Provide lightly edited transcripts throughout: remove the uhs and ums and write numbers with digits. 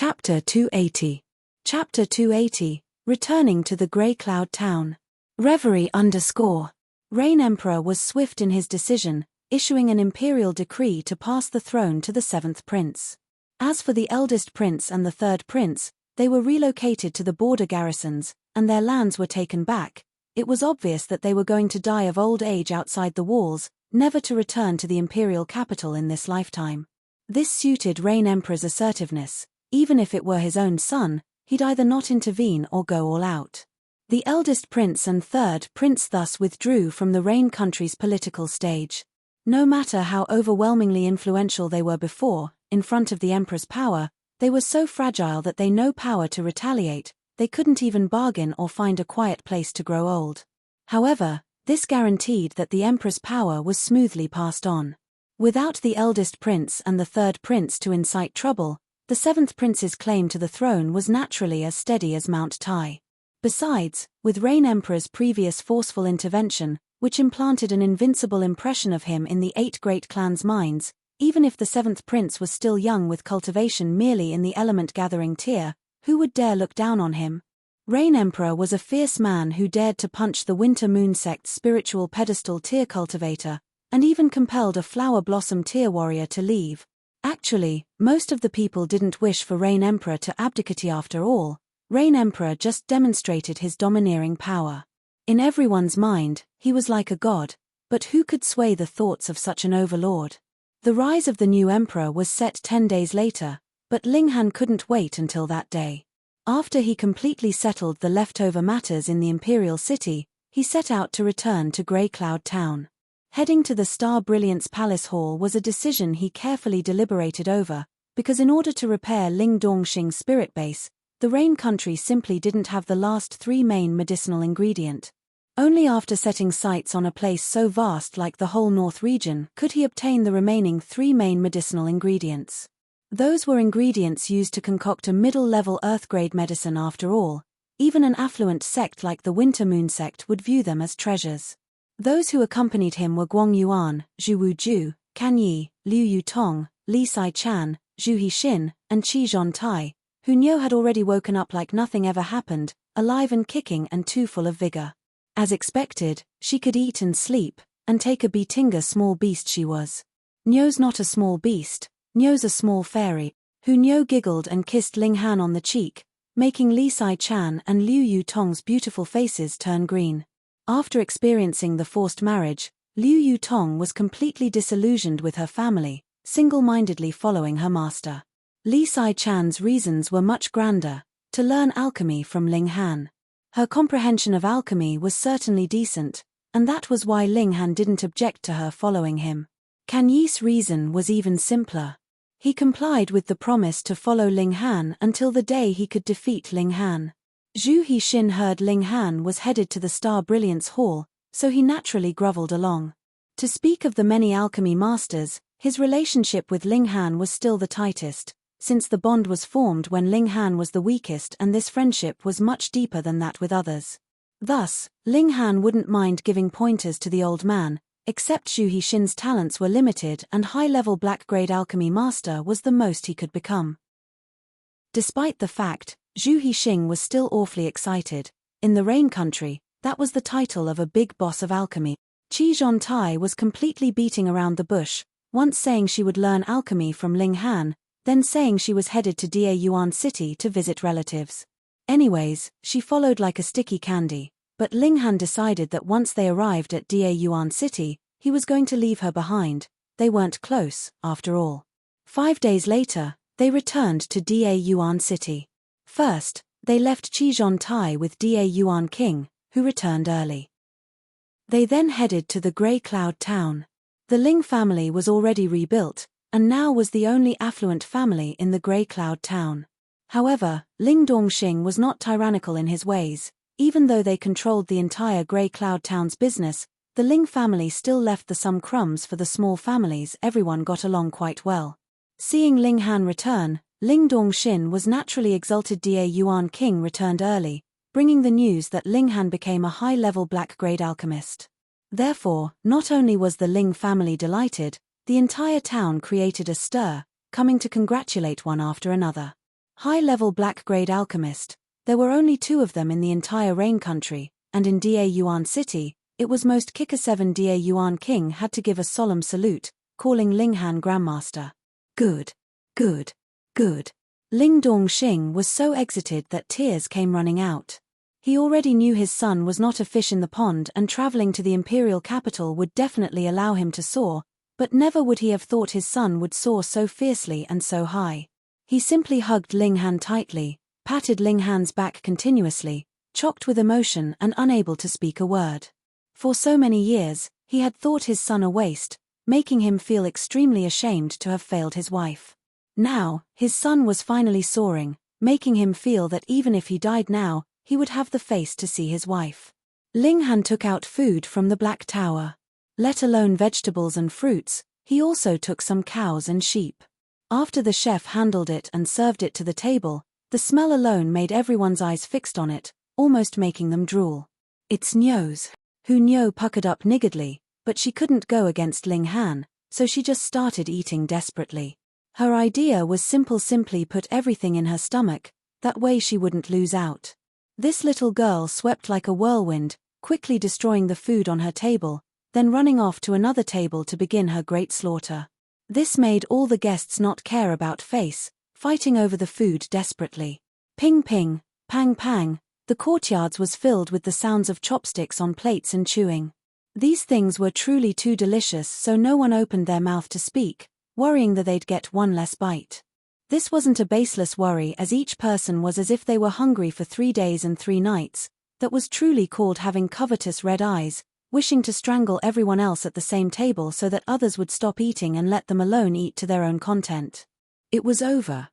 Chapter 280. Chapter 280, Returning to the Grey Cloud Town. Reverie _ Rain Emperor was swift in his decision, issuing an imperial decree to pass the throne to the seventh prince. As for the eldest prince and the third prince, they were relocated to the border garrisons, and their lands were taken back. It was obvious that they were going to die of old age outside the walls, never to return to the imperial capital in this lifetime. This suited Rain Emperor's assertiveness. Even if it were his own son, he'd either not intervene or go all out. The eldest prince and third prince thus withdrew from the Rain country's political stage. No matter how overwhelmingly influential they were before, in front of the emperor's power, they were so fragile that they had no power to retaliate. They couldn't even bargain or find a quiet place to grow old. However, this guaranteed that the emperor's power was smoothly passed on. Without the eldest prince and the third prince to incite trouble, the seventh prince's claim to the throne was naturally as steady as Mount Tai. Besides, with Rain Emperor's previous forceful intervention, which implanted an invincible impression of him in the 8 great clans' minds, even if the seventh prince was still young with cultivation merely in the element-gathering tier, who would dare look down on him? Rain Emperor was a fierce man who dared to punch the Winter Moon sect's spiritual pedestal tier cultivator, and even compelled a Flower Blossom tier warrior to leave. Actually, most of the people didn't wish for Rain Emperor to abdicate after all. Rain Emperor just demonstrated his domineering power. In everyone's mind, he was like a god, but who could sway the thoughts of such an overlord? The rise of the new emperor was set 10 days later, but Ling Han couldn't wait until that day. After he completely settled the leftover matters in the imperial city, he set out to return to Grey Cloud Town. Heading to the Star Brilliance Palace Hall was a decision he carefully deliberated over, because in order to repair Ling Dongxing's spirit base, the Rain country simply didn't have the last 3 main medicinal ingredient. Only after setting sights on a place so vast like the whole North region could he obtain the remaining 3 main medicinal ingredients. Those were ingredients used to concoct a middle-level Earth-grade medicine after all. Even an affluent sect like the Winter Moon sect would view them as treasures. Those who accompanied him were Guang Yuan, Zhu Wuzhu, Kan Yi, Liu Yutong, Li Sai-chan, Zhu Hixin, and Qi Zhontai, who Niu had already woken up like nothing ever happened, alive and kicking and too full of vigor. As expected, she could eat and sleep, and take a beatinga small beast she was. Niu's not a small beast, Niu's a small fairy, who Niu giggled and kissed Ling Han on the cheek, making Li Sai-chan and Liu Yutong's beautiful faces turn green. After experiencing the forced marriage, Liu Yutong was completely disillusioned with her family, single-mindedly following her master. Li Sai-chan's reasons were much grander: to learn alchemy from Ling Han. Her comprehension of alchemy was certainly decent, and that was why Ling Han didn't object to her following him. Kan Yi's reason was even simpler. He complied with the promise to follow Ling Han until the day he could defeat Ling Han. Zhu Hixin heard Ling Han was headed to the Star Brilliance Hall, so he naturally groveled along. To speak of the many alchemy masters, his relationship with Ling Han was still the tightest, since the bond was formed when Ling Han was the weakest, and this friendship was much deeper than that with others. Thus, Ling Han wouldn't mind giving pointers to the old man, except Zhu Hixin's talents were limited and high-level black-grade alchemy master was the most he could become. Despite the fact, Zhu Hixin was still awfully excited. In the Rain country, that was the title of a big boss of alchemy. Qi Zhontai was completely beating around the bush, once saying she would learn alchemy from Ling Han, then saying she was headed to Da Yuan City to visit relatives. Anyways, she followed like a sticky candy, but Ling Han decided that once they arrived at Da Yuan City, he was going to leave her behind. They weren't close, after all. 5 days later, they returned to Da Yuan City. First, they left Qi Zhontai with Da Yuan King, who returned early. They then headed to the Grey Cloud Town. The Ling family was already rebuilt, and now was the only affluent family in the Grey Cloud Town. However, Ling Dongxing was not tyrannical in his ways. Even though they controlled the entire Grey Cloud Town's business, the Ling family still left some crumbs for the small families. Everyone got along quite well. Seeing Ling Han return, Ling Dongxin was naturally exulted. Da Yuan King returned early, bringing the news that Ling Han became a high-level black-grade alchemist. Therefore, not only was the Ling family delighted, the entire town created a stir, coming to congratulate one after another. High-level black-grade alchemist. There were only 2 of them in the entire Rain Country, and in Da Yuan City, it was most Kicker 7 Da Yuan King had to give a solemn salute, calling Ling Han Grandmaster. Good. Good. Good. Ling Dongxing was so excited that tears came running out. He already knew his son was not a fish in the pond and traveling to the imperial capital would definitely allow him to soar, but never would he have thought his son would soar so fiercely and so high. He simply hugged Ling Han tightly, patted Ling Han's back continuously, chocked with emotion and unable to speak a word. For so many years, he had thought his son a waste, making him feel extremely ashamed to have failed his wife. Now, his son was finally soaring, making him feel that even if he died now, he would have the face to see his wife. Ling Han took out food from the Black Tower. Let alone vegetables and fruits, he also took some cows and sheep. After the chef handled it and served it to the table, the smell alone made everyone's eyes fixed on it, almost making them drool. It's Nyo's. Hu Nyo puckered up niggardly, but she couldn't go against Ling Han, so she just started eating desperately. Her idea was simply put everything in her stomach, that way she wouldn't lose out. This little girl swept like a whirlwind, quickly destroying the food on her table, then running off to another table to begin her great slaughter. This made all the guests not care about face, fighting over the food desperately. Ping ping, pang pang, the courtyards was filled with the sounds of chopsticks on plates and chewing. These things were truly too delicious, so no one opened their mouth to speak, worrying that they'd get one less bite. This wasn't a baseless worry, as each person was as if they were hungry for 3 days and 3 nights, that was truly called having covetous red eyes, wishing to strangle everyone else at the same table so that others would stop eating and let them alone eat to their own content. It was over.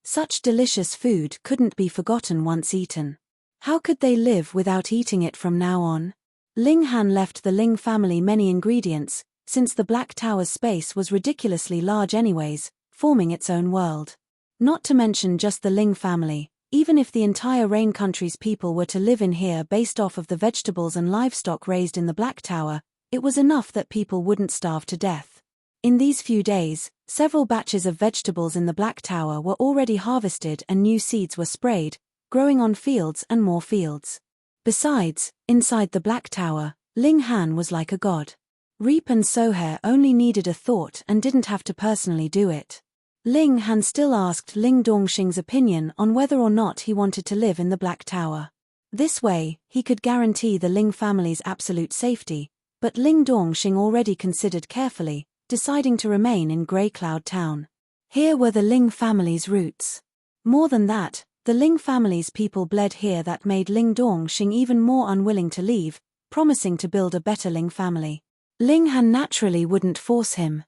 Such delicious food couldn't be forgotten once eaten. How could they live without eating it from now on? Ling Han left the Ling family many ingredients, since the Black Tower's space was ridiculously large anyways, forming its own world. Not to mention just the Ling family, even if the entire Rain Country's people were to live in here based off of the vegetables and livestock raised in the Black Tower, it was enough that people wouldn't starve to death. In these few days, several batches of vegetables in the Black Tower were already harvested and new seeds were sprayed, growing on fields and more fields. Besides, inside the Black Tower, Ling Han was like a god. Reap and Soher only needed a thought and didn't have to personally do it. Ling Han still asked Ling Dongxing's opinion on whether or not he wanted to live in the Black Tower. This way, he could guarantee the Ling family's absolute safety, but Ling Dongxing already considered carefully, deciding to remain in Grey Cloud Town. Here were the Ling family's roots. More than that, the Ling family's people bled here, that made Ling Dongxing even more unwilling to leave, promising to build a better Ling family. Ling Han naturally wouldn't force him.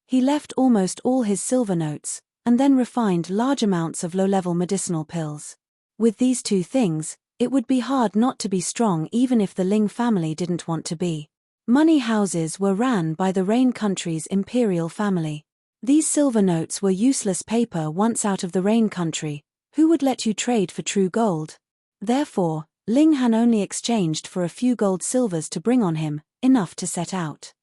He left almost all his silver notes, and then refined large amounts of low-level medicinal pills. With these 2 things, it would be hard not to be strong even if the Ling family didn't want to be. Money houses were ran by the Rain Country's imperial family. These silver notes were useless paper once out of the Rain Country. Who would let you trade for true gold? Therefore, Ling Han only exchanged for a few gold silvers to bring on him, enough to set out.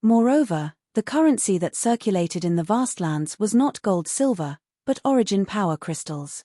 Moreover, the currency that circulated in the vast lands was not gold-silver, but origin power crystals.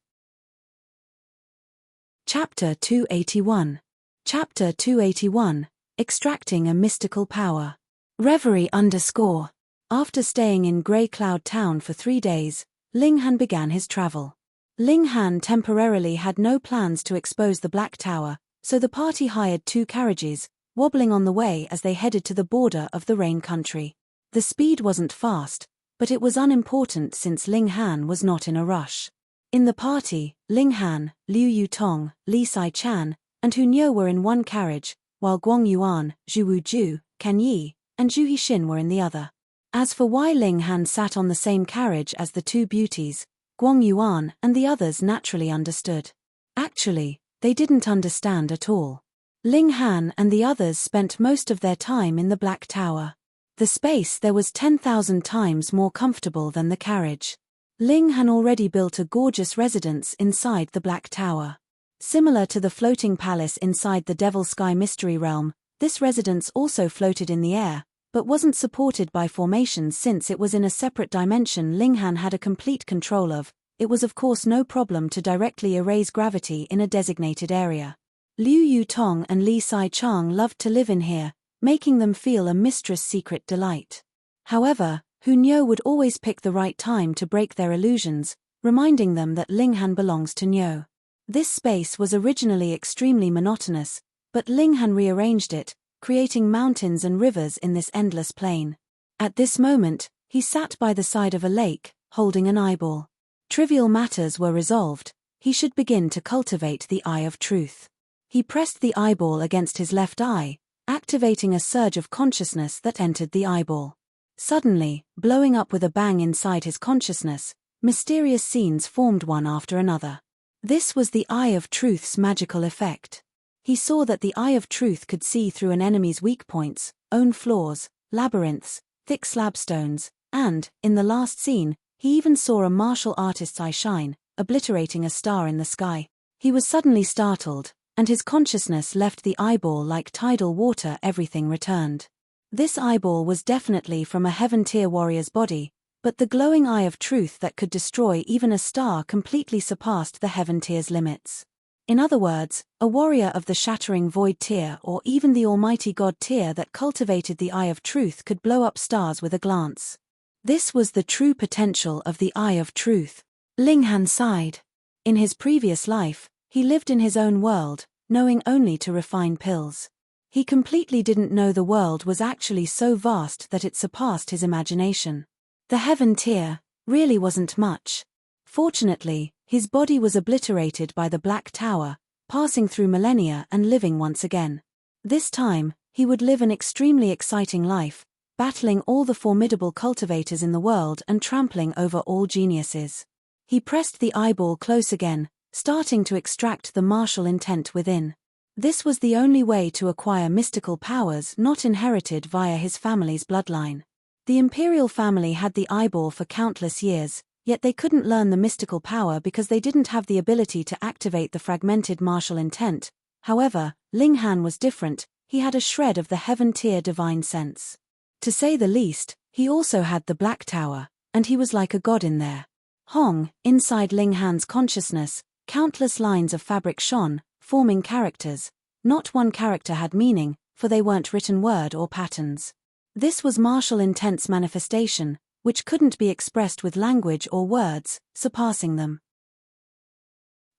Chapter 281. Chapter 281. Extracting a mystical power. Reverie _ After staying in Grey Cloud Town for 3 days, Ling Han began his travel. Ling Han temporarily had no plans to expose the Black Tower, so the party hired 2 carriages, wobbling on the way as they headed to the border of the Rain Country. The speed wasn't fast, but it was unimportant since Ling Han was not in a rush. In the party, Ling Han, Liu Yutong, Li Sai-chan, and Hu Nyo were in one carriage, while Guang Yuan, Zhu Wuju, Can Yi, and Zhu Hixin were in the other. As for why Ling Han sat on the same carriage as the 2 beauties, Guang Yuan and the others naturally understood. Actually, they didn't understand at all. Ling Han and the others spent most of their time in the Black Tower. The space there was 10,000 times more comfortable than the carriage. Ling Han already built a gorgeous residence inside the Black Tower. Similar to the floating palace inside the Devil Sky Mystery Realm, this residence also floated in the air, but wasn't supported by formations since it was in a separate dimension Linghan had a complete control of. It was of course no problem to directly erase gravity in a designated area. Liu Yutong and Li Sai-chang loved to live in here, making them feel a mistress' secret delight. However, Hunyo would always pick the right time to break their illusions, reminding them that Linghan belongs to Nyo. This space was originally extremely monotonous, but Linghan rearranged it, creating mountains and rivers in this endless plain. At this moment, he sat by the side of a lake, holding an eyeball. Trivial matters were resolved. He should begin to cultivate the eye of truth. He pressed the eyeball against his left eye, activating a surge of consciousness that entered the eyeball. Suddenly, blowing up with a bang inside his consciousness, mysterious scenes formed one after another. This was the Eye of Truth's magical effect. He saw that the Eye of Truth could see through an enemy's weak points, own flaws, labyrinths, thick slabstones, and, in the last scene, he even saw a martial artist's eye shine, obliterating a star in the sky. He was suddenly startled, and his consciousness left the eyeball like tidal water. Everything returned. This eyeball was definitely from a heaven-tier warrior's body, but the glowing Eye of Truth that could destroy even a star completely surpassed the heaven tier's limits. In other words, a warrior of the shattering void tier or even the almighty god tier that cultivated the Eye of Truth could blow up stars with a glance. This was the true potential of the Eye of Truth. Linghan sighed. In his previous life, he lived in his own world, knowing only to refine pills. He completely didn't know the world was actually so vast that it surpassed his imagination. The heaven tier really wasn't much. Fortunately, his body was obliterated by the Black Tower, passing through millennia and living once again. This time, he would live an extremely exciting life, battling all the formidable cultivators in the world and trampling over all geniuses. He pressed the eyeball close again, starting to extract the martial intent within. This was the only way to acquire mystical powers not inherited via his family's bloodline. The imperial family had the eyeball for countless years, yet they couldn't learn the mystical power because they didn't have the ability to activate the fragmented martial intent. However, Linghan was different. He had a shred of the heaven-tier divine sense. To say the least, he also had the Black Tower, and he was like a god in there. Hong, inside Linghan's consciousness, countless lines of fabric shone, forming characters. Not one character had meaning, for they weren't written word or patterns. This was martial intent's manifestation, which couldn't be expressed with language or words, surpassing them.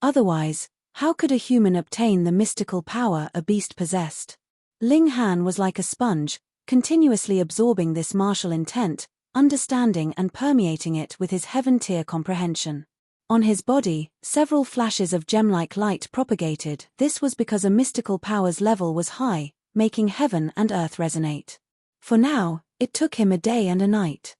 Otherwise, how could a human obtain the mystical power a beast possessed? Linghan was like a sponge, continuously absorbing this martial intent, understanding and permeating it with his heaven-tier comprehension. On his body, several flashes of gem-like light propagated. This was because a mystical power's level was high, making heaven and earth resonate. For now, it took him a day and a night.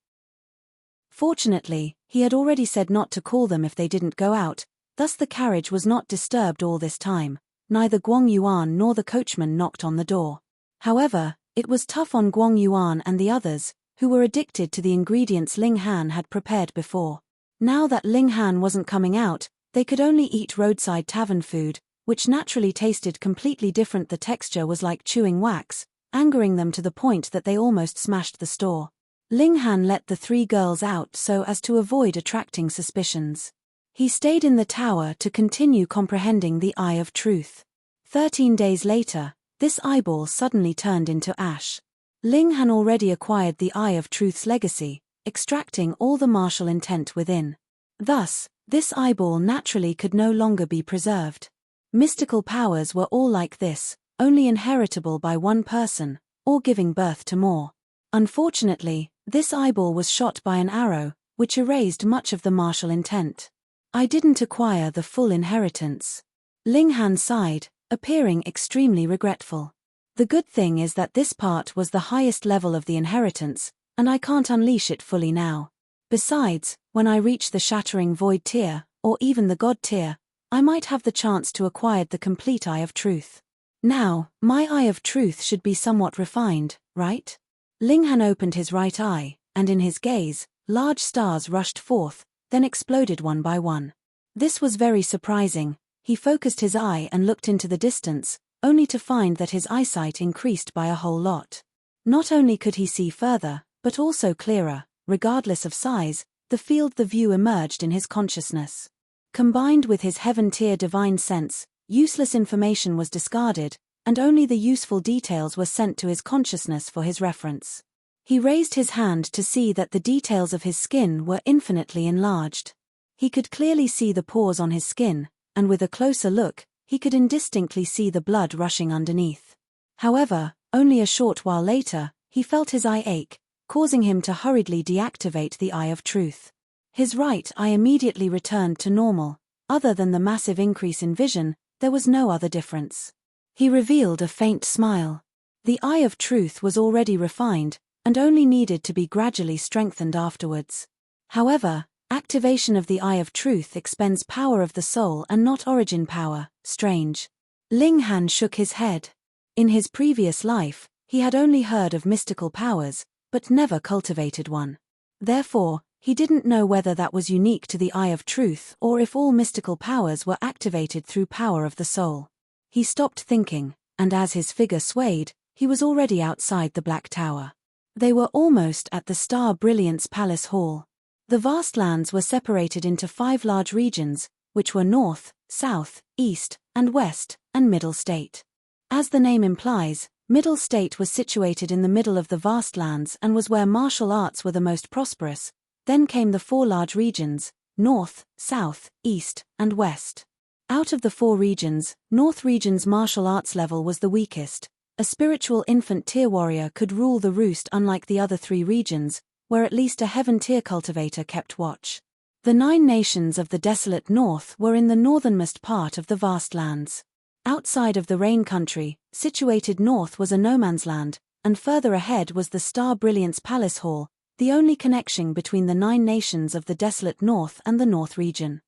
Fortunately, he had already said not to call them if they didn't go out, thus the carriage was not disturbed all this time. Neither Guang Yuan nor the coachman knocked on the door. However, it was tough on Guang Yuan and the others, who were addicted to the ingredients Linghan had prepared before. Now that Linghan wasn't coming out, they could only eat roadside tavern food, which naturally tasted completely different. The texture was like chewing wax, angering them to the point that they almost smashed the store. Linghan let the three girls out so as to avoid attracting suspicions. He stayed in the tower to continue comprehending the Eye of Truth. 13 days later, this eyeball suddenly turned into ash. Linghan already acquired the Eye of Truth's legacy, extracting all the martial intent within. Thus, this eyeball naturally could no longer be preserved. Mystical powers were all like this, only inheritable by one person, or giving birth to more. Unfortunately, this eyeball was shot by an arrow, which erased much of the martial intent. I didn't acquire the full inheritance. Linghan sighed, appearing extremely regretful. The good thing is that this part was the highest level of the inheritance, and I can't unleash it fully now. Besides, when I reach the shattering void tier, or even the god tier, I might have the chance to acquire the complete Eye of Truth. Now, my Eye of Truth should be somewhat refined, right? Linghan opened his right eye, and in his gaze, large stars rushed forth, then exploded one by one. This was very surprising. He focused his eye and looked into the distance, only to find that his eyesight increased by a whole lot. Not only could he see further, but also clearer, regardless of size, the field the view emerged in his consciousness. Combined with his heaven-tier divine sense, useless information was discarded, and only the useful details were sent to his consciousness for his reference. He raised his hand to see that the details of his skin were infinitely enlarged. He could clearly see the pores on his skin, and with a closer look, he could indistinctly see the blood rushing underneath. However, only a short while later, he felt his eye ache, causing him to hurriedly deactivate the Eye of Truth. His right eye immediately returned to normal. Other than the massive increase in vision, there was no other difference. He revealed a faint smile. The Eye of Truth was already refined, and only needed to be gradually strengthened afterwards. However, activation of the Eye of Truth expends power of the soul and not origin power. Strange. Ling Han shook his head. In his previous life, he had only heard of mystical powers, but never cultivated one. Therefore, he didn't know whether that was unique to the Eye of Truth or if all mystical powers were activated through power of the soul. He stopped thinking, and as his figure swayed, he was already outside the Black Tower. They were almost at the Star Brilliance Palace Hall. The vast lands were separated into 5 large regions, which were North, South, East, and West, and Middle State. As the name implies, Middle State was situated in the middle of the vast lands and was where martial arts were the most prosperous. Then came the 4 large regions, North, South, East, and West. Out of the 4 regions, North region's martial arts level was the weakest. A spiritual infant tier warrior could rule the roost unlike the other 3 regions, where at least a heaven tier cultivator kept watch. The 9 nations of the desolate North were in the northernmost part of the vast lands. Outside of the Rain Country, situated north was a no man's land, and further ahead was the Star Brilliance Palace Hall, the only connection between the 9 nations of the desolate North and the North region.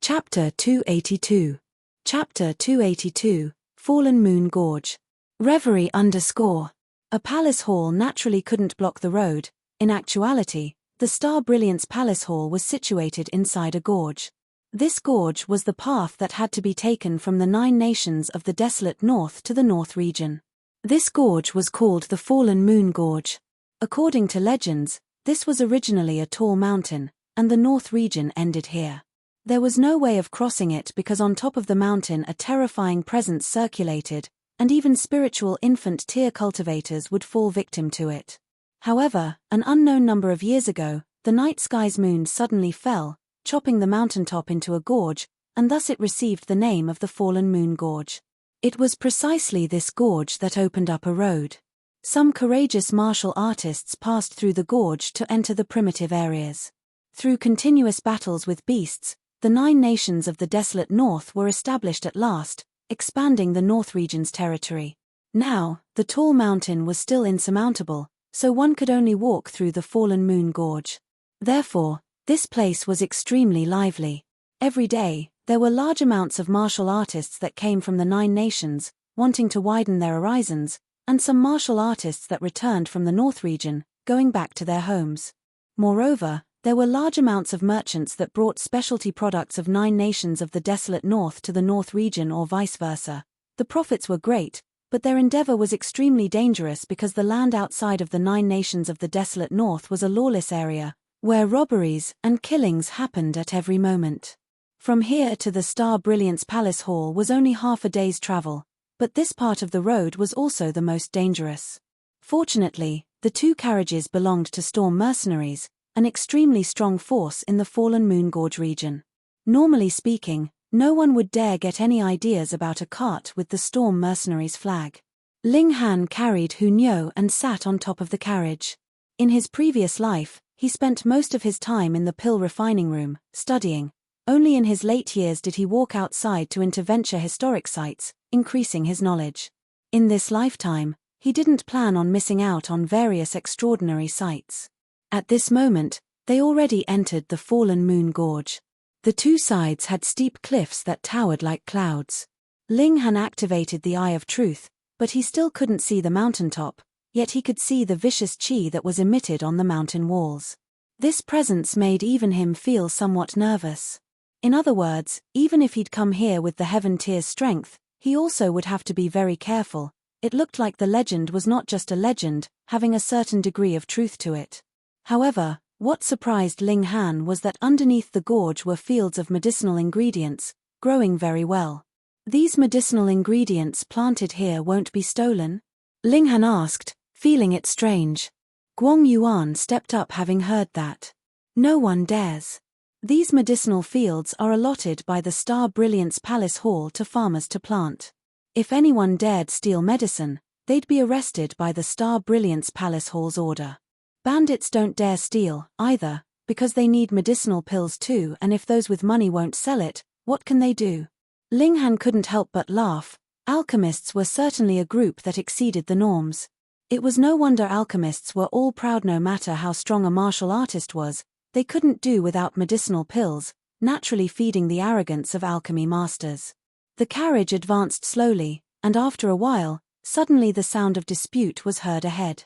Chapter 282. Chapter 282, Fallen Moon Gorge. Reverie _ A palace hall naturally couldn't block the road. In actuality, the Star Brilliance Palace Hall was situated inside a gorge. This gorge was the path that had to be taken from the 9 nations of the desolate North to the North region. This gorge was called the Fallen Moon Gorge. According to legends, this was originally a tall mountain, and the North region ended here. There was no way of crossing it because on top of the mountain a terrifying presence circulated, and even spiritual infant tier cultivators would fall victim to it. However, an unknown number of years ago, the night sky's moon suddenly fell, chopping the mountaintop into a gorge, and thus it received the name of the Fallen Moon Gorge. It was precisely this gorge that opened up a road. Some courageous martial artists passed through the gorge to enter the primitive areas. Through continuous battles with beasts, the 9 nations of the desolate North were established at last, expanding the North region's territory. Now, the tall mountain was still insurmountable, so one could only walk through the Fallen Moon Gorge. Therefore, this place was extremely lively. Every day, there were large amounts of martial artists that came from the 9 nations, wanting to widen their horizons, and some martial artists that returned from the North region, going back to their homes. Moreover, there were large amounts of merchants that brought specialty products of 9 nations of the desolate North to the North region or vice versa. The profits were great, but their endeavor was extremely dangerous because the land outside of the 9 nations of the desolate North was a lawless area, where robberies and killings happened at every moment. From here to the Star Brilliance Palace Hall was only half a day's travel, but this part of the road was also the most dangerous. Fortunately, the 2 carriages belonged to Storm Mercenaries, an extremely strong force in the Fallen Moon Gorge region. Normally speaking, no one would dare get any ideas about a cart with the Storm Mercenaries flag. Ling Han carried Hu Niu and sat on top of the carriage. In his previous life, he spent most of his time in the pill refining room, studying. Only in his late years did he walk outside to interventure historic sites, increasing his knowledge. In this lifetime, he didn't plan on missing out on various extraordinary sights. At this moment, they already entered the Fallen Moon Gorge. The 2 sides had steep cliffs that towered like clouds. Ling Han activated the Eye of Truth, but he still couldn't see the mountaintop, yet he could see the vicious chi that was emitted on the mountain walls. This presence made even him feel somewhat nervous. In other words, even if he'd come here with the heaven tier's strength, he also would have to be very careful, It looked like the legend was not just a legend, having a certain degree of truth to it. However, what surprised Ling Han was that underneath the gorge were fields of medicinal ingredients, growing very well. These medicinal ingredients planted here won't be stolen? Ling Han asked, feeling it strange. Guang Yuan stepped up having heard that. No one dares. These medicinal fields are allotted by the Star Brilliance Palace Hall to farmers to plant. If anyone dared steal medicine, they'd be arrested by the Star Brilliance Palace Hall's order. Bandits don't dare steal, either, because they need medicinal pills too, and if those with money won't sell it, what can they do? Ling Han couldn't help but laugh. Alchemists were certainly a group that exceeded the norms. It was no wonder alchemists were all proud. No matter how strong a martial artist was, they couldn't do without medicinal pills, naturally feeding the arrogance of alchemy masters. The carriage advanced slowly, and after a while, suddenly the sound of dispute was heard ahead.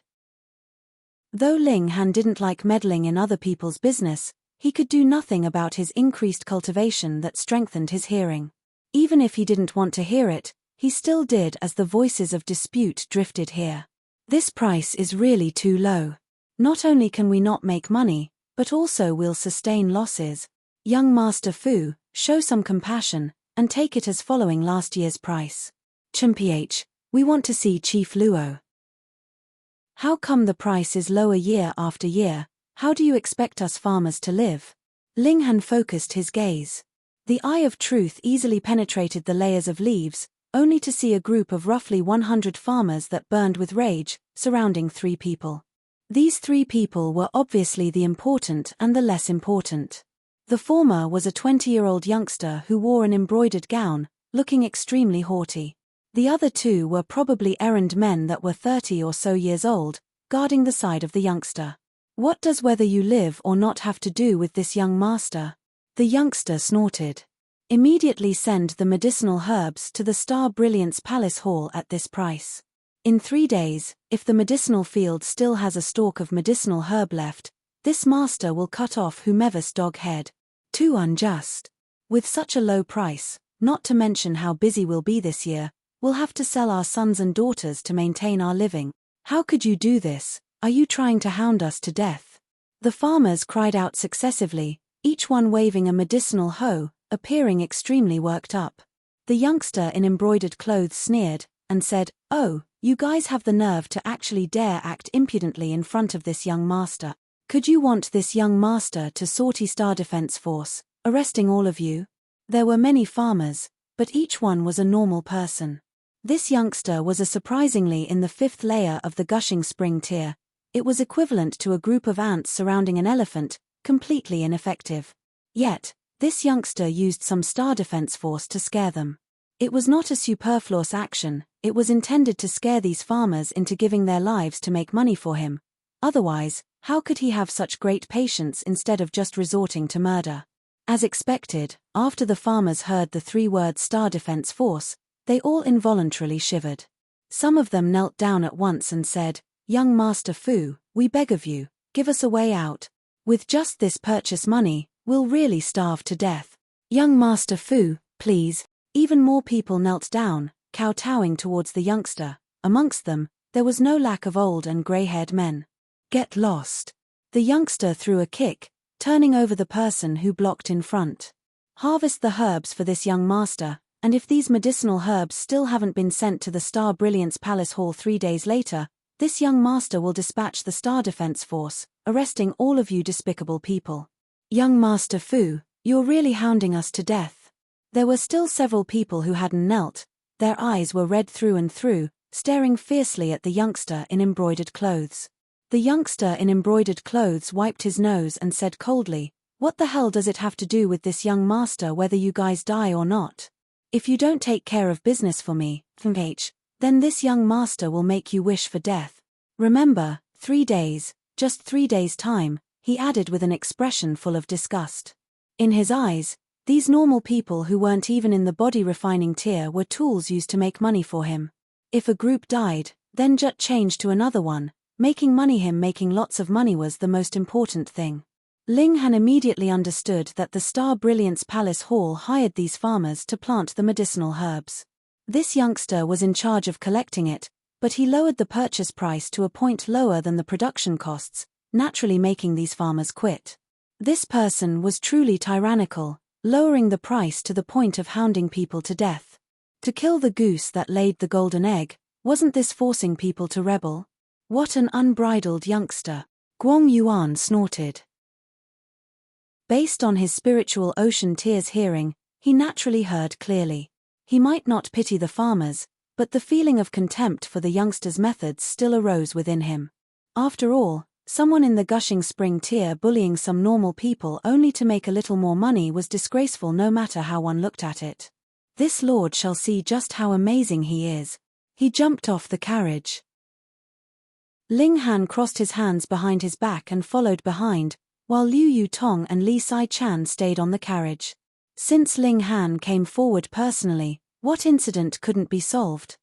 Though Ling Han didn't like meddling in other people's business, he could do nothing about his increased cultivation that strengthened his hearing. Even if he didn't want to hear it, he still did as the voices of dispute drifted here. This price is really too low. Not only can we not make money, but also we'll sustain losses. Young Master Fu, show some compassion, and take it as following last year's price. Chimph, we want to see Chief Luo. How come the price is lower year after year? How do you expect us farmers to live? Ling Han focused his gaze. The eye of truth easily penetrated the layers of leaves, only to see a group of roughly 100 farmers that burned with rage, surrounding 3 people. These 3 people were obviously the important and the less important. The former was a 20-year-old youngster who wore an embroidered gown, looking extremely haughty. The other 2 were probably errand men that were 30 or so years old, guarding the side of the youngster. What does whether you live or not have to do with this young master? The youngster snorted. Immediately send the medicinal herbs to the Star Brilliance Palace Hall at this price. In 3 days, if the medicinal field still has a stalk of medicinal herb left, this master will cut off whomever's dog head. Too unjust. With such a low price, not to mention how busy we'll be this year, we'll have to sell our sons and daughters to maintain our living. How could you do this? Are you trying to hound us to death? The farmers cried out successively, each one waving a medicinal hoe, appearing extremely worked up. The youngster in embroidered clothes sneered, and said, "Oh, you guys have the nerve to actually dare act impudently in front of this young master. Could you want this young master to sortie Star Defense Force, arresting all of you?" There were many farmers, but each one was a normal person. This youngster was a surprisingly in the 5th layer of the gushing spring tier. It was equivalent to a group of ants surrounding an elephant, completely ineffective. Yet, this youngster used some Star Defense Force to scare them. It was not a superfluous action, it was intended to scare these farmers into giving their lives to make money for him. Otherwise, how could he have such great patience instead of just resorting to murder? As expected, after the farmers heard the 3 words Star Defense Force, they all involuntarily shivered. Some of them knelt down at once and said, "Young Master Fu, we beg of you, give us a way out. With just this purchase money, we'll really starve to death. Young Master Fu, please." Even more people knelt down, kowtowing towards the youngster. Amongst them, there was no lack of old and grey-haired men. "Get lost." The youngster threw a kick, turning over the person who blocked in front. "Harvest the herbs for this young master, and if these medicinal herbs still haven't been sent to the Star Brilliance Palace Hall 3 days later, this young master will dispatch the Star Defense Force, arresting all of you despicable people." "Young Master Fu, you're really hounding us to death." There were still several people who hadn't knelt. Their eyes were red through and through, staring fiercely at the youngster in embroidered clothes. The youngster in embroidered clothes wiped his nose and said coldly, "What the hell does it have to do with this young master whether you guys die or not? If you don't take care of business for me, then this young master will make you wish for death. Remember, 3 days, just 3 days' time," he added with an expression full of disgust. In his eyes, these normal people who weren't even in the body refining tier were tools used to make money for him. If a group died, then just change to another one, making lots of money was the most important thing. Ling Han immediately understood that the Star Brilliance Palace Hall hired these farmers to plant the medicinal herbs. This youngster was in charge of collecting it, but he lowered the purchase price to a point lower than the production costs, naturally making these farmers quit. This person was truly tyrannical, lowering the price to the point of hounding people to death. To kill the goose that laid the golden egg, wasn't this forcing people to rebel? What an unbridled youngster! Guang Yuan snorted. Based on his spiritual ocean tears hearing, he naturally heard clearly. He might not pity the farmers, but the feeling of contempt for the youngster's methods still arose within him. After all, someone in the gushing spring tier bullying some normal people only to make a little more money was disgraceful no matter how one looked at it. This lord shall see just how amazing he is. He jumped off the carriage. Ling Han crossed his hands behind his back and followed behind, while Liu Yutong and Li Sai-chan stayed on the carriage. Since Ling Han came forward personally, what incident couldn't be solved?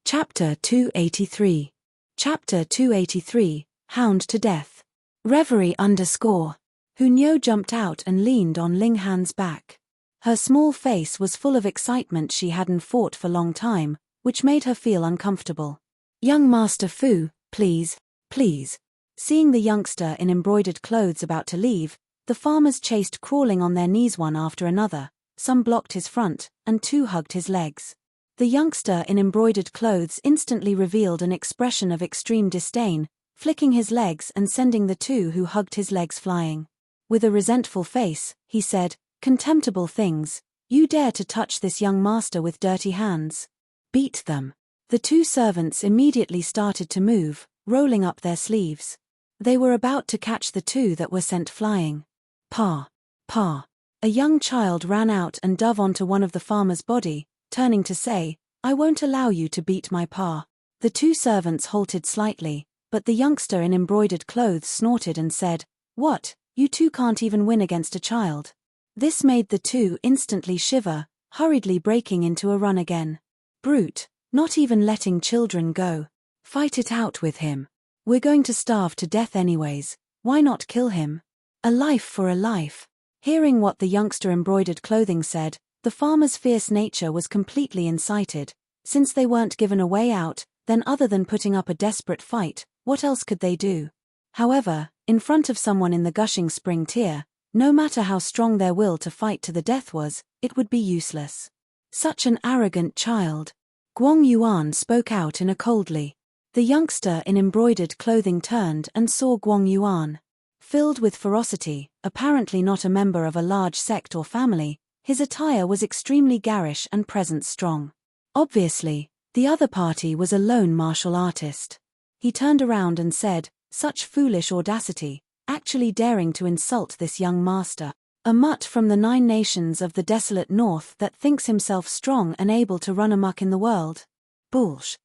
Chapter 283. Chapter 283, Hound to Death. Reverie _ Hunyo jumped out and leaned on Ling Han's back. Her small face was full of excitement. She hadn't fought for a long time, which made her feel uncomfortable. Young Master Fu, please, please. Seeing the youngster in embroidered clothes about to leave, the farmers chased crawling on their knees one after another. Some blocked his front, and two hugged his legs. The youngster in embroidered clothes instantly revealed an expression of extreme disdain, flicking his legs and sending the two who hugged his legs flying. With a resentful face, he said, "Contemptible things, you dare to touch this young master with dirty hands. Beat them." The two servants immediately started to move, rolling up their sleeves. They were about to catch the two that were sent flying. Pa! Pa! A young child ran out and dove onto one of the farmer's body, turning to say, "I won't allow you to beat my pa." The two servants halted slightly, but the youngster in embroidered clothes snorted and said, "What, you two can't even win against a child?" This made the two instantly shiver, hurriedly breaking into a run again. Brute, not even letting children go. Fight it out with him. We're going to starve to death anyways, why not kill him? A life for a life. Hearing what the youngster embroidered clothing said, the farmer's fierce nature was completely incited. Since they weren't given a way out, then other than putting up a desperate fight, what else could they do? However, in front of someone in the gushing spring tier, no matter how strong their will to fight to the death was, it would be useless. Such an arrogant child. Guang Yuan spoke out in a coldly. The youngster in embroidered clothing turned and saw Guang Yuan. Filled with ferocity, apparently not a member of a large sect or family, his attire was extremely garish and presence strong. Obviously, the other party was a lone martial artist. He turned around and said, "Such foolish audacity, actually daring to insult this young master. A mutt from the 9 nations of the desolate north that thinks himself strong and able to run amok in the world. Bullsh.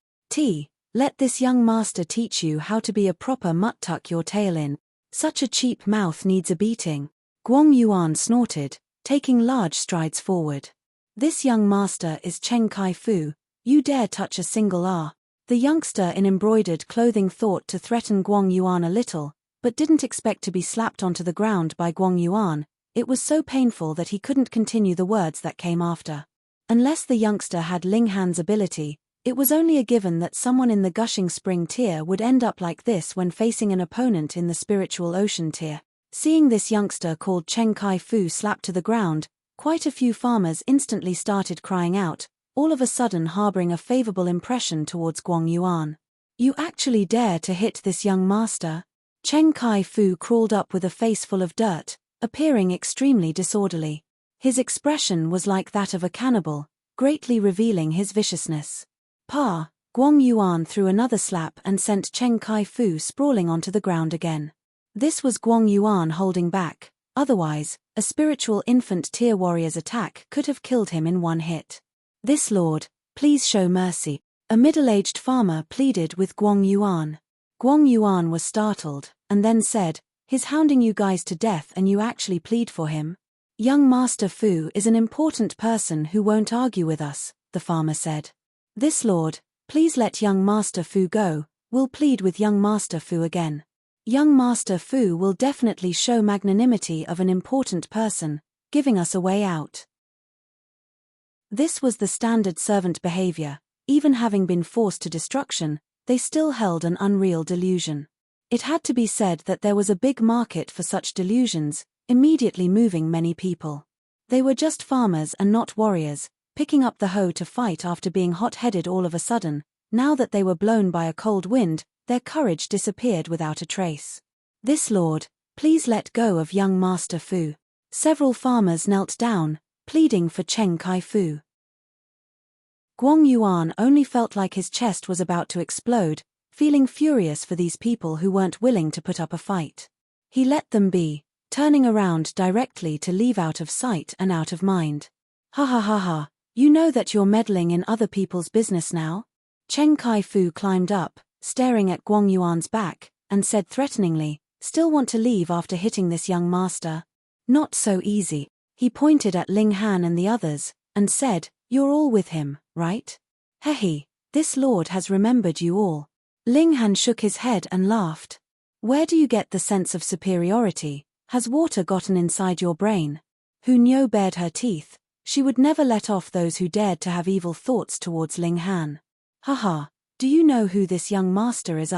Let this young master teach you how to be a proper mutt. Tuck your tail in. Such a cheap mouth needs a beating." Guang Yuan snorted, taking large strides forward. "This young master is Cheng Kai Fu, you dare touch a single R." The youngster in embroidered clothing thought to threaten Guang Yuan a little, but didn't expect to be slapped onto the ground by Guang Yuan. It was so painful that he couldn't continue the words that came after. Unless the youngster had Ling Han's ability, it was only a given that someone in the gushing spring tier would end up like this when facing an opponent in the spiritual ocean tier. Seeing this youngster called Cheng Kai Fu slapped to the ground, quite a few farmers instantly started crying out, all of a sudden harboring a favorable impression towards Guang Yuan. "You actually dare to hit this young master?" Cheng Kai Fu crawled up with a face full of dirt, appearing extremely disorderly. His expression was like that of a cannibal, greatly revealing his viciousness. "Pa!" Guang Yuan threw another slap and sent Cheng Kai Fu sprawling onto the ground again. This was Guang Yuan holding back, otherwise, a spiritual infant tier warrior's attack could have killed him in one hit. "This lord, please show mercy," a middle-aged farmer pleaded with Guang Yuan. Guang Yuan was startled, and then said, "He's hounding you guys to death and you actually plead for him?" "Young Master Fu is an important person who won't argue with us," the farmer said. "This lord, please let young Master Fu go, we'll plead with young Master Fu again. Young Master Fu will definitely show magnanimity of an important person, giving us a way out." This was the standard servant behavior. Even having been forced to destruction, they still held an unreal delusion. It had to be said that there was a big market for such delusions, immediately moving many people. They were just farmers and not warriors, picking up the hoe to fight after being hot-headed all of a sudden. Now that they were blown by a cold wind, their courage disappeared without a trace. "This lord, please let go of young Master Fu." Several farmers knelt down, pleading for Cheng Kai-fu. Guang Yuan only felt like his chest was about to explode, feeling furious for these people who weren't willing to put up a fight. He let them be, turning around directly to leave out of sight and out of mind. "Ha ha ha ha, you know that you're meddling in other people's business now?" Cheng Kai-fu climbed up, staring at Guang Yuan's back, and said threateningly, "Still want to leave after hitting this young master? Not so easy." He pointed at Ling Han and the others, and said, "You're all with him, right? Hehe, this lord has remembered you all." Ling Han shook his head and laughed. "Where do you get the sense of superiority? Has water gotten inside your brain?" Hu Niu bared her teeth. She would never let off those who dared to have evil thoughts towards Ling Han. "Haha, do you know who this young master is?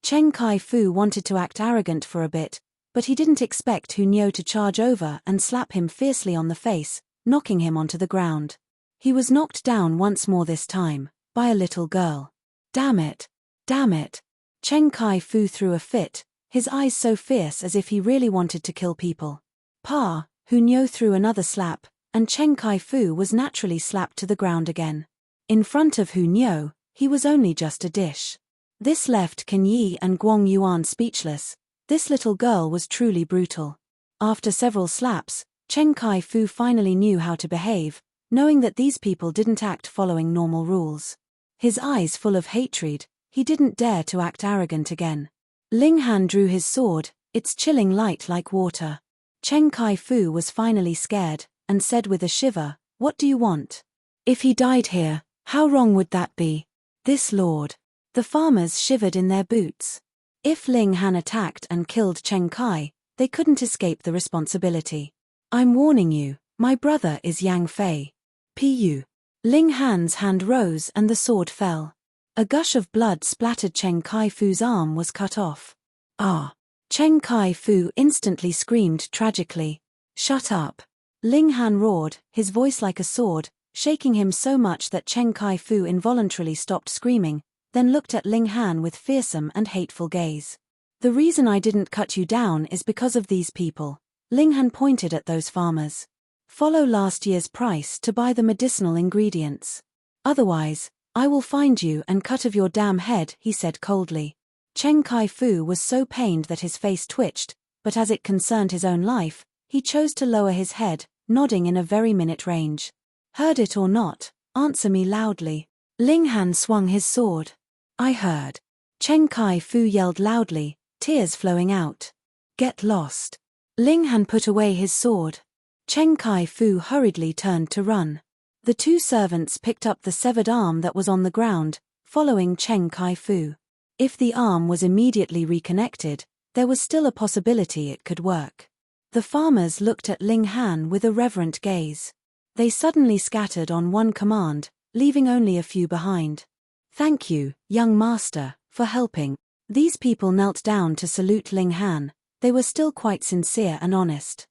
Cheng Kai-fu wanted to act arrogant for a bit, but he didn't expect Hu Niu to charge over and slap him fiercely on the face, knocking him onto the ground. He was knocked down once more this time, by a little girl. Damn it! Damn it! Cheng Kai-fu threw a fit, his eyes so fierce as if he really wanted to kill people. "Pa!" Hu Niu threw another slap, and Cheng Kai-fu was naturally slapped to the ground again. In front of Hu Niu, he was only just a dish. This left Kan Yi and Guang Yuan speechless. This little girl was truly brutal. After several slaps, Cheng Kai-fu finally knew how to behave, knowing that these people didn't act following normal rules. His eyes full of hatred, he didn't dare to act arrogant again. Ling Han drew his sword, its chilling light like water. Cheng Kai-fu was finally scared, and said with a shiver, "What do you want? If he died here, how wrong would that be? This lord." The farmers shivered in their boots. If Ling Han attacked and killed Cheng Kai, they couldn't escape the responsibility. "I'm warning you, my brother is Yang Fei. Pu." Ling Han's hand rose and the sword fell. A gush of blood splattered. Cheng Kai-fu's arm was cut off. "Ah!" Cheng Kai-fu instantly screamed tragically. "Shut up!" Ling Han roared, his voice like a sword, shaking him so much that Cheng Kai-fu involuntarily stopped screaming, then looked at Ling Han with fearsome and hateful gaze. "The reason I didn't cut you down is because of these people." Ling Han pointed at those farmers. "Follow last year's price to buy the medicinal ingredients. Otherwise, I will find you and cut off your damn head," he said coldly. Cheng Kai-fu was so pained that his face twitched, but as it concerned his own life, he chose to lower his head, nodding in a very minute range. "Heard it or not, answer me loudly." Ling Han swung his sword. "I heard." Cheng Kai-fu yelled loudly, tears flowing out. "Get lost." Ling Han put away his sword. Cheng Kai-fu hurriedly turned to run. The two servants picked up the severed arm that was on the ground, following Cheng Kai-fu. If the arm was immediately reconnected, there was still a possibility it could work. The farmers looked at Ling Han with a reverent gaze. They suddenly scattered on one command, leaving only a few behind. "Thank you, young master, for helping." These people knelt down to salute Ling Han. They were still quite sincere and honest.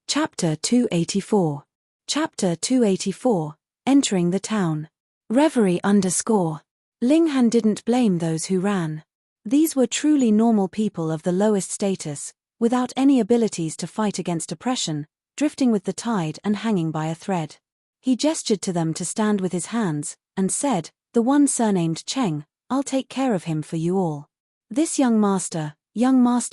Chapter 284. Chapter 284, Entering the Town. Reverie _ Ling Han didn't blame those who ran. These were truly normal people of the lowest status, without any abilities to fight against oppression, drifting with the tide and hanging by a thread. He gestured to them to stand with his hands, and said, "The one surnamed Cheng, I'll take care of him for you all. This young Master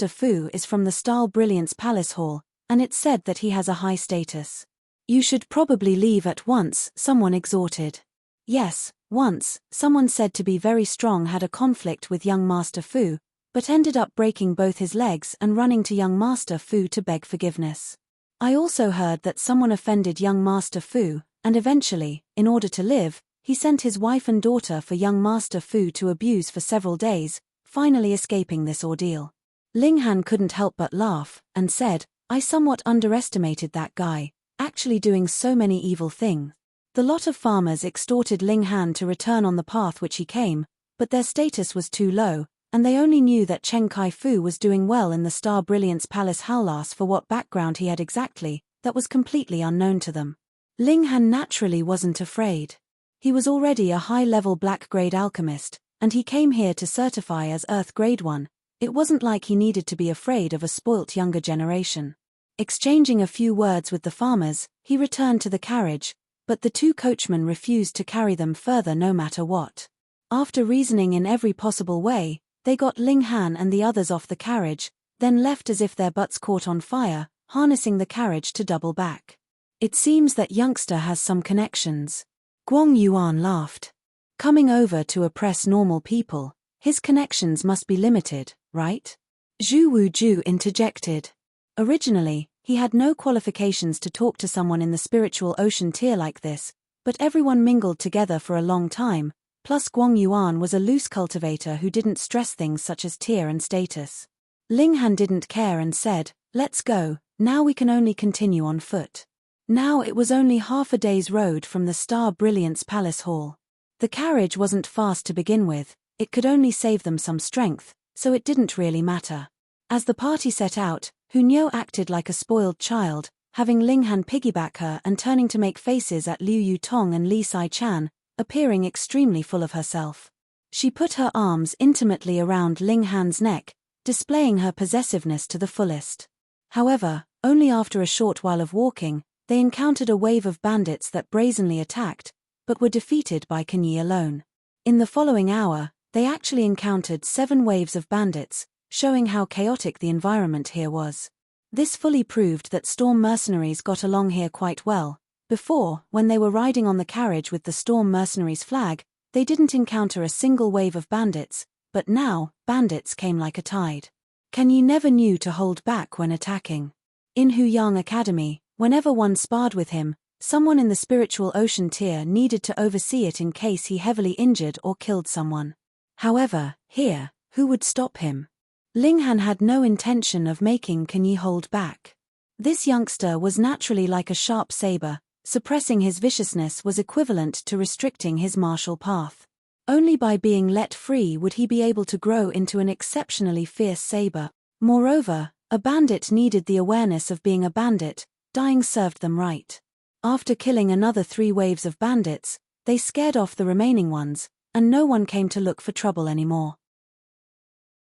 Fu, is from the Style Brilliance Palace Hall, and it's said that he has a high status. You should probably leave at once," someone exhorted. Yes, once, someone said to be very strong had a conflict with young Master Fu, but ended up breaking both his legs and running to young Master Fu to beg forgiveness. I also heard that someone offended young Master Fu, and eventually, in order to live, he sent his wife and daughter for young Master Fu to abuse for several days, finally escaping this ordeal. Ling Han couldn't help but laugh, and said, "I somewhat underestimated that guy. actually doing so many evil things. The lot of farmers extorted Ling Han to return on the path which he came, but their status was too low, and they only knew that Cheng Kai-fu was doing well in the Star Brilliance Palace Howlas. For what background he had exactly, that was completely unknown to them. Ling Han naturally wasn't afraid. He was already a high-level black-grade alchemist, and he came here to certify as Earth Grade 1. It wasn't like he needed to be afraid of a spoilt younger generation. Exchanging a few words with the farmers, he returned to the carriage, but the two coachmen refused to carry them further no matter what. After reasoning in every possible way, they got Ling Han and the others off the carriage, then left as if their butts caught on fire, harnessing the carriage to double back. It seems that youngster has some connections. Guang Yuan laughed. Coming over to oppress normal people, his connections must be limited, right? Zhu Wuju interjected. Originally, he had no qualifications to talk to someone in the spiritual ocean tier like this, but everyone mingled together for a long time, plus Guang Yuan was a loose cultivator who didn't stress things such as tier and status. Ling Han didn't care and said, "Let's go, now we can only continue on foot." Now it was only half a day's road from the Star Brilliance Palace Hall. The carriage wasn't fast to begin with, it could only save them some strength, so it didn't really matter. As the party set out, Hunyo acted like a spoiled child, having Ling Han piggyback her and turning to make faces at Liu Yutong and Li Sai-chan, appearing extremely full of herself. She put her arms intimately around Ling Han's neck, displaying her possessiveness to the fullest. However, only after a short while of walking, they encountered a wave of bandits that brazenly attacked, but were defeated by Kanyi alone. In the following hour, they actually encountered 7 waves of bandits, showing how chaotic the environment here was. This fully proved that Storm mercenaries got along here quite well. Before, when they were riding on the carriage with the Storm mercenaries flag, they didn't encounter a single wave of bandits, but now, bandits came like a tide. Kanyi never knew to hold back when attacking. In Huyang Academy, whenever one sparred with him, someone in the spiritual ocean tier needed to oversee it in case he heavily injured or killed someone. However, here, who would stop him? Ling Han had no intention of making Kanyi hold back. This youngster was naturally like a sharp saber, suppressing his viciousness was equivalent to restricting his martial path. Only by being let free would he be able to grow into an exceptionally fierce saber. Moreover, a bandit needed the awareness of being a bandit, dying served them right. After killing another 3 waves of bandits, they scared off the remaining ones, and no one came to look for trouble anymore.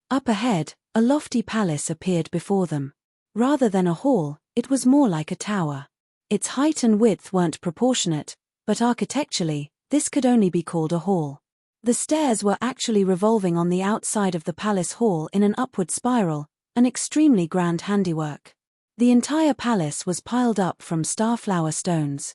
Up ahead, a lofty palace appeared before them. Rather than a hall, it was more like a tower. Its height and width weren't proportionate, but architecturally, this could only be called a hall. The stairs were actually revolving on the outside of the palace hall in an upward spiral, an extremely grand handiwork. The entire palace was piled up from starflower stones.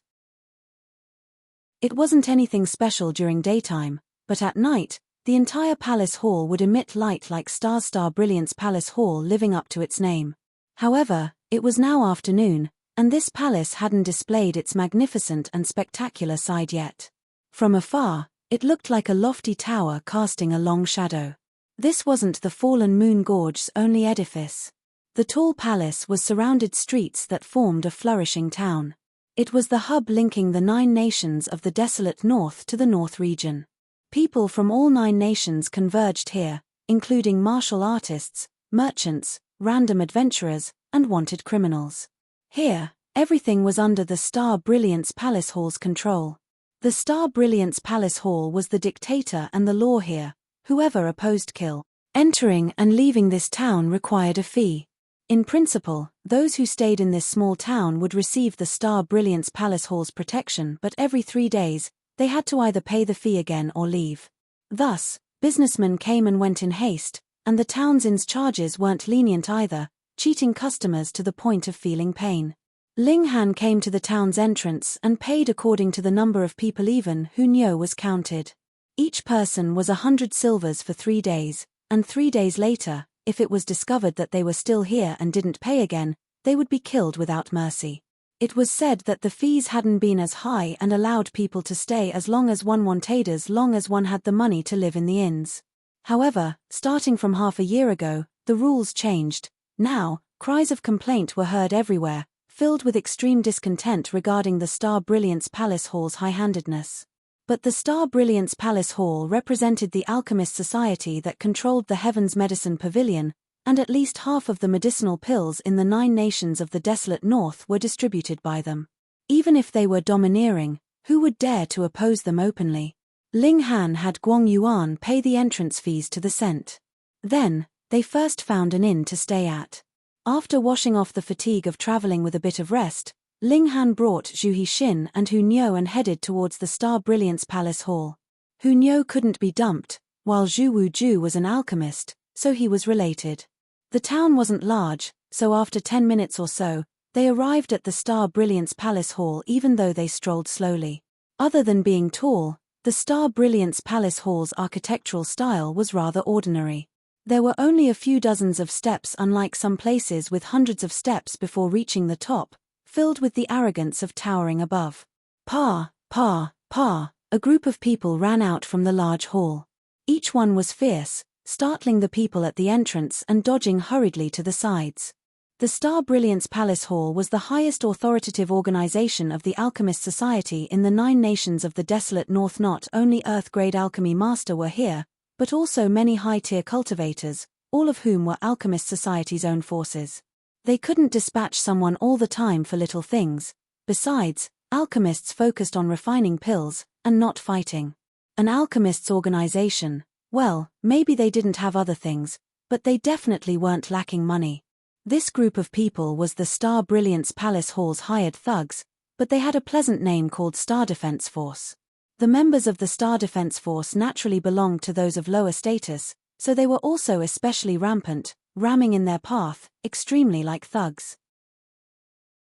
It wasn't anything special during daytime, but at night, the entire palace hall would emit light like Star Brilliance Palace Hall, living up to its name. However, it was now afternoon, and this palace hadn't displayed its magnificent and spectacular side yet. From afar, it looked like a lofty tower casting a long shadow. This wasn't the Fallen Moon Gorge's only edifice. The tall palace was surrounded streets that formed a flourishing town. It was the hub linking the 9 nations of the desolate north to the north region. People from all 9 nations converged here, including martial artists, merchants, random adventurers, and wanted criminals. Here, everything was under the Star Brilliance Palace Hall's control. The Star Brilliance Palace Hall was the dictator and the law here. Whoever opposed kill. Entering and leaving this town required a fee. In principle, those who stayed in this small town would receive the Star Brilliance Palace Hall's protection, but every 3 days, they had to either pay the fee again or leave. Thus, businessmen came and went in haste, and the town's inn's charges weren't lenient either, cheating customers to the point of feeling pain. Ling Han came to the town's entrance and paid according to the number of people even Hunyo was counted. Each person was 100 silvers for 3 days, and 3 days later, if it was discovered that they were still here and didn't pay again, they would be killed without mercy. It was said that the fees hadn't been as high and allowed people to stay as long as one wanted, as long as one had the money to live in the inns. However, starting from half a year ago, the rules changed. Now, cries of complaint were heard everywhere. filled with extreme discontent regarding the Star Brilliance Palace Hall's high-handedness. But the Star Brilliance Palace Hall represented the alchemist society that controlled the Heaven's Medicine Pavilion, and at least half of the medicinal pills in the 9 nations of the desolate north were distributed by them. Even if they were domineering, who would dare to oppose them openly? Ling Han had Guang Yuan pay the entrance fees to the scent. Then, they first found an inn to stay at. After washing off the fatigue of traveling with a bit of rest, Ling Han brought Zhu Hixin and Hu Niu and headed towards the Star Brilliance Palace Hall. Hu Niu couldn't be dumped, while Zhu Wuju was an alchemist, so he was related. The town wasn't large, so after 10 minutes or so, they arrived at the Star Brilliance Palace Hall even though they strolled slowly. Other than being tall, the Star Brilliance Palace Hall's architectural style was rather ordinary. There were only a few dozens of steps, unlike some places with hundreds of steps before reaching the top, filled with the arrogance of towering above. Pa, a group of people ran out from the large hall. Each one was fierce, startling the people at the entrance and dodging hurriedly to the sides. The Star Brilliance Palace Hall was the highest authoritative organization of the Alchemist Society in the 9 nations of the desolate north. Not only Earth-grade alchemy master were here, but also many high-tier cultivators, all of whom were Alchemist Society's own forces. They couldn't dispatch someone all the time for little things. Besides, alchemists focused on refining pills, and not fighting. An alchemist's organization, well, maybe they didn't have other things, but they definitely weren't lacking money. This group of people was the Star Brilliance Palace Hall's hired thugs, but they had a pleasant name called Star Defense Force. The members of the Star Defense Force naturally belonged to those of lower status, so they were also especially rampant, ramming in their path, extremely like thugs.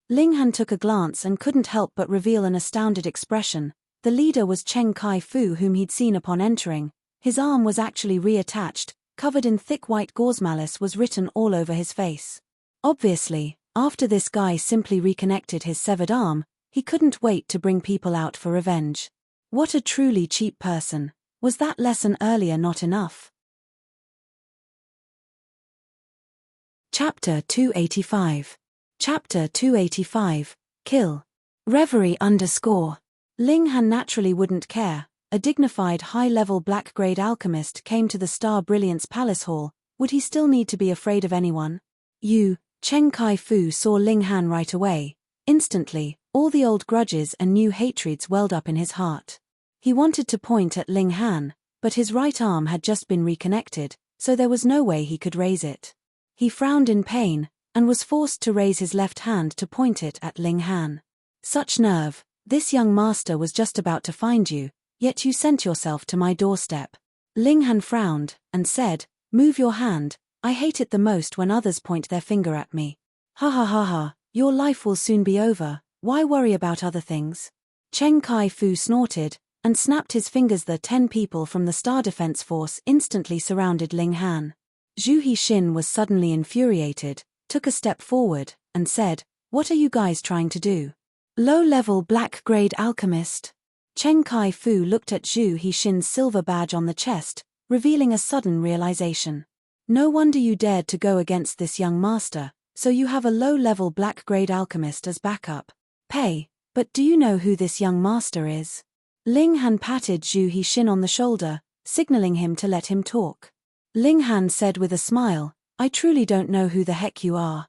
Ling Han took a glance and couldn't help but reveal an astounded expression. The leader was Cheng Kai-fu, whom he'd seen upon entering. His arm was actually reattached, covered in thick white gauze. Malice was written all over his face. Obviously, after this guy simply reconnected his severed arm, he couldn't wait to bring people out for revenge. What a truly cheap person. Was that lesson earlier not enough? Chapter 285. Chapter 285. Kill. Reverie _ Ling Han naturally wouldn't care. A dignified high-level black-grade alchemist came to the Star Brilliance Palace Hall. Would he still need to be afraid of anyone? Cheng Kai-fu saw Ling Han right away. Instantly, all the old grudges and new hatreds welled up in his heart. He wanted to point at Ling Han, but his right arm had just been reconnected, so there was no way he could raise it. He frowned in pain, and was forced to raise his left hand to point it at Ling Han. Such nerve! This young master was just about to find you, yet you sent yourself to my doorstep. Ling Han frowned, and said, "Move your hand, I hate it the most when others point their finger at me. Ha ha ha ha, your life will soon be over, why worry about other things?" Cheng Kai-fu snorted, and snapped his fingers. The 10 people from the Star Defense Force instantly surrounded Ling Han. Zhu Hixin was suddenly infuriated, took a step forward, and said, "What are you guys trying to do? Low-level black-grade alchemist?" Cheng Kai-fu looked at Zhu Hixin's silver badge on the chest, revealing a sudden realization. No wonder you dared to go against this young master, so you have a low-level black-grade alchemist as backup. But do you know who this young master is? Ling Han patted Zhu Hixin on the shoulder, signaling him to let him talk. Ling Han said with a smile, "I truly don't know who the heck you are."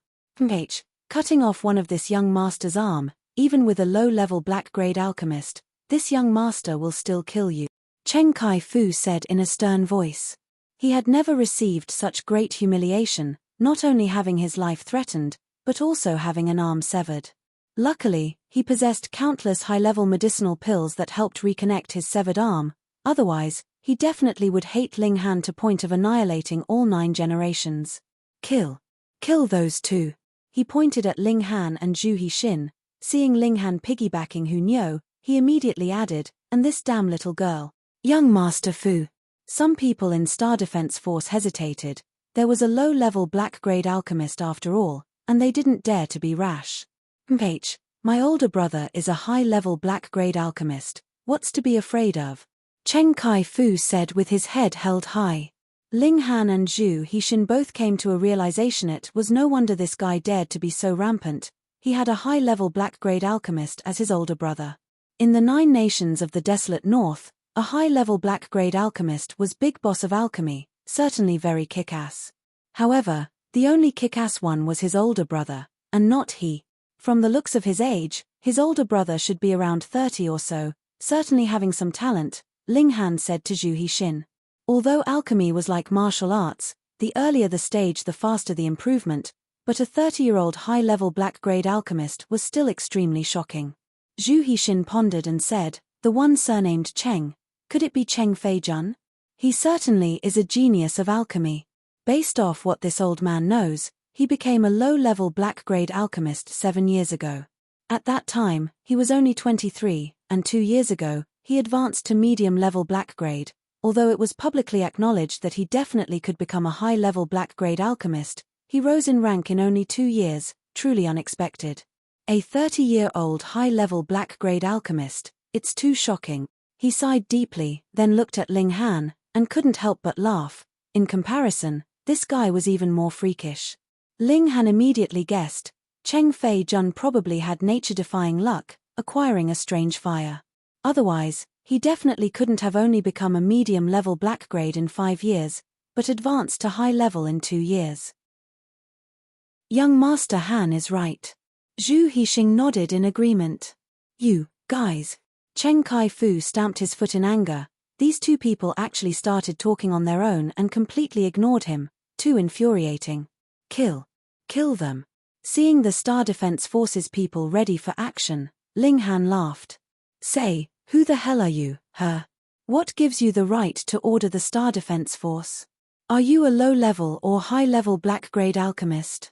Cutting off one of this young master's arm, even with a low-level black-grade alchemist, this young master will still kill you. Cheng Kai-fu said in a stern voice. He had never received such great humiliation, not only having his life threatened, but also having an arm severed. Luckily, he possessed countless high-level medicinal pills that helped reconnect his severed arm. Otherwise, he definitely would hate Ling Han to point of annihilating all 9 generations. Kill those 2. He pointed at Ling Han and Zhu Hixin. Seeing Ling Han piggybacking Hu Niu, he immediately added, "And this damn little girl. Young Master Fu." Some people in Star Defense Force hesitated. There was a low-level black-grade alchemist after all, and they didn't dare to be rash. My older brother is a high-level black-grade alchemist. What's to be afraid of?" Cheng Kai-fu said with his head held high. Ling Han and Zhu Hixin both came to a realization. It was no wonder this guy dared to be so rampant. he had a high-level black-grade alchemist as his older brother. In the 9 nations of the desolate north, a high-level black-grade alchemist was big boss of alchemy, certainly very kick-ass. However, the only kick-ass one was his older brother, and not he. From the looks of his age, his older brother should be around 30 or so, certainly having some talent, Ling Han said to Zhu Hixin. Although alchemy was like martial arts, the earlier the stage the faster the improvement, but a 30-year-old high-level black-grade alchemist was still extremely shocking. Zhu Hixin pondered and said, "The one surnamed Cheng. Could it be Cheng Fei-jun? He certainly is a genius of alchemy." Based off what this old man knows, he became a low-level black-grade alchemist 7 years ago. At that time, he was only 23, and 2 years ago, he advanced to medium-level black-grade, although it was publicly acknowledged that he definitely could become a high-level black-grade alchemist. He rose in rank in only 2 years, truly unexpected. A 30-year-old high-level black-grade alchemist, it's too shocking. He sighed deeply, then looked at Ling Han, and couldn't help but laugh. In comparison, this guy was even more freakish. Ling Han immediately guessed, Cheng Fei-jun probably had nature-defying luck, acquiring a strange fire. Otherwise, he definitely couldn't have only become a medium-level black-grade in 5 years, but advanced to high-level in 2 years. Young Master Han is right. Zhu Hixin nodded in agreement. You, guys. Cheng Kai-fu stamped his foot in anger. These 2 people actually started talking on their own and completely ignored him. Too infuriating. Kill. Kill them. Seeing the Star Defense Forces people ready for action, Ling Han laughed. Say, who the hell are you, huh? What gives you the right to order the Star Defense Force? Are you a low-level or high-level black-grade alchemist?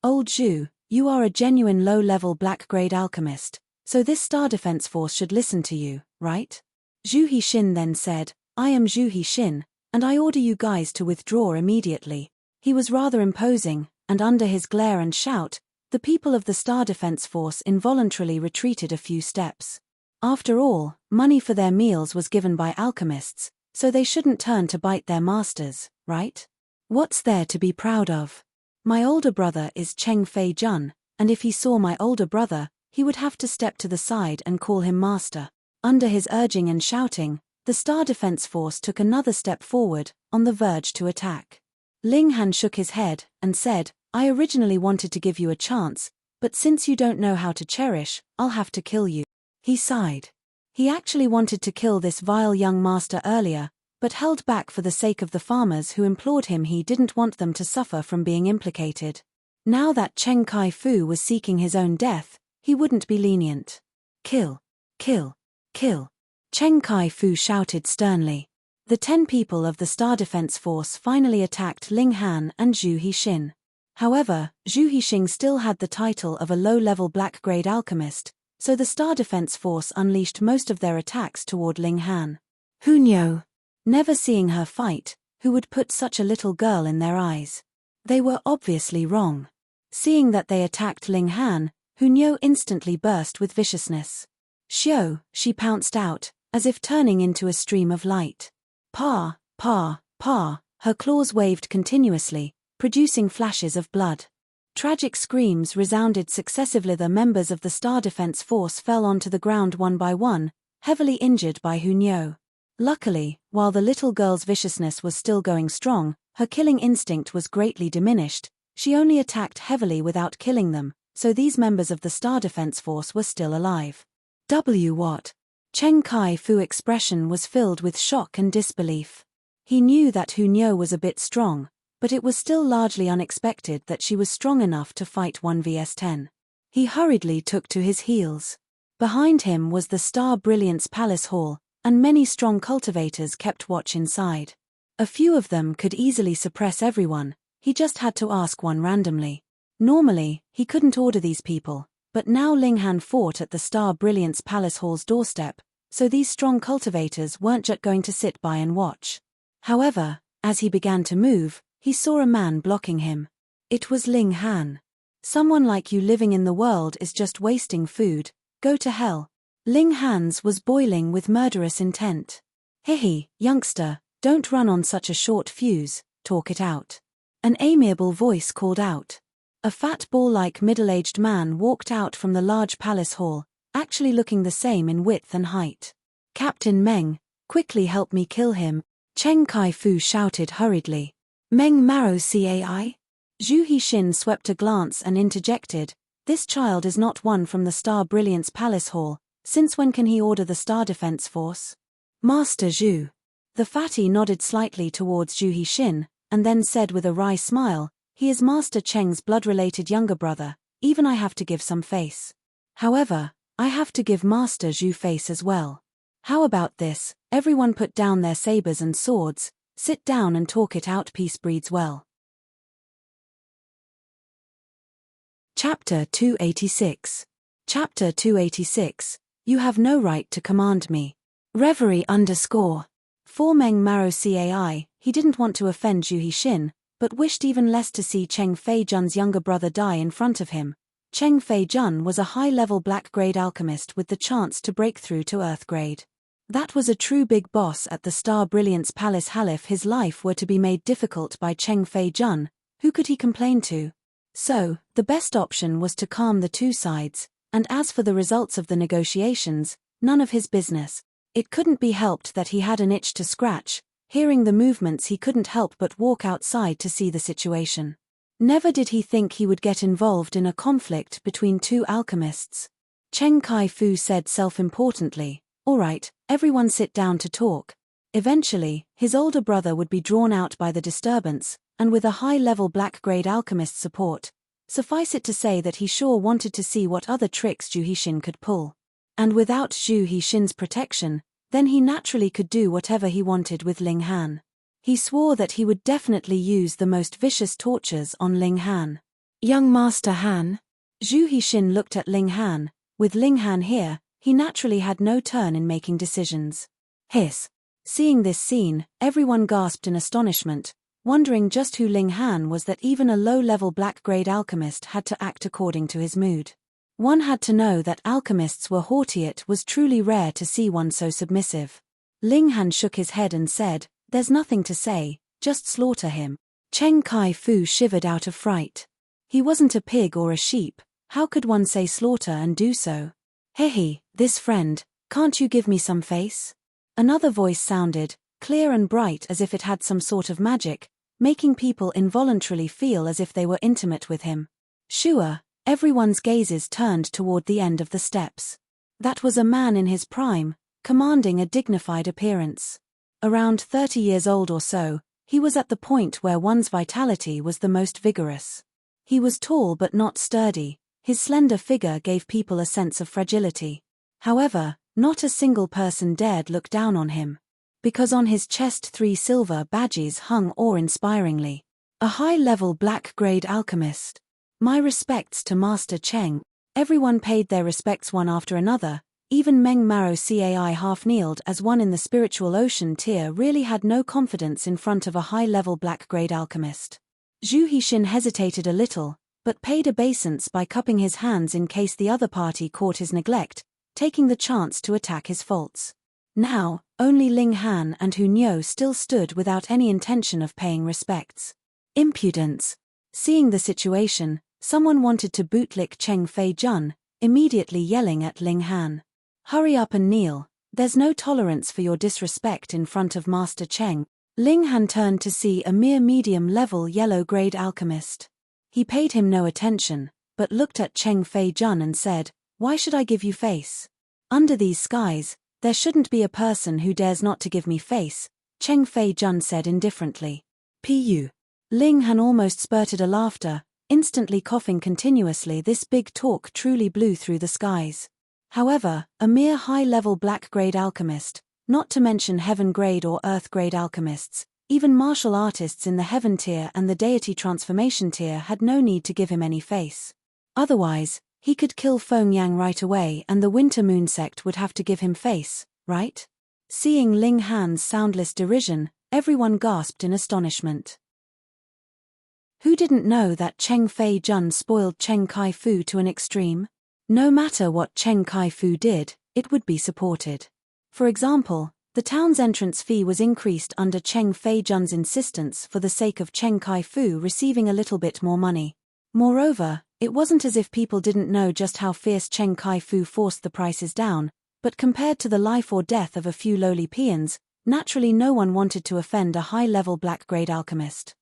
Old Zhu, you are a genuine low-level black-grade alchemist, so this Star Defense Force should listen to you, right? Zhu Hixin then said, I am Zhu Hixin, and I order you guys to withdraw immediately. He was rather imposing, and under his glare and shout, the people of the Star Defense Force involuntarily retreated a few steps. After all, money for their meals was given by alchemists, so they shouldn't turn to bite their masters, right? What's there to be proud of? My older brother is Cheng Fei-jun, and if he saw my older brother, he would have to step to the side and call him master. Under his urging and shouting, the Star Defense Force took another step forward, on the verge to attack. Ling Han shook his head, and said, I originally wanted to give you a chance, but since you don't know how to cherish, I'll have to kill you. He sighed. He actually wanted to kill this vile young master earlier, but held back for the sake of the farmers who implored him. He didn't want them to suffer from being implicated. Now that Cheng Kai-fu was seeking his own death, he wouldn't be lenient. Kill. Kill. Kill. Cheng Kai-fu shouted sternly. The 10 people of the Star Defense Force finally attacked Ling Han and Zhu Hixin. However, Zhu Hixin still had the title of a low-level black-grade alchemist, so the Star Defense Force unleashed most of their attacks toward Ling Han. Who knew? Never seeing her fight, who would put such a little girl in their eyes? They were obviously wrong. Seeing that they attacked Ling Han, Hunyo instantly burst with viciousness. Xiao, she pounced out, as if turning into a stream of light. Pa, pa, pa, her claws waved continuously, producing flashes of blood. Tragic screams resounded successively. The members of the Star Defense Force fell onto the ground one by one, heavily injured by Hunyo. Luckily, while the little girl's viciousness was still going strong, her killing instinct was greatly diminished. She only attacked heavily without killing them, so these members of the Star Defense Force were still alive. What? Cheng Kai-fu's expression was filled with shock and disbelief. He knew that Hunyo was a bit strong, but it was still largely unexpected that she was strong enough to fight 1 vs 10. He hurriedly took to his heels. Behind him was the Star Brilliance Palace Hall, and many strong cultivators kept watch inside. A few of them could easily suppress everyone, he just had to ask one randomly. Normally, he couldn't order these people, but now Ling Han fought at the Star Brilliance Palace Hall's doorstep, so these strong cultivators weren't just going to sit by and watch. However, as he began to move, he saw a man blocking him. It was Ling Han. Someone like you living in the world is just wasting food, go to hell. Ling Han's was boiling with murderous intent. Hehe, youngster, don't run on such a short fuse, talk it out. An amiable voice called out. A fat ball-like middle-aged man walked out from the large palace hall, actually looking the same in width and height. "Captain Meng, quickly help me kill him," Cheng Kai-fu shouted hurriedly. "Meng Maro Cai?" Zhu Hixin swept a glance and interjected, "This child is not one from the Star Brilliance Palace Hall, since when can he order the Star Defense Force?" "Master Zhu." The fatty nodded slightly towards Zhu Hixin, and then said with a wry smile, "He is Master Cheng's blood-related younger brother, even I have to give some face. However, I have to give Master Zhu face as well. How about this, everyone put down their sabers and swords, sit down and talk it out, peace breeds well." Chapter 286. Chapter 286. You have no right to command me. Reverie _ For Meng Maro Cai, he didn't want to offend Zhu Hixin, but wished even less to see Cheng Fei-jun's younger brother die in front of him. Cheng Fei-jun was a high-level black-grade alchemist with the chance to break through to Earth-grade. That was a true big boss at the Star Brilliance Palace Hall. If his life were to be made difficult by Cheng Fei-jun, who could he complain to? So, the best option was to calm the two sides, and as for the results of the negotiations, none of his business. It couldn't be helped that he had an itch to scratch. Hearing the movements, he couldn't help but walk outside to see the situation. Never did he think he would get involved in a conflict between two alchemists. Cheng Kai-fu said self-importantly, "All right, everyone sit down to talk." Eventually, his older brother would be drawn out by the disturbance, and with a high-level black-grade alchemist support, suffice it to say that he sure wanted to see what other tricks Zhu Hixin could pull. And without Zhu Hixin's protection, then he naturally could do whatever he wanted with Ling Han. He swore that he would definitely use the most vicious tortures on Ling Han. "Young Master Han?" Zhu Hixin looked at Ling Han. With Ling Han here, he naturally had no turn in making decisions. Hiss. Seeing this scene, everyone gasped in astonishment, wondering just who Ling Han was that even a low-level black-grade alchemist had to act according to his mood. One had to know that alchemists were haughty. It was truly rare to see one so submissive. Ling Han shook his head and said, "There's nothing to say, just slaughter him." Cheng Kai-fu shivered out of fright. He wasn't a pig or a sheep, how could one say slaughter and do so? "Hehe, this friend, can't you give me some face?" Another voice sounded, clear and bright as if it had some sort of magic, making people involuntarily feel as if they were intimate with him. Sure. Everyone's gazes turned toward the end of the steps. That was a man in his prime, commanding a dignified appearance. Around 30 years old or so, he was at the point where one's vitality was the most vigorous. He was tall but not sturdy. His slender figure gave people a sense of fragility. However, not a single person dared look down on him. Because on his chest 3 silver badges hung awe-inspiringly. A high-level black-grade alchemist. "My respects to Master Cheng." Everyone paid their respects one after another. Even Meng Maro Cai half-kneeled as one in the spiritual ocean tier really had no confidence in front of a high-level black-grade alchemist. Zhu Hixin hesitated a little, but paid obeisance by cupping his hands in case the other party caught his neglect, taking the chance to attack his faults. Now, only Ling Han and Hu Niu still stood without any intention of paying respects. Impudence. Seeing the situation, someone wanted to bootlick Cheng Fei-jun, immediately yelling at Ling Han. "Hurry up and kneel, there's no tolerance for your disrespect in front of Master Cheng." Ling Han turned to see a mere medium-level yellow-grade alchemist. He paid him no attention, but looked at Cheng Fei-jun and said, "Why should I give you face? Under these skies, there shouldn't be a person who dares not to give me face," Cheng Fei-jun said indifferently. "Pu." Ling Han almost spurted a laughter, instantly coughing continuously. This big talk truly blew through the skies. However, a mere high-level black-grade alchemist, not to mention heaven-grade or earth-grade alchemists, even martial artists in the heaven tier and the deity transformation tier had no need to give him any face. Otherwise, he could kill Feng Yang right away and the Winter Moon sect would have to give him face, right? Seeing Ling Han's soundless derision, everyone gasped in astonishment. Who didn't know that Cheng Fei-jun spoiled Cheng Kai-fu to an extreme? No matter what Cheng Kai-fu did, it would be supported. For example, the town's entrance fee was increased under Cheng Fei-jun's insistence for the sake of Cheng Kai-fu receiving a little bit more money. Moreover, it wasn't as if people didn't know just how fierce Cheng Kai-fu forced the prices down, but compared to the life or death of a few lowly peons, naturally no one wanted to offend a high-level black-grade alchemist.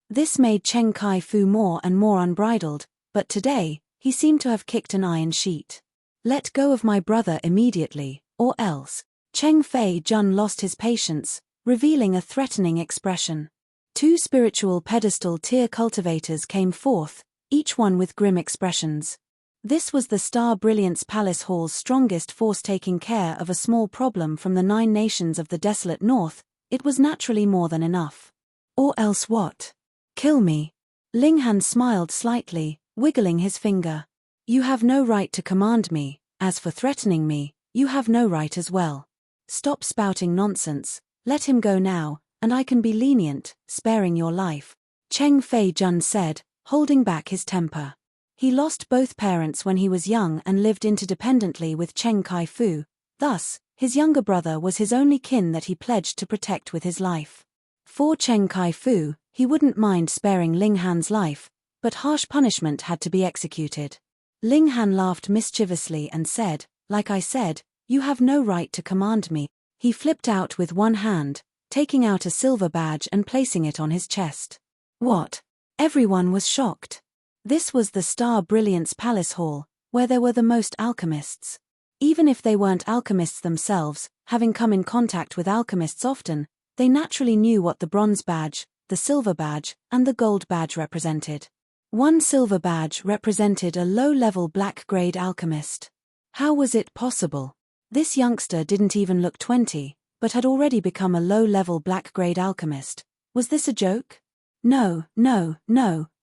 This made Cheng Kai-fu more and more unbridled, but today, he seemed to have kicked an iron sheet. Let go of my brother immediately, or else. Cheng Fei-jun lost his patience, revealing a threatening expression. Two spiritual pedestal tier cultivators came forth, each one with grim expressions. This was the Star Brilliance Palace Hall's strongest force taking care of a small problem from the 9 nations of the desolate north. It was naturally more than enough. Or else what? Kill me. Ling Han smiled slightly, wiggling his finger. You have no right to command me, as for threatening me, you have no right as well. Stop spouting nonsense, let him go now, and I can be lenient, sparing your life, Cheng Fei-jun said, holding back his temper. He lost both parents when he was young and lived interdependently with Cheng Kai-fu, thus, his younger brother was his only kin that he pledged to protect with his life. For Cheng Kai-fu, he wouldn't mind sparing Ling Han's life, but harsh punishment had to be executed. Ling Han laughed mischievously and said, like I said, you have no right to command me. He flipped out with one hand, taking out a silver badge and placing it on his chest. What? Everyone was shocked. This was the Star Brilliance Palace Hall, where there were the most alchemists. Even if they weren't alchemists themselves, having come in contact with alchemists often, they naturally knew what the bronze badge, the silver badge, and the gold badge represented. One silver badge represented a low-level black-grade alchemist. How was it possible? This youngster didn't even look 20, but had already become a low-level black-grade alchemist. Was this a joke? No,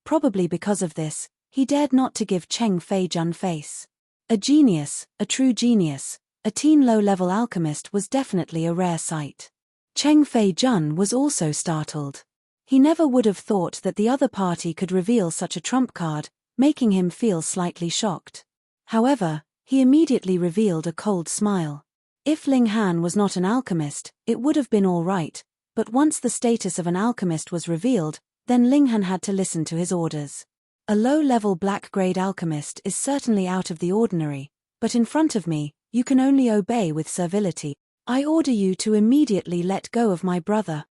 probably because of this, he dared not to give Cheng Fei-jun face. A genius, a true genius, a teen low-level alchemist was definitely a rare sight. Cheng Fei-jun was also startled. He never would have thought that the other party could reveal such a trump card, making him feel slightly shocked. However, he immediately revealed a cold smile. If Ling Han was not an alchemist, it would have been all right, but once the status of an alchemist was revealed, then Ling Han had to listen to his orders. A low-level black-grade alchemist is certainly out of the ordinary, but in front of me, you can only obey with servility. I order you to immediately let go of my brother.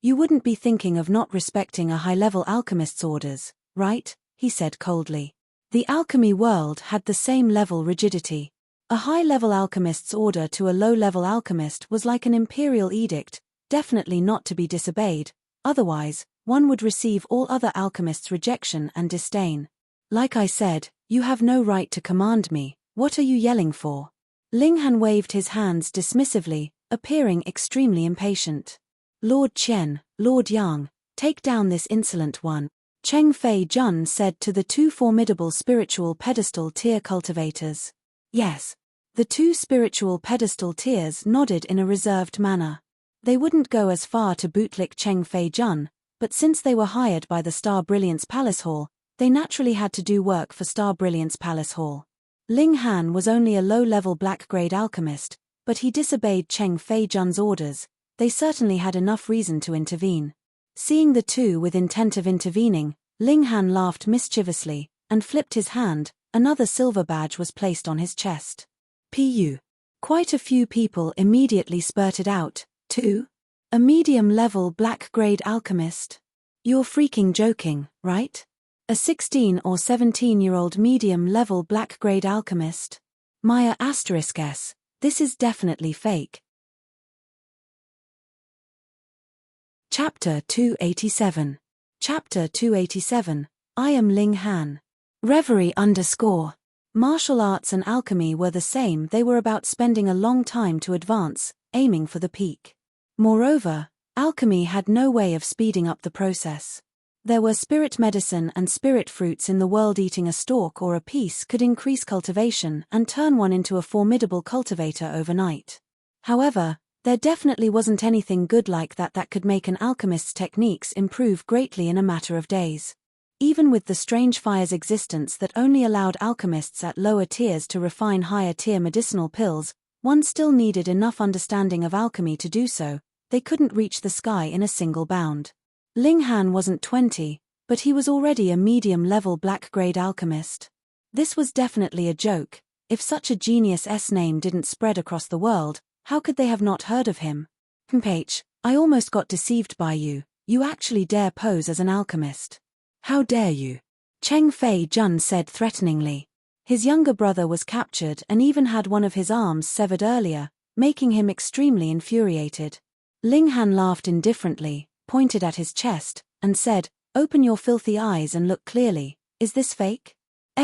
You wouldn't be thinking of not respecting a high-level alchemist's orders, right? He said coldly. The alchemy world had the same level rigidity. A high-level alchemist's order to a low-level alchemist was like an imperial edict, definitely not to be disobeyed, otherwise, one would receive all other alchemists' rejection and disdain. Like I said, you have no right to command me, what are you yelling for? Ling Han waved his hands dismissively, appearing extremely impatient. Lord Qian, Lord Yang, take down this insolent one, Cheng Fei-jun said to the two formidable spiritual pedestal tier cultivators. Yes. The two spiritual pedestal tiers nodded in a reserved manner. They wouldn't go as far to bootlick Cheng Fei-jun, but since they were hired by the Star Brilliance Palace Hall, they naturally had to do work for Star Brilliance Palace Hall. Ling Han was only a low-level black-grade alchemist, but he disobeyed Cheng Fei-jun's orders. They certainly had enough reason to intervene. Seeing the two with intent of intervening, Ling Han laughed mischievously, and flipped his hand. Another silver badge was placed on his chest. Pu. Quite a few people immediately spurted out, too? A medium-level black-grade alchemist? You're freaking joking, right? A 16 or 17-year-old medium-level black-grade alchemist? Maya *S. This is definitely fake. Chapter 287. Chapter 287, I am Ling Han. Reverie _ Martial arts and alchemy were the same. They were about spending a long time to advance, aiming for the peak. Moreover, alchemy had no way of speeding up the process. There were spirit medicine and spirit fruits in the world. Eating a stalk or a piece could increase cultivation and turn one into a formidable cultivator overnight. However, there definitely wasn't anything good like that could make an alchemist's techniques improve greatly in a matter of days. Even with the strange fire's existence that only allowed alchemists at lower tiers to refine higher-tier medicinal pills, one still needed enough understanding of alchemy to do so. They couldn't reach the sky in a single bound. Ling Han wasn't 20, But he was already a medium-level black-grade alchemist. This was definitely a joke. If such a genius' name didn't spread across the world, how could they have not heard of him? H, I almost got deceived by you. You actually dare pose as an alchemist. How dare you? Cheng Fei Jun said threateningly. His younger brother was captured and even had one of his arms severed earlier, making him extremely infuriated. Ling Han laughed indifferently, pointed at his chest, and said, "Open your filthy eyes and look clearly. Is this fake?"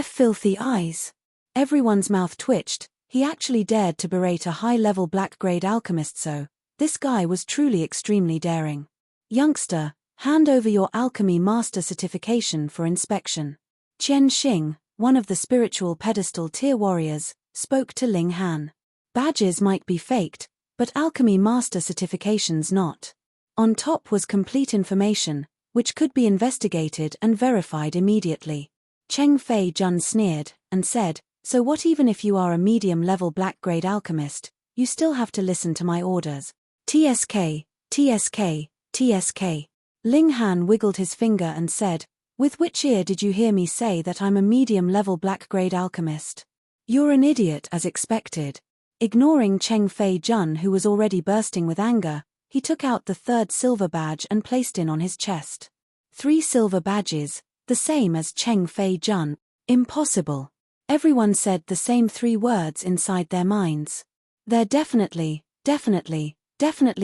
Filthy eyes. Everyone's mouth twitched. He actually dared to berate a high-level black-grade alchemist so. This guy was truly extremely daring. Youngster, hand over your alchemy master certification for inspection. Qian Xing, one of the spiritual pedestal tier warriors, spoke to Ling Han. Badges might be faked, but alchemy master certifications not. On top was complete information, which could be investigated and verified immediately. Cheng Fei Jun sneered, and said, "So what, even if you are a medium-level black-grade alchemist, you still have to listen to my orders. TSK, TSK, TSK. Ling Han wiggled his finger and said, "With which ear did you hear me say that I'm a medium-level black-grade alchemist?" "You're an idiot as expected." Ignoring Cheng Fei Jun, who was already bursting with anger, he took out the third silver badge and placed it on his chest. 3 silver badges, the same as Cheng Fei Jun. Impossible. Everyone said the same 3 words inside their minds. There definitely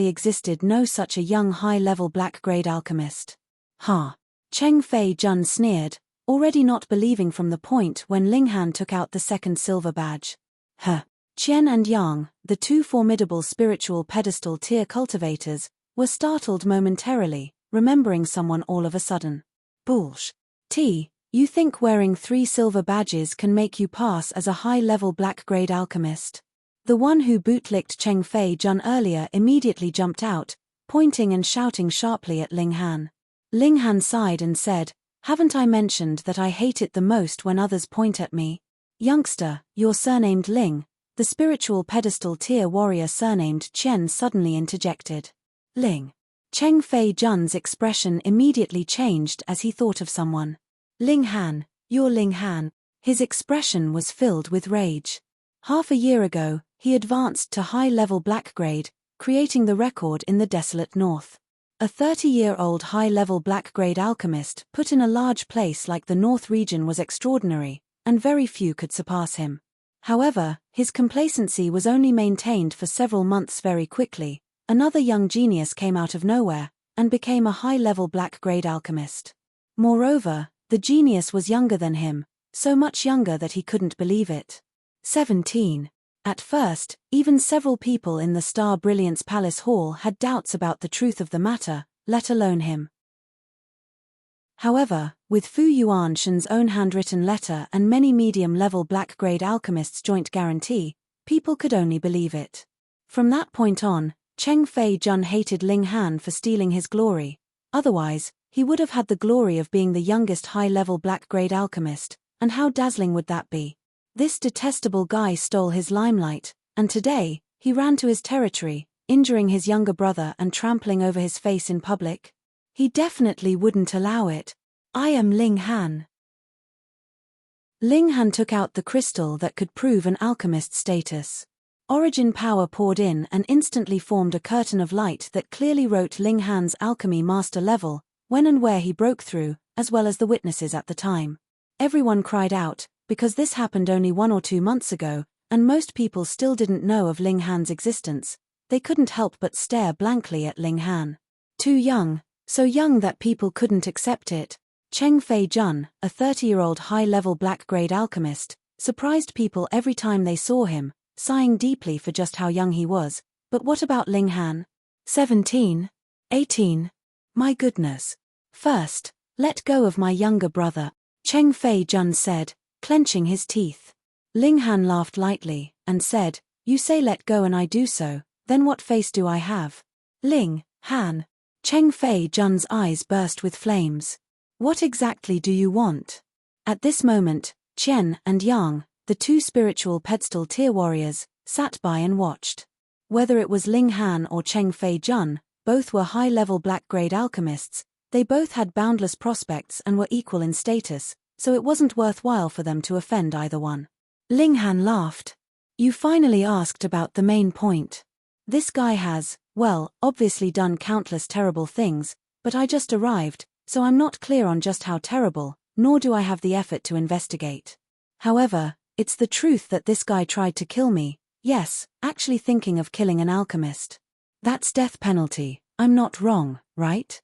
existed no such a young high-level black-grade alchemist. Ha! Cheng Fei Jun sneered, already not believing from the point when Ling Han took out the second silver badge. Qian and Yang, the 2 formidable spiritual pedestal tier cultivators, were startled momentarily, remembering someone all of a sudden. Bullsh. You think wearing 3 silver badges can make you pass as a high-level black-grade alchemist? The one who bootlicked Cheng Fei Jun earlier immediately jumped out, pointing and shouting sharply at Ling Han. Ling Han sighed and said, "Haven't I mentioned that I hate it the most when others point at me? Youngster, you're surnamed Ling." The spiritual pedestal tier warrior surnamed Qian suddenly interjected. Ling. Cheng Fei Jun's expression immediately changed as he thought of someone. Ling Han, you're Ling Han. His expression was filled with rage. Half a year ago, he advanced to high-level black-grade, creating the record in the desolate north. A 30-year-old high-level black-grade alchemist put in a large place like the North region was extraordinary, and very few could surpass him. However, his complacency was only maintained for several months. Very quickly, another young genius came out of nowhere, and became a high-level black-grade alchemist. Moreover, the genius was younger than him, so much younger that he couldn't believe it. 17. At first, even several people in the Star Brilliance Palace Hall had doubts about the truth of the matter, let alone him. However, with Fu Yuanshan's own handwritten letter and many medium-level black-grade alchemists' joint guarantee, people could only believe it. From that point on, Cheng Fei Jun hated Ling Han for stealing his glory. Otherwise, he would have had the glory of being the youngest high-level black-grade alchemist, and how dazzling would that be? This detestable guy stole his limelight, and today, he ran to his territory, injuring his younger brother and trampling over his face in public. He definitely wouldn't allow it. I am Ling Han. Ling Han took out the crystal that could prove an alchemist's status. Origin power poured in and instantly formed a curtain of light that clearly wrote Ling Han's alchemy master level, when and where he broke through, as well as the witnesses at the time. Everyone cried out, because this happened only 1 or 2 months ago, and most people still didn't know of Ling Han's existence. They couldn't help but stare blankly at Ling Han. Too young, so young that people couldn't accept it. Cheng Fei Jun, a 30-year-old high-level black-grade alchemist, surprised people every time they saw him, sighing deeply for just how young he was. But what about Ling Han? 17? 18? My goodness. First, let go of my younger brother, Cheng Fei Jun said, clenching his teeth. Ling Han laughed lightly, and said, "You say let go and I do so, then what face do I have?" Ling Han. Cheng Fei Jun's eyes burst with flames. What exactly do you want? At this moment, Qian and Yang, the 2 spiritual pedestal tier warriors, sat by and watched. Whether it was Ling Han or Cheng Fei Jun, both were high-level black-grade alchemists, They both had boundless prospects and were equal in status, so it wasn't worthwhile for them to offend either one. Ling Han laughed. You finally asked about the main point. This guy has, well, obviously done countless terrible things, but I just arrived, so I'm not clear on just how terrible, nor do I have the effort to investigate. However, it's the truth that this guy tried to kill me, yes, actually thinking of killing an alchemist. That's death penalty, I'm not wrong, right?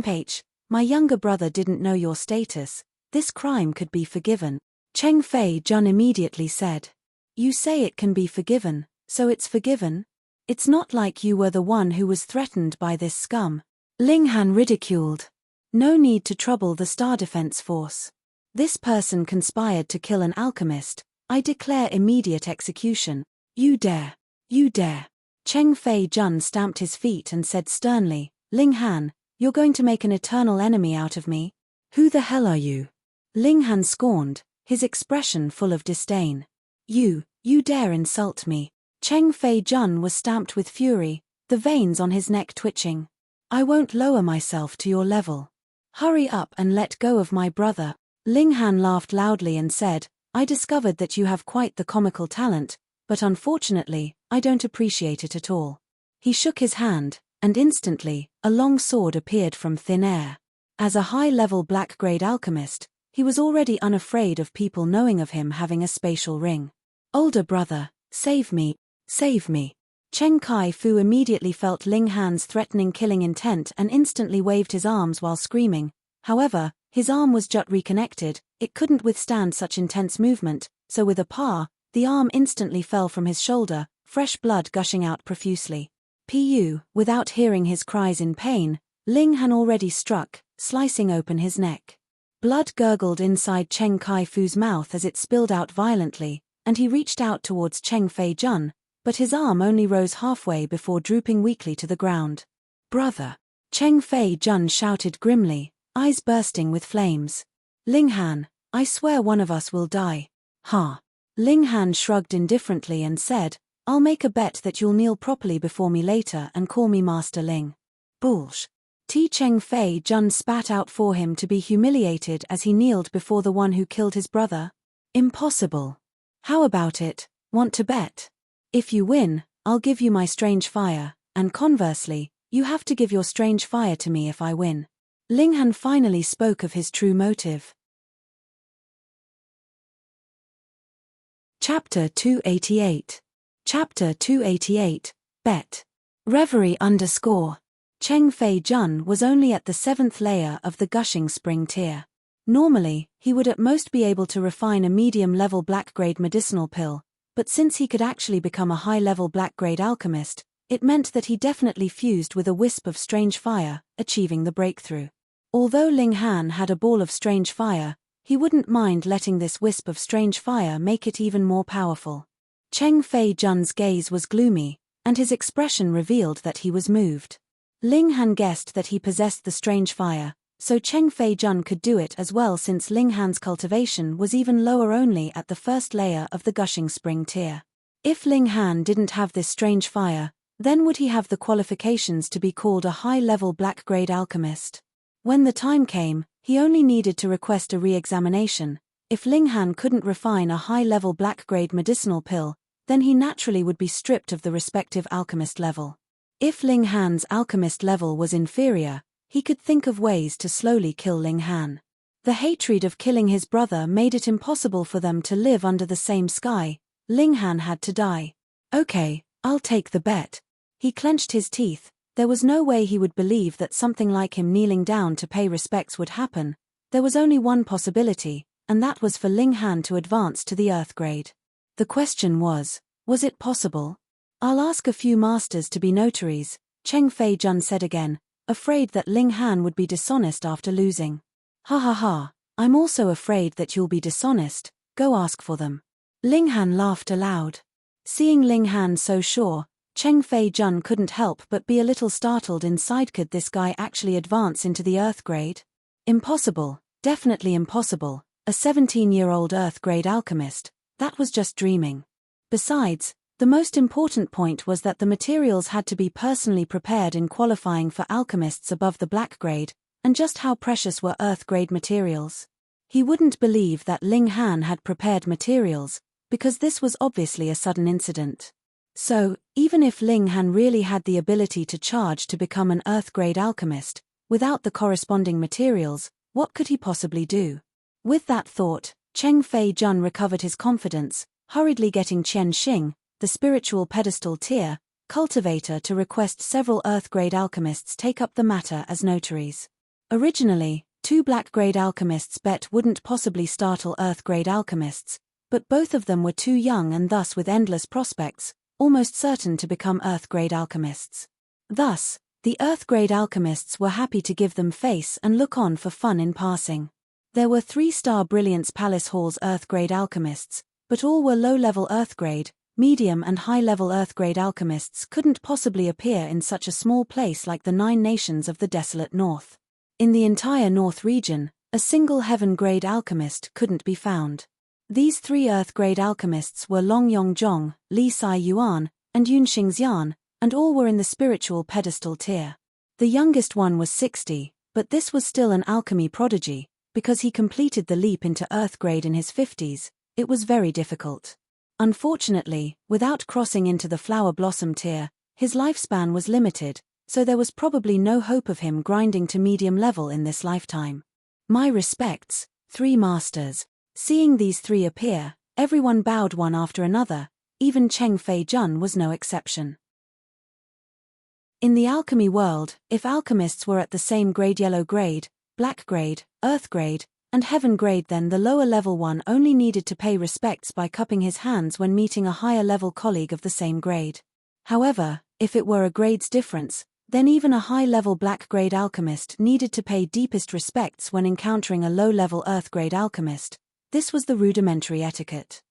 H, my younger brother didn't know your status, this crime could be forgiven. Cheng Fei Jun immediately said. You say it can be forgiven, so it's forgiven? It's not like you were the one who was threatened by this scum. Ling Han ridiculed. No need to trouble the Star Defense Force. This person conspired to kill an alchemist, I declare immediate execution. You dare. You dare. Cheng Fei Jun stamped his feet and said sternly, Ling Han, you're going to make an eternal enemy out of me? Who the hell are you? Ling Han scorned, his expression full of disdain. You dare insult me. Cheng Fei Jun was stamped with fury, the veins on his neck twitching. I won't lower myself to your level. Hurry up and let go of my brother. Ling Han laughed loudly and said, I discovered that you have quite the comical talent, but unfortunately, I don't appreciate it at all. He shook his hand, and instantly, a long sword appeared from thin air. As a high-level black-grade alchemist, he was already unafraid of people knowing of him having a spatial ring. Older brother, save me, save me. Cheng Kai Fu immediately felt Ling Han's threatening killing intent and instantly waved his arms while screaming. However, his arm was just reconnected, it couldn't withstand such intense movement, so with a "pa," the arm instantly fell from his shoulder, fresh blood gushing out profusely. Without hearing his cries in pain, Ling Han already struck, slicing open his neck. Blood gurgled inside Cheng Kai Fu's mouth as it spilled out violently, and he reached out towards Cheng Fei Jun, but his arm only rose halfway before drooping weakly to the ground. Brother! Cheng Fei Jun shouted grimly, eyes bursting with flames. Ling Han, I swear one of us will die. Ha! Ling Han shrugged indifferently and said, I'll make a bet that you'll kneel properly before me later and call me Master Ling. Bullsh! Cheng Fei Jun spat out for him to be humiliated as he kneeled before the one who killed his brother. Impossible. How about it, want to bet? If you win, I'll give you my strange fire, and conversely, you have to give your strange fire to me if I win. Ling Han finally spoke of his true motive. Chapter 288. Chapter 288, Bet. Reverie _ Cheng Fei Jun was only at the 7th layer of the gushing spring tier. Normally, he would at most be able to refine a medium-level black-grade medicinal pill, but since he could actually become a high-level black-grade alchemist, it meant that he definitely fused with a wisp of strange fire, achieving the breakthrough. Although Ling Han had a ball of strange fire, he wouldn't mind letting this wisp of strange fire make it even more powerful. Cheng Fei Jun's gaze was gloomy, and his expression revealed that he was moved. Ling Han guessed that he possessed the strange fire, so Cheng Fei Jun could do it as well since Ling Han's cultivation was even lower only at the 1st layer of the gushing spring tier. If Ling Han didn't have this strange fire, then would he have the qualifications to be called a high-level black-grade alchemist? When the time came, he only needed to request a re-examination. If Ling Han couldn't refine a high-level black-grade medicinal pill, then he naturally would be stripped of the respective alchemist level. If Ling Han's alchemist level was inferior, he could think of ways to slowly kill Ling Han. The hatred of killing his brother made it impossible for them to live under the same sky. Ling Han had to die. Okay, I'll take the bet. He clenched his teeth. There was no way he would believe that something like him kneeling down to pay respects would happen. There was only one possibility, and that was for Ling Han to advance to the Earth grade. The question was it possible? I'll ask a few masters to be notaries, Cheng Fei Jun said again, afraid that Ling Han would be dishonest after losing. Ha ha ha, I'm also afraid that you'll be dishonest, go ask for them. Ling Han laughed aloud. Seeing Ling Han so sure, Cheng Fei Jun couldn't help but be a little startled inside. Could this guy actually advance into the Earth grade? Impossible, definitely impossible, a 17-year-old Earth grade alchemist, that was just dreaming. Besides, the most important point was that the materials had to be personally prepared in qualifying for alchemists above the black grade, and just how precious were earth-grade materials. He wouldn't believe that Ling Han had prepared materials, because this was obviously a sudden incident. So, even if Ling Han really had the ability to charge to become an earth-grade alchemist, without the corresponding materials, what could he possibly do? With that thought, Cheng Fei Jun recovered his confidence, hurriedly getting Qian Xing, the spiritual pedestal tier cultivator, to request several earth-grade alchemists take up the matter as notaries. Originally, 2 black-grade alchemists bet wouldn't possibly startle earth-grade alchemists, but both of them were too young and thus with endless prospects, almost certain to become earth-grade alchemists. Thus, the earth-grade alchemists were happy to give them face and look on for fun in passing. There were 3-star Brilliance Palace Hall's earth-grade alchemists, but all were low-level earth-grade. Medium and high-level earth-grade alchemists couldn't possibly appear in such a small place like the 9 nations of the desolate north. In the entire north region, a single heaven-grade alchemist couldn't be found. These 3 earth-grade alchemists were Long Yongzhong, Li Sai Yuan, and Yun Xingxian, and all were in the spiritual pedestal tier. The youngest one was 60, but this was still an alchemy prodigy, because he completed the leap into earth-grade in his 50s, it was very difficult. Unfortunately, without crossing into the flower blossom tier, his lifespan was limited, so there was probably no hope of him grinding to medium level in this lifetime. My respects, 3 masters. Seeing these 3 appear, everyone bowed one after another, even Cheng Fei Jun was no exception. In the alchemy world, if alchemists were at the same grade, yellow grade, black grade, earth grade, and heaven grade, then the lower level one only needed to pay respects by cupping his hands when meeting a higher level colleague of the same grade. However, if it were a grade's difference, then even a high-level black grade alchemist needed to pay deepest respects when encountering a low-level earth grade alchemist. This was the rudimentary etiquette.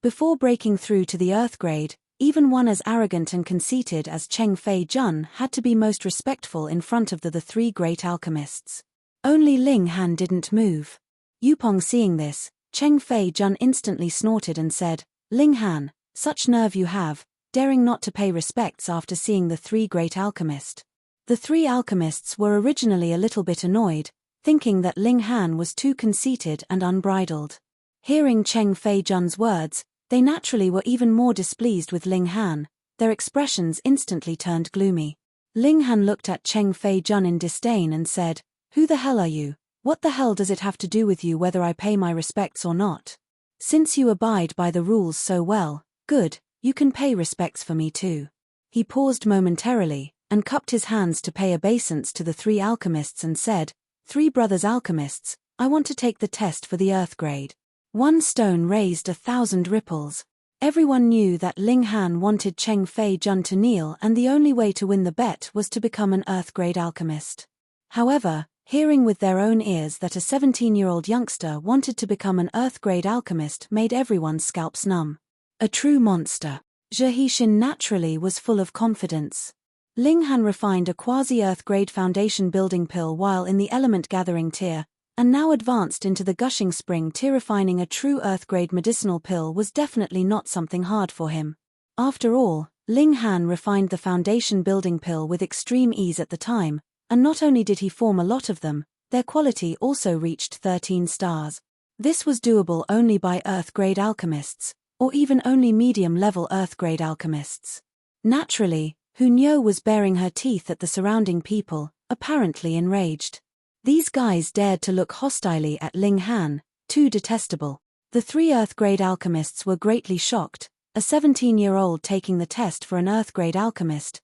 Before breaking through to the earth grade, even one as arrogant and conceited as Cheng Fei Jun had to be most respectful in front of the 3 great alchemists. Only Ling Han didn't move. Yupong seeing this, Cheng Fei Jun instantly snorted and said, "Ling Han, such nerve you have, daring not to pay respects after seeing the 3 great alchemists." The 3 alchemists were originally a little bit annoyed, thinking that Ling Han was too conceited and unbridled. Hearing Cheng Fei Jun's words, they naturally were even more displeased with Ling Han. Their expressions instantly turned gloomy. Ling Han looked at Cheng Fei Jun in disdain and said, "Who the hell are you? What the hell does it have to do with you whether I pay my respects or not? Since you abide by the rules so well, good, you can pay respects for me too." He paused momentarily, and cupped his hands to pay obeisance to the 3 alchemists and said, "3 brothers alchemists, I want to take the test for the earth grade." One stone raised 1,000 ripples. Everyone knew that Ling Han wanted Cheng Fei Jun to kneel, and the only way to win the bet was to become an earth grade alchemist. However, hearing with their own ears that a 17-year-old youngster wanted to become an earth-grade alchemist made everyone's scalps numb. A true monster. Zhe Hixin naturally was full of confidence. Ling Han refined a quasi-earth-grade foundation building pill while in the element-gathering tier, and now advanced into the gushing spring tier. Refining a true earth-grade medicinal pill was definitely not something hard for him. After all, Ling Han refined the foundation building pill with extreme ease at the time, and not only did he form a lot of them, their quality also reached 13 stars. This was doable only by earth-grade alchemists, or even only medium-level earth-grade alchemists. Naturally, Hunyo was baring her teeth at the surrounding people, apparently enraged. These guys dared to look hostilely at Ling Han, too detestable. The 3 earth-grade alchemists were greatly shocked. A 17-year-old taking the test for an earth-grade alchemist,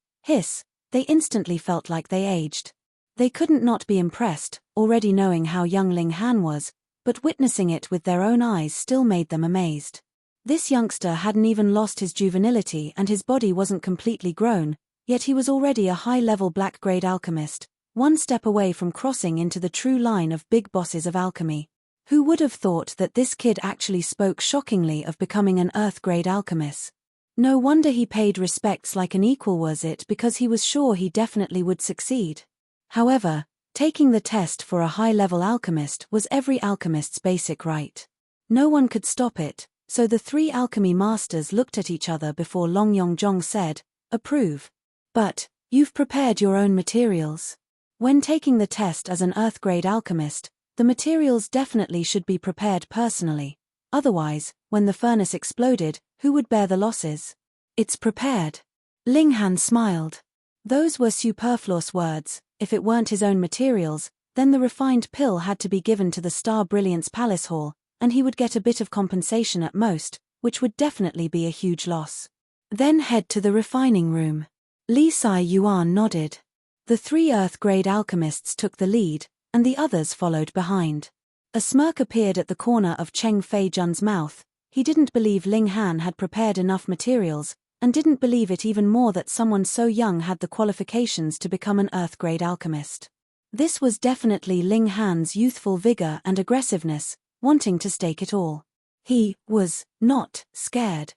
they instantly felt like they aged. They couldn't not be impressed, already knowing how young Ling Han was, but witnessing it with their own eyes still made them amazed. This youngster hadn't even lost his juvenility and his body wasn't completely grown, yet he was already a high-level black-grade alchemist, one step away from crossing into the true line of big bosses of alchemy. Who would have thought that this kid actually spoke shockingly of becoming an earth-grade alchemist? No wonder he paid respects like an equal. Was it because he was sure he definitely would succeed? However, taking the test for a high-level alchemist was every alchemist's basic right. No one could stop it, so the 3 alchemy masters looked at each other before Long Yongzhong said, "Approve. But, you've prepared your own materials." When taking the test as an Earth-grade alchemist, the materials definitely should be prepared personally. Otherwise, when the furnace exploded, who would bear the losses? It's prepared. Ling Han smiled. Those were superfluous words. If it weren't his own materials, then the refined pill had to be given to the Star Brilliance Palace Hall, and he would get a bit of compensation at most, which would definitely be a huge loss. Then head to the refining room. Li Sai Yuan nodded. The 3 Earth-grade alchemists took the lead, and the others followed behind. A smirk appeared at the corner of Cheng Fei Jun's mouth. He didn't believe Ling Han had prepared enough materials, and didn't believe it even more that someone so young had the qualifications to become an Earth-grade alchemist. This was definitely Ling Han's youthful vigor and aggressiveness, wanting to stake it all. He was not scared.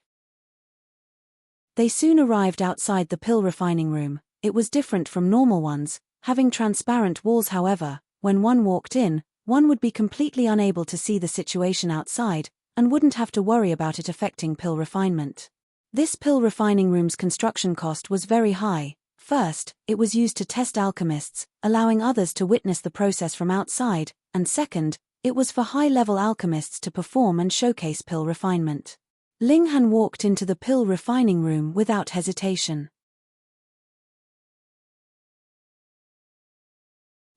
They soon arrived outside the pill refining room. It was different from normal ones, having transparent walls. However, when one walked in, one would be completely unable to see the situation outside, and wouldn't have to worry about it affecting pill refinement. This pill refining room's construction cost was very high. First, it was used to test alchemists, allowing others to witness the process from outside, and second, it was for high-level alchemists to perform and showcase pill refinement. Ling Han walked into the pill refining room without hesitation.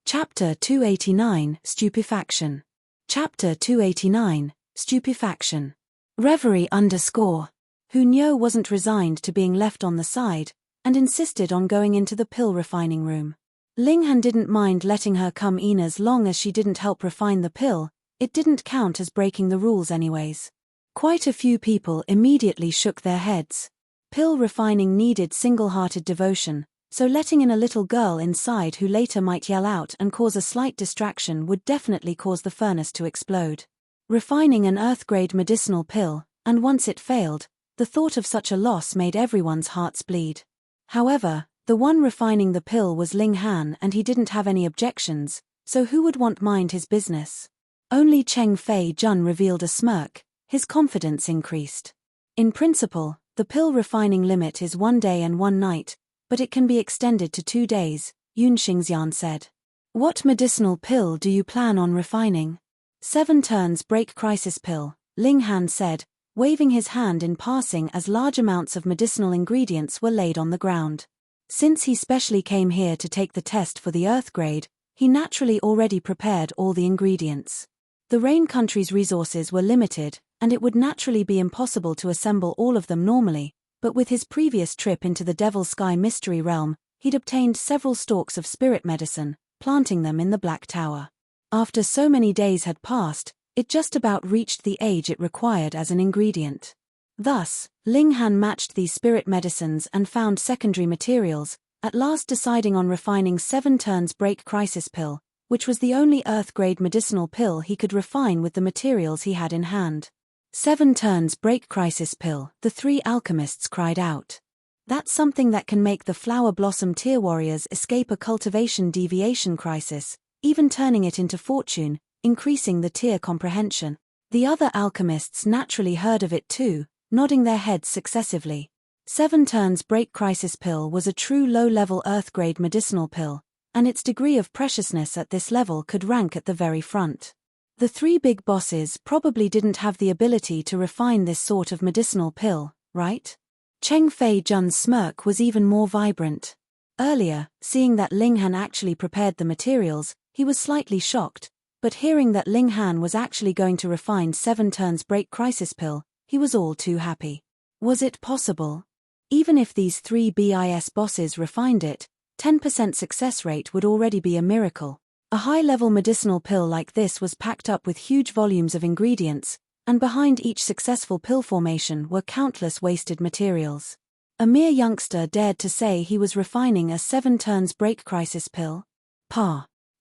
Chapter 289, Stupefaction. Chapter 289, Stupefaction. Reverie _ Hunyo wasn't resigned to being left on the side, and insisted on going into the pill refining room. Ling Han didn't mind letting her come in as long as she didn't help refine the pill. It didn't count as breaking the rules anyways. Quite a few people immediately shook their heads. Pill refining needed single-hearted devotion, so letting in a little girl inside who later might yell out and cause a slight distraction would definitely cause the furnace to explode. Refining an Earth-grade medicinal pill, and once it failed, the thought of such a loss made everyone's hearts bleed. However, the one refining the pill was Ling Han, and he didn't have any objections, so who would want mind his business? Only Cheng Fei Jun revealed a smirk. His confidence increased. In principle, the pill refining limit is 1 day and 1 night, but it can be extended to 2 days, Yun Xingxian said. What medicinal pill do you plan on refining? 7 turns break crisis pill, Ling Han said, waving his hand in passing as large amounts of medicinal ingredients were laid on the ground. Since he specially came here to take the test for the Earth grade, he naturally already prepared all the ingredients. The Rain country's resources were limited, and it would naturally be impossible to assemble all of them normally, but with his previous trip into the Devil Sky Mystery Realm, he'd obtained several stalks of spirit medicine, planting them in the Black Tower. After so many days had passed, it just about reached the age it required as an ingredient. Thus, Ling Han matched these spirit medicines and found secondary materials, at last deciding on refining 7 turns break crisis pill, which was the only Earth-grade medicinal pill he could refine with the materials he had in hand. 7 turns break crisis pill, the 3 alchemists cried out. That's something that can make the Flower Blossom Tier Warriors escape a cultivation deviation crisis, even turning it into fortune, increasing the tier comprehension. The other alchemists naturally heard of it too, nodding their heads successively. 7 turns break crisis pill was a true low-level Earth-grade medicinal pill, and its degree of preciousness at this level could rank at the very front. The 3 big bosses probably didn't have the ability to refine this sort of medicinal pill, right? Cheng Fei Jun's smirk was even more vibrant. Earlier, seeing that Ling Han actually prepared the materials, he was slightly shocked, but hearing that Ling Han was actually going to refine 7 turns break crisis pill, he was all too happy. Was it possible? Even if these 3 BIS bosses refined it, 10% success rate would already be a miracle. A high-level medicinal pill like this was packed up with huge volumes of ingredients, and behind each successful pill formation were countless wasted materials. A mere youngster dared to say he was refining a 7 turns break crisis pill?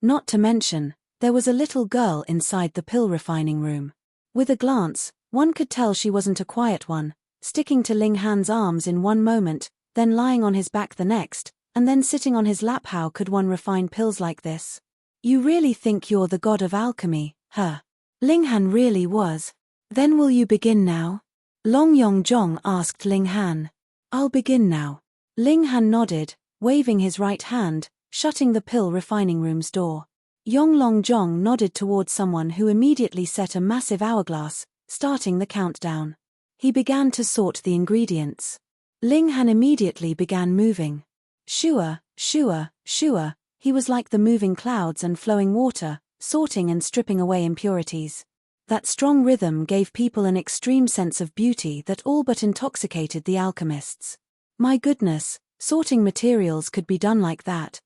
Not to mention, there was a little girl inside the pill refining room. With a glance, one could tell she wasn't a quiet one, sticking to Ling Han's arms in one moment, then lying on his back the next, and then sitting on his lap. How could one refine pills like this? You really think you're the god of alchemy, huh? Ling Han really was. Then will you begin now? Long Yongzhong asked Ling Han. I'll begin now. Ling Han nodded, waving his right hand, shutting the pill refining room's door. Yonglong Jong nodded towards someone who immediately set a massive hourglass, starting the countdown. He began to sort the ingredients. Ling Han immediately began moving. Shua, shua, shua, he was like the moving clouds and flowing water, sorting and stripping away impurities. That strong rhythm gave people an extreme sense of beauty that all but intoxicated the alchemists. My goodness, sorting materials could be done like that.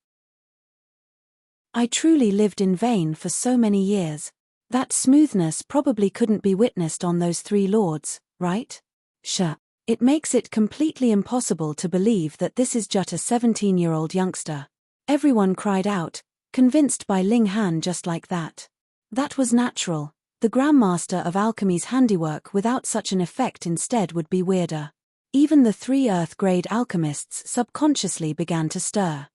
I truly lived in vain for so many years. That smoothness probably couldn't be witnessed on those three lords, right? Sure. It makes it completely impossible to believe that this is just a 17-year-old youngster. Everyone cried out, convinced by Ling Han just like that. That was natural. The Grandmaster of Alchemy's handiwork without such an effect instead would be weirder. Even the three Earth-grade alchemists subconsciously began to stir.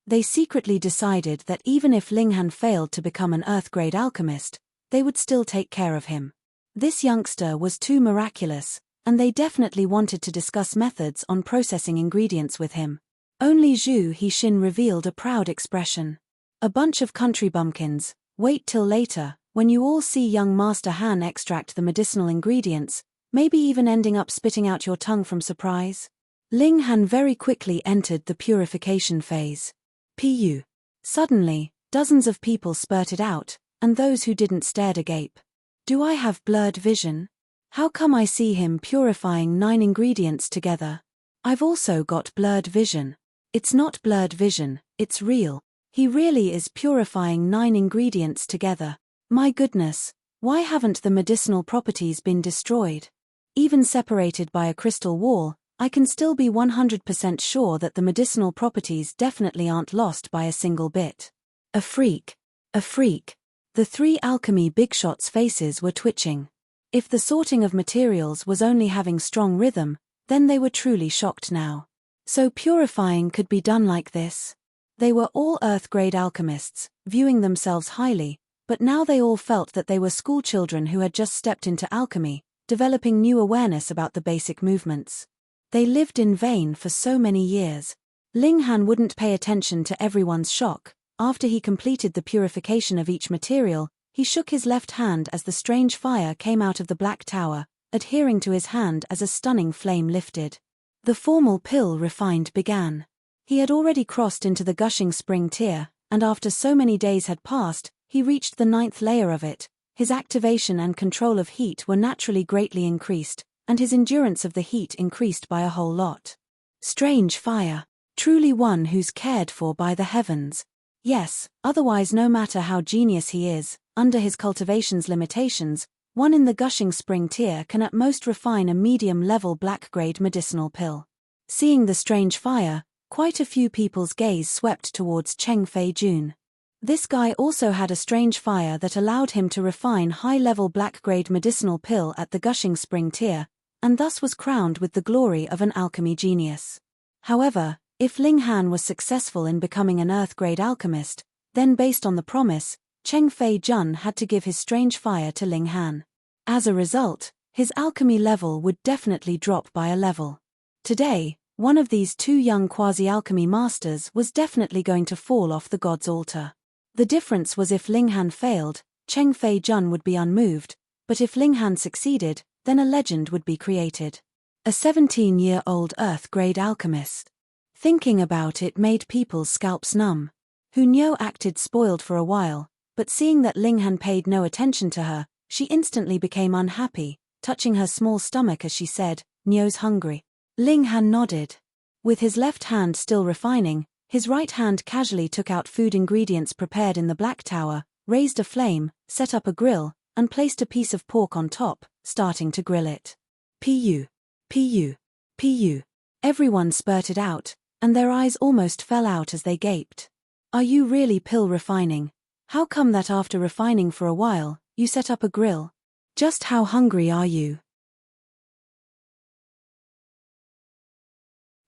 They secretly decided that even if Ling Han failed to become an Earth-grade alchemist, they would still take care of him. This youngster was too miraculous, and they definitely wanted to discuss methods on processing ingredients with him. Only Zhu Hixin revealed a proud expression. A bunch of country bumpkins, wait till later, when you all see young Master Han extract the medicinal ingredients, maybe even ending up spitting out your tongue from surprise. Ling Han very quickly entered the purification phase. Pu. Suddenly, dozens of people spurted out, and those who didn't stared agape. Do I have blurred vision? How come I see him purifying 9 ingredients together? I've also got blurred vision. It's not blurred vision, it's real. He really is purifying 9 ingredients together. My goodness, why haven't the medicinal properties been destroyed? Even separated by a crystal wall, I can still be 100% sure that the medicinal properties definitely aren't lost by a single bit. A freak. A freak. The 3 alchemy bigshots' faces were twitching. If the sorting of materials was only having strong rhythm, then they were truly shocked now. So purifying could be done like this? They were all Earth-grade alchemists, viewing themselves highly, but now they all felt that they were schoolchildren who had just stepped into alchemy, developing new awareness about the basic movements. They lived in vain for so many years. Ling Han wouldn't pay attention to everyone's shock. After he completed the purification of each material, he shook his left hand as the strange fire came out of the black tower, adhering to his hand as a stunning flame lifted. The formal pill refined began. He had already crossed into the gushing spring tier, and after so many days had passed, he reached the 9th layer of it. His activation and control of heat were naturally greatly increased, and his endurance of the heat increased by a whole lot. Strange fire. Truly one who's cared for by the heavens. Yes, otherwise no matter how genius he is, under his cultivation's limitations, one in the gushing spring tier can at most refine a medium-level black-grade medicinal pill. Seeing the strange fire, quite a few people's gaze swept towards Cheng Fei Jun. This guy also had a strange fire that allowed him to refine high-level black-grade medicinal pill at the gushing spring tier, and thus was crowned with the glory of an alchemy genius. However, if Ling Han was successful in becoming an Earth-grade alchemist, then based on the promise, Cheng Fei Jun had to give his strange fire to Ling Han. As a result, his alchemy level would definitely drop by a level. Today, one of these 2 young quasi-alchemy masters was definitely going to fall off the god's altar. The difference was if Ling Han failed, Cheng Fei Jun would be unmoved, but if Ling Han succeeded, then a legend would be created. A 17-year-old Earth-grade alchemist. Thinking about it made people's scalps numb. Hu Niu acted spoiled for a while, but seeing that Ling Han paid no attention to her, she instantly became unhappy, touching her small stomach as she said, "Niu's hungry." Ling Han nodded. With his left hand still refining, his right hand casually took out food ingredients prepared in the Black Tower, raised a flame, set up a grill, and placed a piece of pork on top, starting to grill it. Pu. Pu. Pu. Everyone spurted out, and their eyes almost fell out as they gaped. Are you really pill refining? How come that after refining for a while, you set up a grill? Just how hungry are you?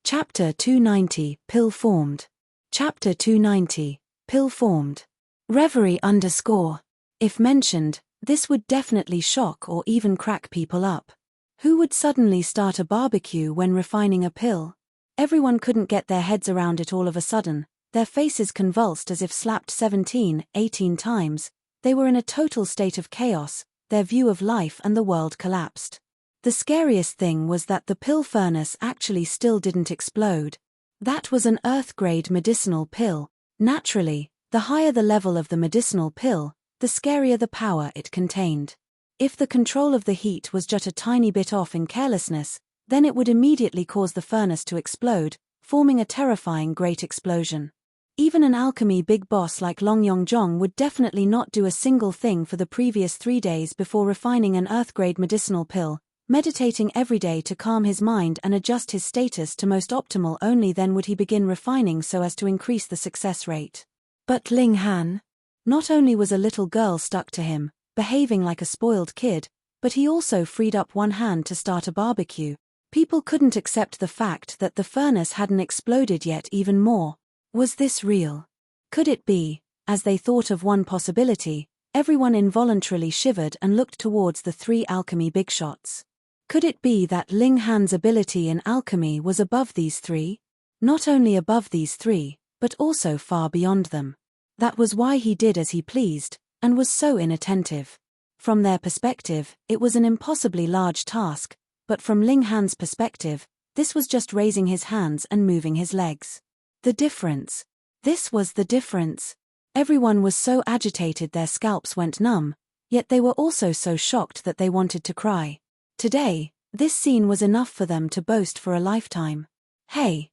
Chapter 290, Pill Formed. Chapter 290, Pill Formed. Reverie _ If mentioned, this would definitely shock or even crack people up. Who would suddenly start a barbecue when refining a pill? Everyone couldn't get their heads around it all of a sudden, their faces convulsed as if slapped 17, 18 times. They were in a total state of chaos, their view of life and the world collapsed. The scariest thing was that the pill furnace actually still didn't explode. That was an Earth-grade medicinal pill. Naturally, the higher the level of the medicinal pill, the scarier the power it contained. If the control of the heat was just a tiny bit off in carelessness, then it would immediately cause the furnace to explode, forming a terrifying great explosion. Even an alchemy big boss like Long Yongjong would definitely not do a single thing for the previous 3 days before refining an Earth-grade medicinal pill, meditating every day to calm his mind and adjust his status to most optimal. Only then would he begin refining so as to increase the success rate. But Ling Han? Not only was a little girl stuck to him, behaving like a spoiled kid, but he also freed up one hand to start a barbecue. People couldn't accept the fact that the furnace hadn't exploded yet even more. Was this real? Could it be? As they thought of one possibility, everyone involuntarily shivered and looked towards the 3 alchemy big shots. Could it be that Ling Han's ability in alchemy was above these 3? Not only above these 3, but also far beyond them. That was why he did as he pleased, and was so inattentive. From their perspective, it was an impossibly large task, but from Ling Han's perspective, this was just raising his hands and moving his legs. The difference. This was the difference. Everyone was so agitated their scalps went numb, yet they were also so shocked that they wanted to cry. Today, this scene was enough for them to boast for a lifetime. Hey,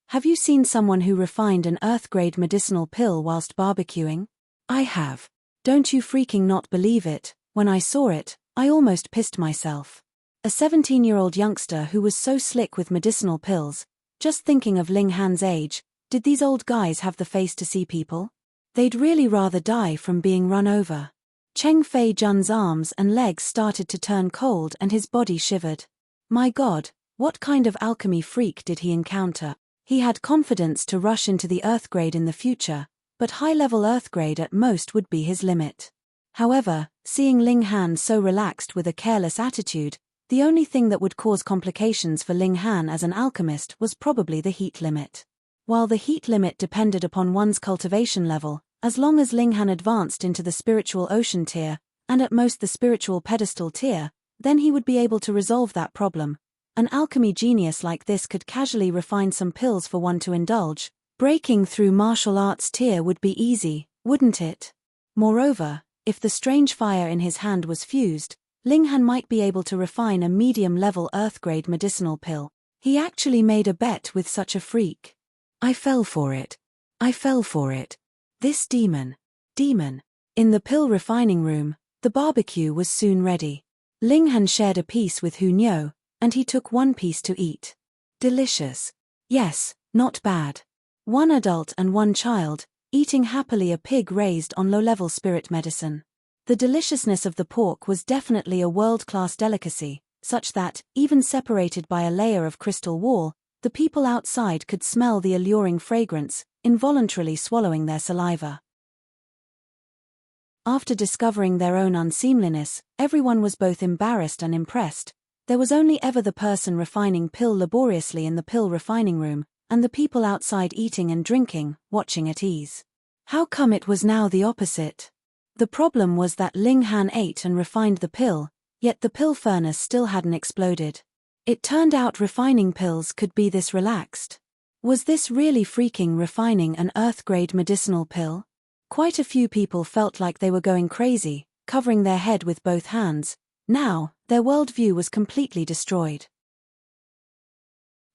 have you seen someone who refined an Earth-grade medicinal pill whilst barbecuing? I have. Don't you freaking not believe it? When I saw it, I almost pissed myself. A 17-year-old youngster who was so slick with medicinal pills. Just thinking of Ling Han's age, did these old guys have the face to see people? They'd really rather die from being run over. Cheng Fei Jun's arms and legs started to turn cold and his body shivered. My God, what kind of alchemy freak did he encounter? He had confidence to rush into the Earth-grade in the future, but high-level Earth-grade at most would be his limit. However, seeing Ling Han so relaxed with a careless attitude, the only thing that would cause complications for Ling Han as an alchemist was probably the heat limit. While the heat limit depended upon one's cultivation level, as long as Ling Han advanced into the spiritual ocean tier, and at most the spiritual pedestal tier, then he would be able to resolve that problem. An alchemy genius like this could casually refine some pills for one to indulge. Breaking through martial arts tier would be easy, wouldn't it? Moreover, if the strange fire in his hand was fused, Ling Han might be able to refine a medium-level Earth-grade medicinal pill. He actually made a bet with such a freak. I fell for it. This demon. In the pill refining room, the barbecue was soon ready. Ling Han shared a piece with Hu Niu, and he took one piece to eat. Delicious. Yes, not bad. One adult and one child, eating happily a pig raised on low-level spirit medicine. The deliciousness of the pork was definitely a world-class delicacy, such that, even separated by a layer of crystal wall, the people outside could smell the alluring fragrance, involuntarily swallowing their saliva. After discovering their own unseemliness, everyone was both embarrassed and impressed. There was only ever the person refining pill laboriously in the pill refining room, and the people outside eating and drinking, watching at ease. How come it was now the opposite? The problem was that Ling Han ate and refined the pill, yet the pill furnace still hadn't exploded. It turned out refining pills could be this relaxed. Was this really freaking refining an Earth-grade medicinal pill? Quite a few people felt like they were going crazy, covering their head with both hands. Now, their worldview was completely destroyed.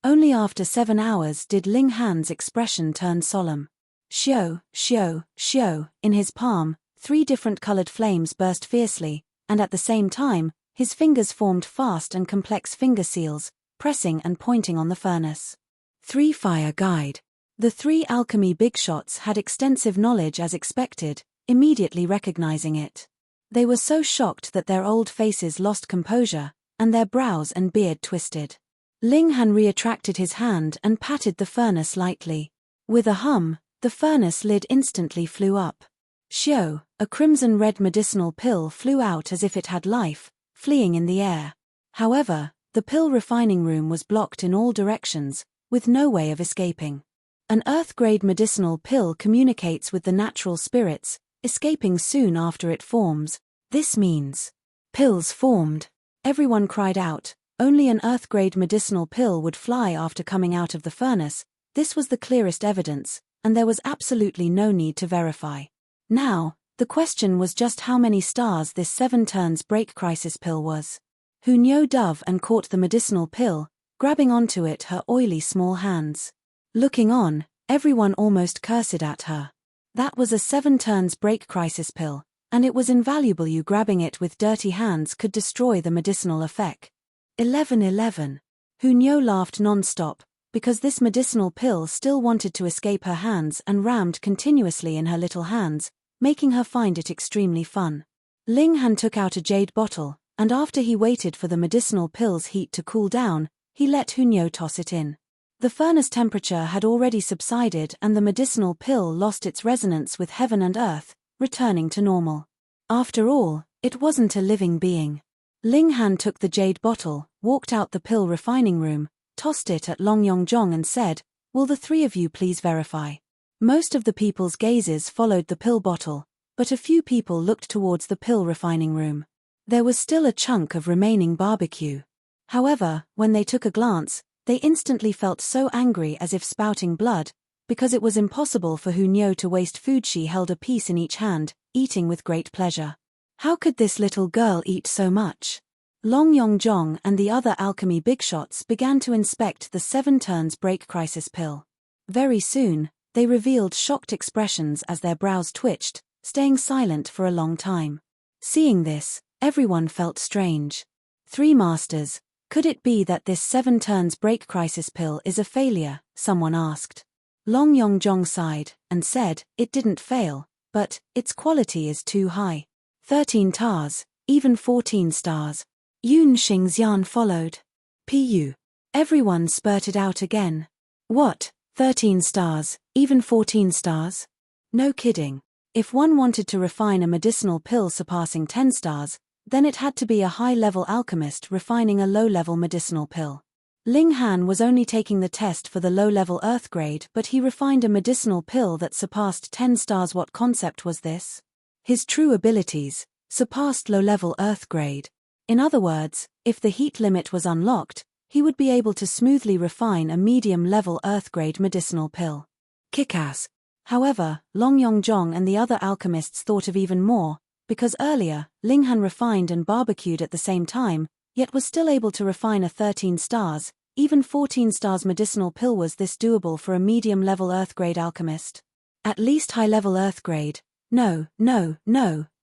Only after 7 hours did Ling Han's expression turn solemn. Xiao, in his palm, 3 different colored flames burst fiercely, and at the same time, his fingers formed fast and complex finger seals, pressing and pointing on the furnace. 3 Fire Guide. The 3 alchemy big shots had extensive knowledge as expected, immediately recognizing it. They were so shocked that their old faces lost composure, and their brows and beard twisted. Ling Han retracted his hand and patted the furnace lightly. With a hum, the furnace lid instantly flew up. Xiao, a crimson-red medicinal pill flew out as if it had life, fleeing in the air. However, the The pill refining room was blocked in all directions, with no way of escaping. An earth-grade medicinal pill communicates with the natural spirits, escaping soon after it forms. This means pills formed. Everyone cried out. Only an earth-grade medicinal pill would fly after coming out of the furnace. This was the clearest evidence, and there was absolutely no need to verify. Now, the question was just how many stars this 7 turns break crisis pill was. Hunyo dove and caught the medicinal pill, grabbing onto it her oily small hands. Looking on, everyone almost cursed at her. That was a 7 turns break crisis pill, and it was invaluable. You grabbing it with dirty hands could destroy the medicinal effect. 11. Hunyo laughed non-stop, because this medicinal pill still wanted to escape her hands and rammed continuously in her little hands, making her find it extremely fun. Ling Han took out a jade bottle, and after he waited for the medicinal pill's heat to cool down, he let Hunyo toss it in. The furnace temperature had already subsided and the medicinal pill lost its resonance with heaven and earth, returning to normal. After all, it wasn't a living being. Ling Han took the jade bottle, walked out the pill refining room, tossed it at Long Yongjong and said, "Will the 3 of you please verify?" Most of the people's gazes followed the pill bottle, but a few people looked towards the pill refining room. There was still a chunk of remaining barbecue. However, when they took a glance, they instantly felt so angry as if spouting blood, because it was impossible for Hunyo to waste food. She held a piece in each hand, eating with great pleasure. How could this little girl eat so much? Long Yongjong and the other alchemy bigshots began to inspect the 7 turns break crisis pill. Very soon, they revealed shocked expressions as their brows twitched, staying silent for a long time. Seeing this, everyone felt strange. 3 masters, could it be that this 7 turns break crisis pill is a failure? Someone asked. Long Yongjong sighed and said, "It didn't fail, but its quality is too high. 13 tars, even 14 stars. Yun Xingxian followed. Pu. Everyone spurted out again. What, 13 stars, even 14 stars? No kidding. If one wanted to refine a medicinal pill surpassing 10 stars, then it had to be a high-level alchemist refining a low-level medicinal pill. Ling Han was only taking the test for the low-level earth grade, but he refined a medicinal pill that surpassed 10 stars. What concept was this? His true abilities surpassed low-level earth grade. In other words, if the heat limit was unlocked, he would be able to smoothly refine a medium-level earth grade medicinal pill. Kick-ass. However, Long Yongjong and the other alchemists thought of even more, because earlier, Ling Han refined and barbecued at the same time, yet was still able to refine a 13 stars, even 14 stars medicinal pill. Was this doable for a medium-level earth grade alchemist? At least high-level earth grade. No,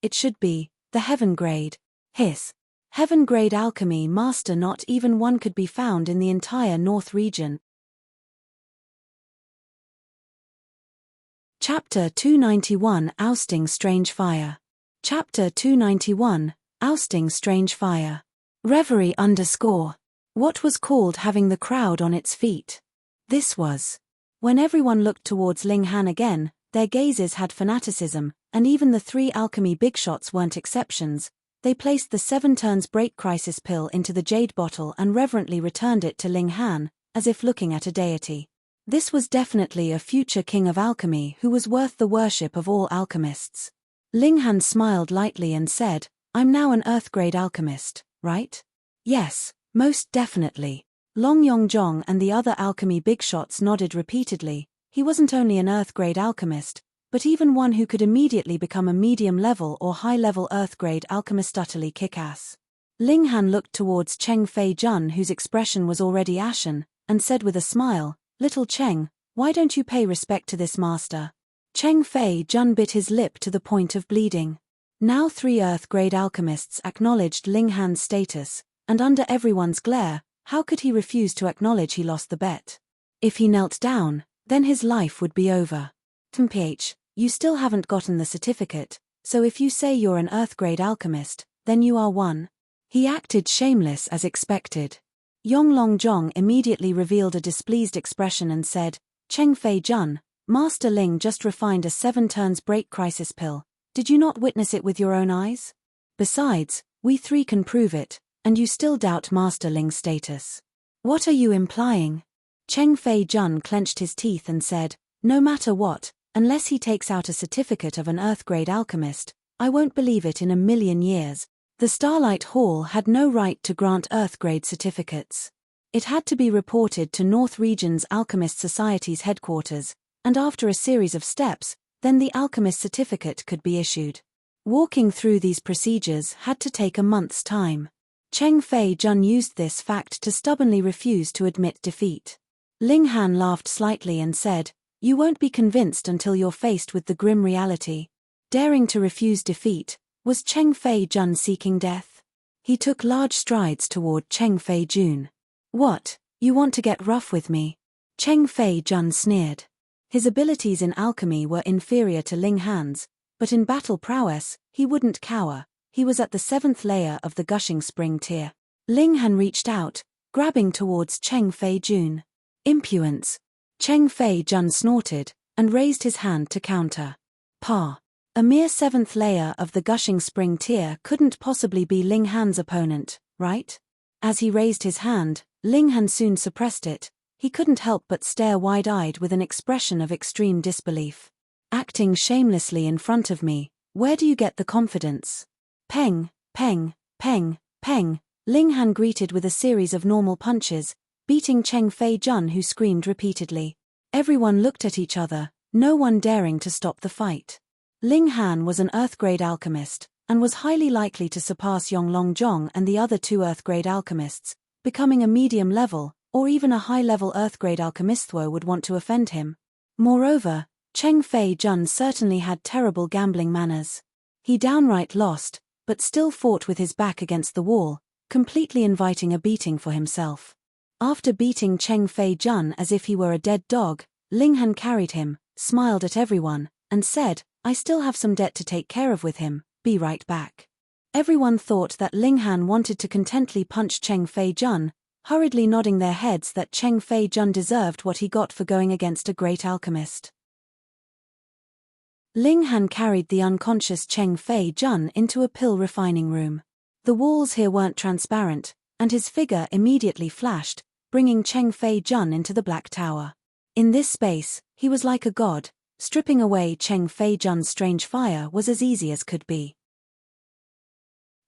it should be the heaven grade. Hiss. Heaven grade alchemy master. Not even one could be found in the entire North region. Chapter 291 Ousting Strange Fire. Chapter 291 Ousting Strange Fire. Reverie _ What was called having the crowd on its feet? This was. When everyone looked towards Ling Han again, their gazes had fanaticism, and even the 3 alchemy bigshots weren't exceptions. They placed the 7 turns break crisis pill into the jade bottle and reverently returned it to Ling Han, as if looking at a deity. This was definitely a future king of alchemy who was worth the worship of all alchemists. Ling Han smiled lightly and said, "I'm now an earth-grade alchemist, right?" "Yes, most definitely." Long Yongjong and the other alchemy bigshots nodded repeatedly. He wasn't only an earth-grade alchemist, but even one who could immediately become a medium-level or high-level earth-grade alchemist. Utterly kick-ass. Ling Han looked towards Cheng Fei Jun, whose expression was already ashen, and said with a smile, "Little Cheng, why don't you pay respect to this master?" Cheng Fei Jun bit his lip to the point of bleeding. Now 3 earth-grade alchemists acknowledged Ling Han's status, and under everyone's glare, how could he refuse to acknowledge he lost the bet? If he knelt down, then his life would be over. "Mph, you still haven't gotten the certificate, so if you say you're an earth-grade alchemist, then you are one." He acted shameless as expected. Yong Longjong immediately revealed a displeased expression and said, "Cheng Fei Jun, Master Ling just refined a 7 turns break crisis pill. Did you not witness it with your own eyes? Besides, we 3 can prove it, and you still doubt Master Ling's status. What are you implying? Cheng Fei Jun clenched his teeth and said, no matter what, unless he takes out a certificate of an Earth-grade alchemist, I won't believe it in a million years. The Starlight Hall had no right to grant Earth-grade certificates. It had to be reported to North Region's Alchemist Society's headquarters, and after a series of steps, then the alchemist certificate could be issued. Walking through these procedures had to take a month's time. Cheng Fei Jun used this fact to stubbornly refuse to admit defeat. Ling Han laughed slightly and said, you won't be convinced until you're faced with the grim reality. Daring to refuse defeat, was Cheng Fei Jun seeking death? He took large strides toward Cheng Fei Jun. What, you want to get rough with me? Cheng Fei Jun sneered. His abilities in alchemy were inferior to Ling Han's, but in battle prowess, he wouldn't cower. He was at the 7th layer of the Gushing Spring tier. Ling Han reached out, grabbing towards Cheng Fei Jun. Impudence. Cheng Fei Jun snorted, and raised his hand to counter. Pa. A mere 7th layer of the Gushing Spring tier couldn't possibly be Ling Han's opponent, right? As he raised his hand, Ling Han soon suppressed it. He couldn't help but stare wide-eyed with an expression of extreme disbelief. Acting shamelessly in front of me, where do you get the confidence? Peng, peng, peng, peng, Ling Han greeted with a series of normal punches, beating Cheng Fei Jun, who screamed repeatedly. Everyone looked at each other, no one daring to stop the fight. Ling Han was an Earth-grade alchemist, and was highly likely to surpass Yonglong Zhong and the other 2 Earth-grade alchemists, becoming a medium-level, or even a high-level Earth-grade alchemist would want to offend him. Moreover, Cheng Fei Jun certainly had terrible gambling manners. He downright lost, but still fought with his back against the wall, completely inviting a beating for himself. After beating Cheng Fei Jun as if he were a dead dog, Ling Han carried him, smiled at everyone, and said, I still have some debt to take care of with him, be right back. Everyone thought that Ling Han wanted to contently punch Cheng Fei Jun, hurriedly nodding their heads that Cheng Fei Jun deserved what he got for going against a great alchemist. Ling Han carried the unconscious Cheng Fei Jun into a pill refining room. The walls here weren't transparent, and his figure immediately flashed, bringing Cheng Fei Jun into the Black Tower. In this space, he was like a god. Stripping away Cheng Fei Jun's strange fire was as easy as could be.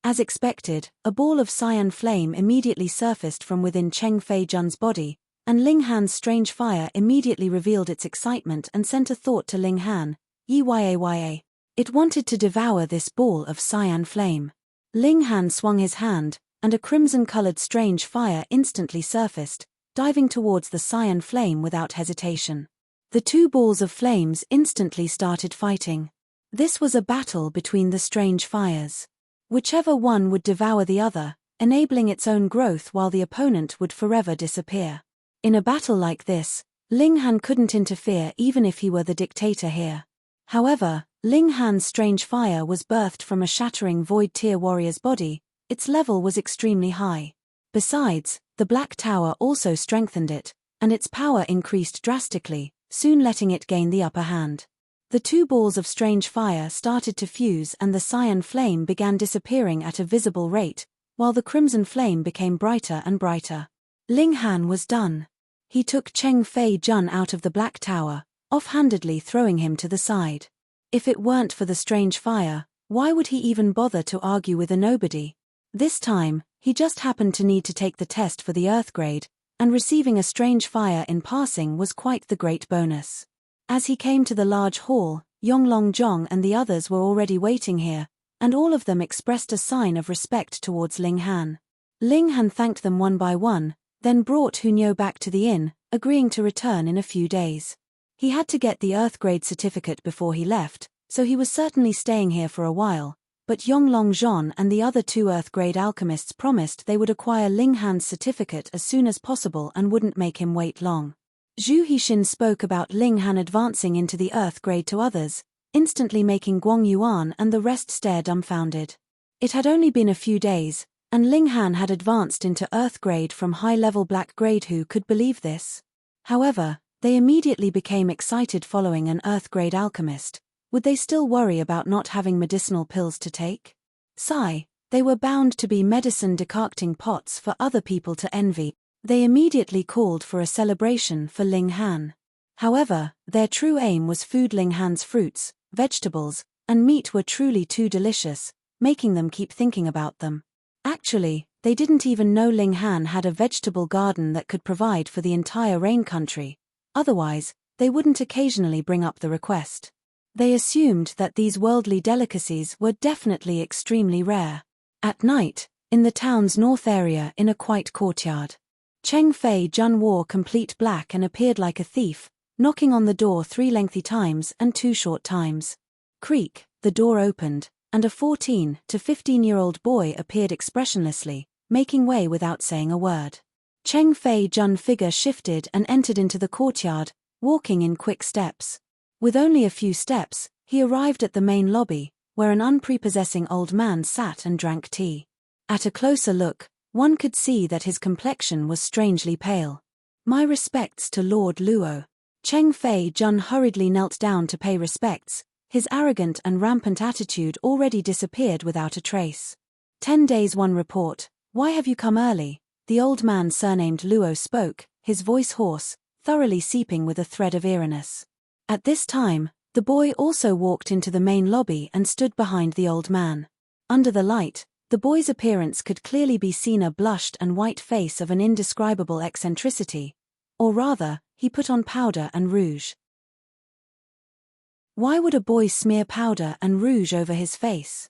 As expected, a ball of cyan flame immediately surfaced from within Cheng Fei Jun's body, and Ling Han's strange fire immediately revealed its excitement and sent a thought to Ling Han, Yaya. It wanted to devour this ball of cyan flame. Ling Han swung his hand, and a crimson-colored strange fire instantly surfaced, diving towards the cyan flame without hesitation. The 2 balls of flames instantly started fighting. This was a battle between the strange fires. Whichever one would devour the other, enabling its own growth while the opponent would forever disappear. In a battle like this, Ling Han couldn't interfere even if he were the dictator here. However, Ling Han's strange fire was birthed from a shattering Void Tier warrior's body. Its level was extremely high. Besides, the Black Tower also strengthened it, and its power increased drastically, soon letting it gain the upper hand. The 2 balls of strange fire started to fuse and the cyan flame began disappearing at a visible rate, while the crimson flame became brighter and brighter. Ling Han was done. He took Cheng Fei Jun out of the Black Tower, offhandedly throwing him to the side. If it weren't for the strange fire, why would he even bother to argue with a nobody? This time, he just happened to need to take the test for the Earth grade, and receiving a strange fire in passing was quite the great bonus. As he came to the large hall, Yonglong Zhong and the others were already waiting here, and all of them expressed a sign of respect towards Ling Han. Ling Han thanked them one by one, then brought Hunyo back to the inn, agreeing to return in a few days. He had to get the Earth grade certificate before he left, so he was certainly staying here for a while, but Yonglong Zhong and the other 2 Earth grade alchemists promised they would acquire Ling Han's certificate as soon as possible and wouldn't make him wait long. Zhu Hixin spoke about Ling Han advancing into the Earth grade to others, instantly making Guang Yuan and the rest stare dumbfounded. It had only been a few days, and Ling Han had advanced into Earth grade from high-level Black grade. Who could believe this? However, they immediately became excited following an Earth grade alchemist. Would they still worry about not having medicinal pills to take? Sigh, They were bound to be medicine decocting pots for other people to envy. They immediately called for a celebration for Ling Han. However, their true aim was food. Ling Han's fruits, vegetables, and meat were truly too delicious, making them keep thinking about them. Actually, they didn't even know Ling Han had a vegetable garden that could provide for the entire rain country. Otherwise, they wouldn't occasionally bring up the request. They assumed that these worldly delicacies were definitely extremely rare. At night, in the town's north area in a quiet courtyard, Cheng Fei Jun wore complete black and appeared like a thief, knocking on the door 3 lengthy times and 2 short times. Creak, the door opened, and a 14 to 15-year-old boy appeared expressionlessly, making way without saying a word. Cheng Fei Jun's figure shifted and entered into the courtyard, walking in quick steps. With only a few steps, he arrived at the main lobby, where an unprepossessing old man sat and drank tea. At a closer look, one could see that his complexion was strangely pale. "My respects to Lord Luo." Cheng Fei Jun hurriedly knelt down to pay respects. His arrogant and rampant attitude already disappeared without a trace. 10 days. One report. "Why have you come early?" The old man surnamed Luo spoke, his voice hoarse, thoroughly seeping with a thread of eeriness. At this time, the boy also walked into the main lobby and stood behind the old man. Under the light, the boy's appearance could clearly be seen, a blushed and white face of an indescribable eccentricity. Or rather, he put on powder and rouge. Why would a boy smear powder and rouge over his face?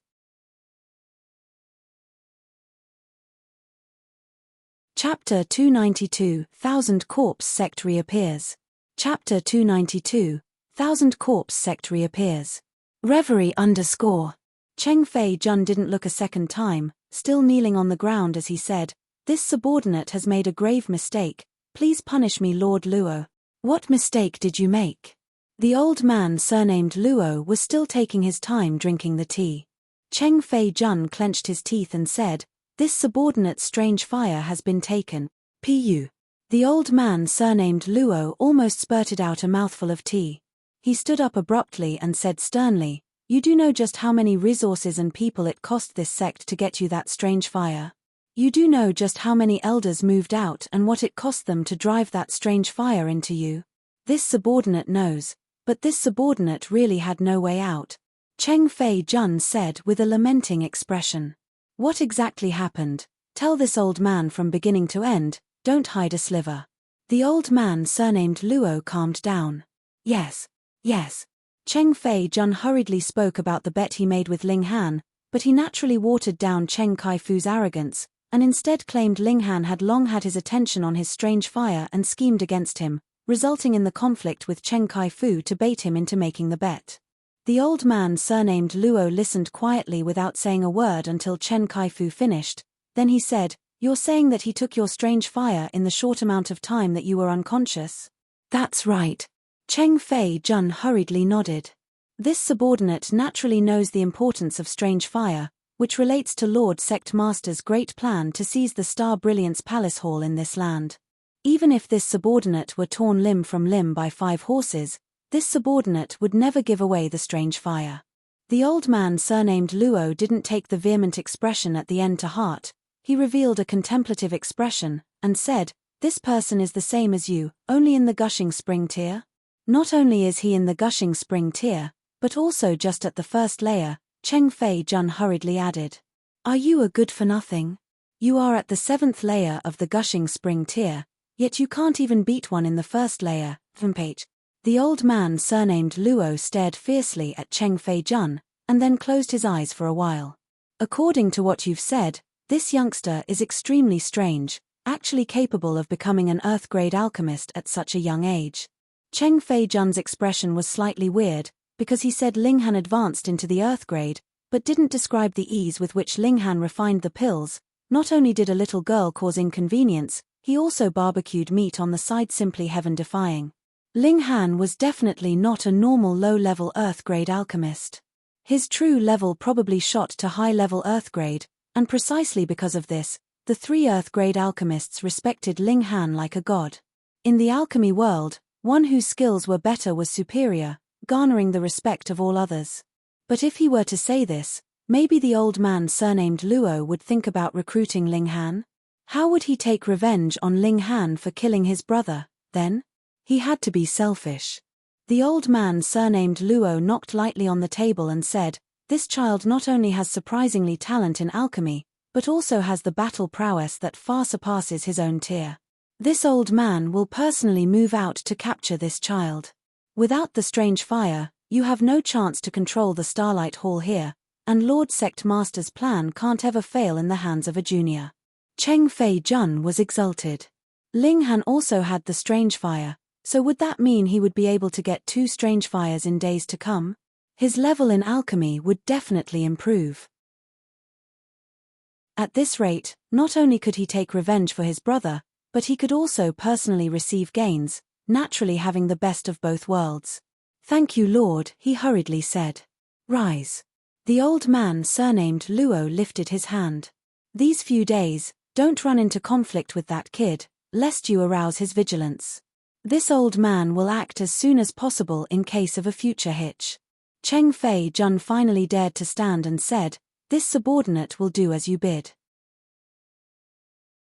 Chapter 292, Thousand Corpse Sect reappears. Chapter 292, Thousand Corpse Sect reappears. Reverie _ Cheng Fei Jun didn't look a second time, still kneeling on the ground as he said, "This subordinate has made a grave mistake. Please punish me, Lord Luo." "What mistake did you make?" The old man surnamed Luo was still taking his time drinking the tea. Cheng Fei Jun clenched his teeth and said, "This subordinate's strange fire has been taken. Pu." The old man surnamed Luo almost spurted out a mouthful of tea. He stood up abruptly and said sternly, "You do know just how many resources and people it cost this sect to get you that strange fire? You do know just how many elders moved out and what it cost them to drive that strange fire into you? This subordinate knows, but this subordinate really had no way out." Cheng Fei Jun said with a lamenting expression. "What exactly happened? Tell this old man from beginning to end, don't hide a sliver." The old man surnamed Luo calmed down. Yes. Cheng Fei Jun hurriedly spoke about the bet he made with Ling Han, but he naturally watered down Cheng Kai-Fu's arrogance, and instead claimed Ling Han had long had his attention on his strange fire and schemed against him, resulting in the conflict with Cheng Kai-Fu to bait him into making the bet. The old man surnamed Luo listened quietly without saying a word until Cheng Kai-Fu finished. Then he said, "You're saying that he took your strange fire in the short amount of time that you were unconscious?" "That's right." Cheng Fei Jun hurriedly nodded. This subordinate naturally knows the importance of strange fire, which relates to Lord Sect Master's great plan to seize the Star Brilliance Palace Hall in this land. Even if this subordinate were torn limb from limb by 5 horses, this subordinate would never give away the strange fire. The old man surnamed Luo didn't take the vehement expression at the end to heart. He revealed a contemplative expression, and said, "This person is the same as you, only in the gushing spring tier?" Not only is he in the gushing spring tier, but also just at the first layer, Cheng Fei Jun hurriedly added. "Are you a good-for-nothing? You are at the 7th layer of the gushing spring tier, yet you can't even beat one in the first layer." The old man surnamed Luo stared fiercely at Cheng Fei Jun, and then closed his eyes for a while. "According to what you've said, this youngster is extremely strange, actually capable of becoming an Earth-grade alchemist at such a young age." Cheng Fei Jun's expression was slightly weird, because he said Ling Han advanced into the Earth grade, but didn't describe the ease with which Ling Han refined the pills. Not only did a little girl cause inconvenience, he also barbecued meat on the side, simply heaven-defying. Ling Han was definitely not a normal low-level Earth-grade alchemist. His true level probably shot to high-level Earth grade, and precisely because of this, the 3 Earth-grade alchemists respected Ling Han like a god. In the alchemy world, one whose skills were better was superior, garnering the respect of all others. But if he were to say this, Maybe the old man surnamed Luo would think about recruiting Ling Han? How would he take revenge on Ling Han for killing his brother, then? He had to be selfish. The old man surnamed Luo knocked lightly on the table and said, "This child not only has surprisingly talent in alchemy, but also has the battle prowess that far surpasses his own tier. This old man will personally move out to capture this child. Without the strange fire, you have no chance to control the Starlight Hall here, and Lord Sect Master's plan can't ever fail in the hands of a junior." Cheng Fei Jun was exulted. Ling Han also had the strange fire, so would that mean he would be able to get 2 strange fires in days to come? His level in alchemy would definitely improve. At this rate, not only could he take revenge for his brother, but he could also personally receive gains, naturally having the best of both worlds. "Thank you, Lord," he hurriedly said. "Rise." The old man surnamed Luo lifted his hand. "These few days, don't run into conflict with that kid, lest you arouse his vigilance. This old man will act as soon as possible in case of a future hitch." Cheng Fei Jun finally dared to stand and said, "This subordinate will do as you bid."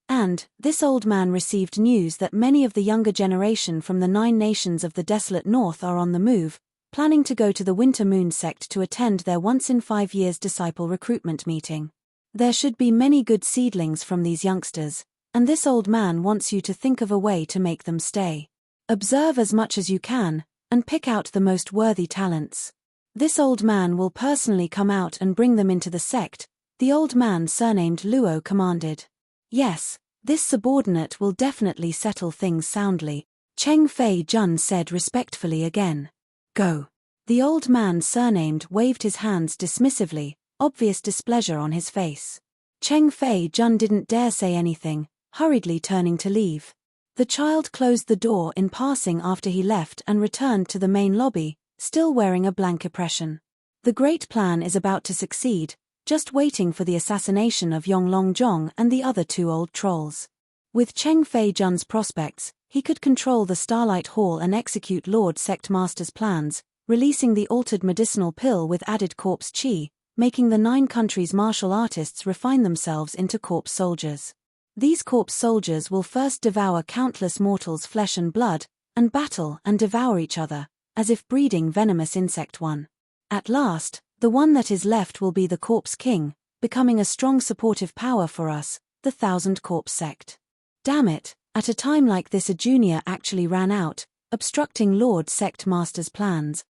And, this old man received news that many of the younger generation from the 9 nations of the desolate north are on the move, planning to go to the Winter Moon sect to attend their once in 5 years disciple recruitment meeting. There should be many good seedlings from these youngsters, and this old man wants you to think of a way to make them stay. Observe as much as you can, and pick out the most worthy talents. This old man will personally come out and bring them into the sect, the old man surnamed Luo commanded. "Yes, this subordinate will definitely settle things soundly," Cheng Fei Jun said respectfully again. "Go." The old man surnamed waved his hands dismissively, obvious displeasure on his face. Cheng Fei Jun didn't dare say anything, hurriedly turning to leave. The child closed the door in passing after he left and returned to the main lobby, still wearing a blank expression. The great plan is about to succeed, just waiting for the assassination of Yonglong Zhong and the other 2 old trolls. With Cheng Fei Jun's prospects, he could control the Starlight Hall and execute Lord Sect Master's plans, releasing the altered medicinal pill with added corpse chi, making the 9 countries' martial artists refine themselves into corpse soldiers. These corpse soldiers will first devour countless mortals' flesh and blood, and battle and devour each other, as if breeding venomous insect one. At last, the one that is left will be the Corpse King, becoming a strong supportive power for us, the 1000 Corpse Sect. Damn it, at a time like this a junior actually ran out, obstructing Lord Sect Master's plans.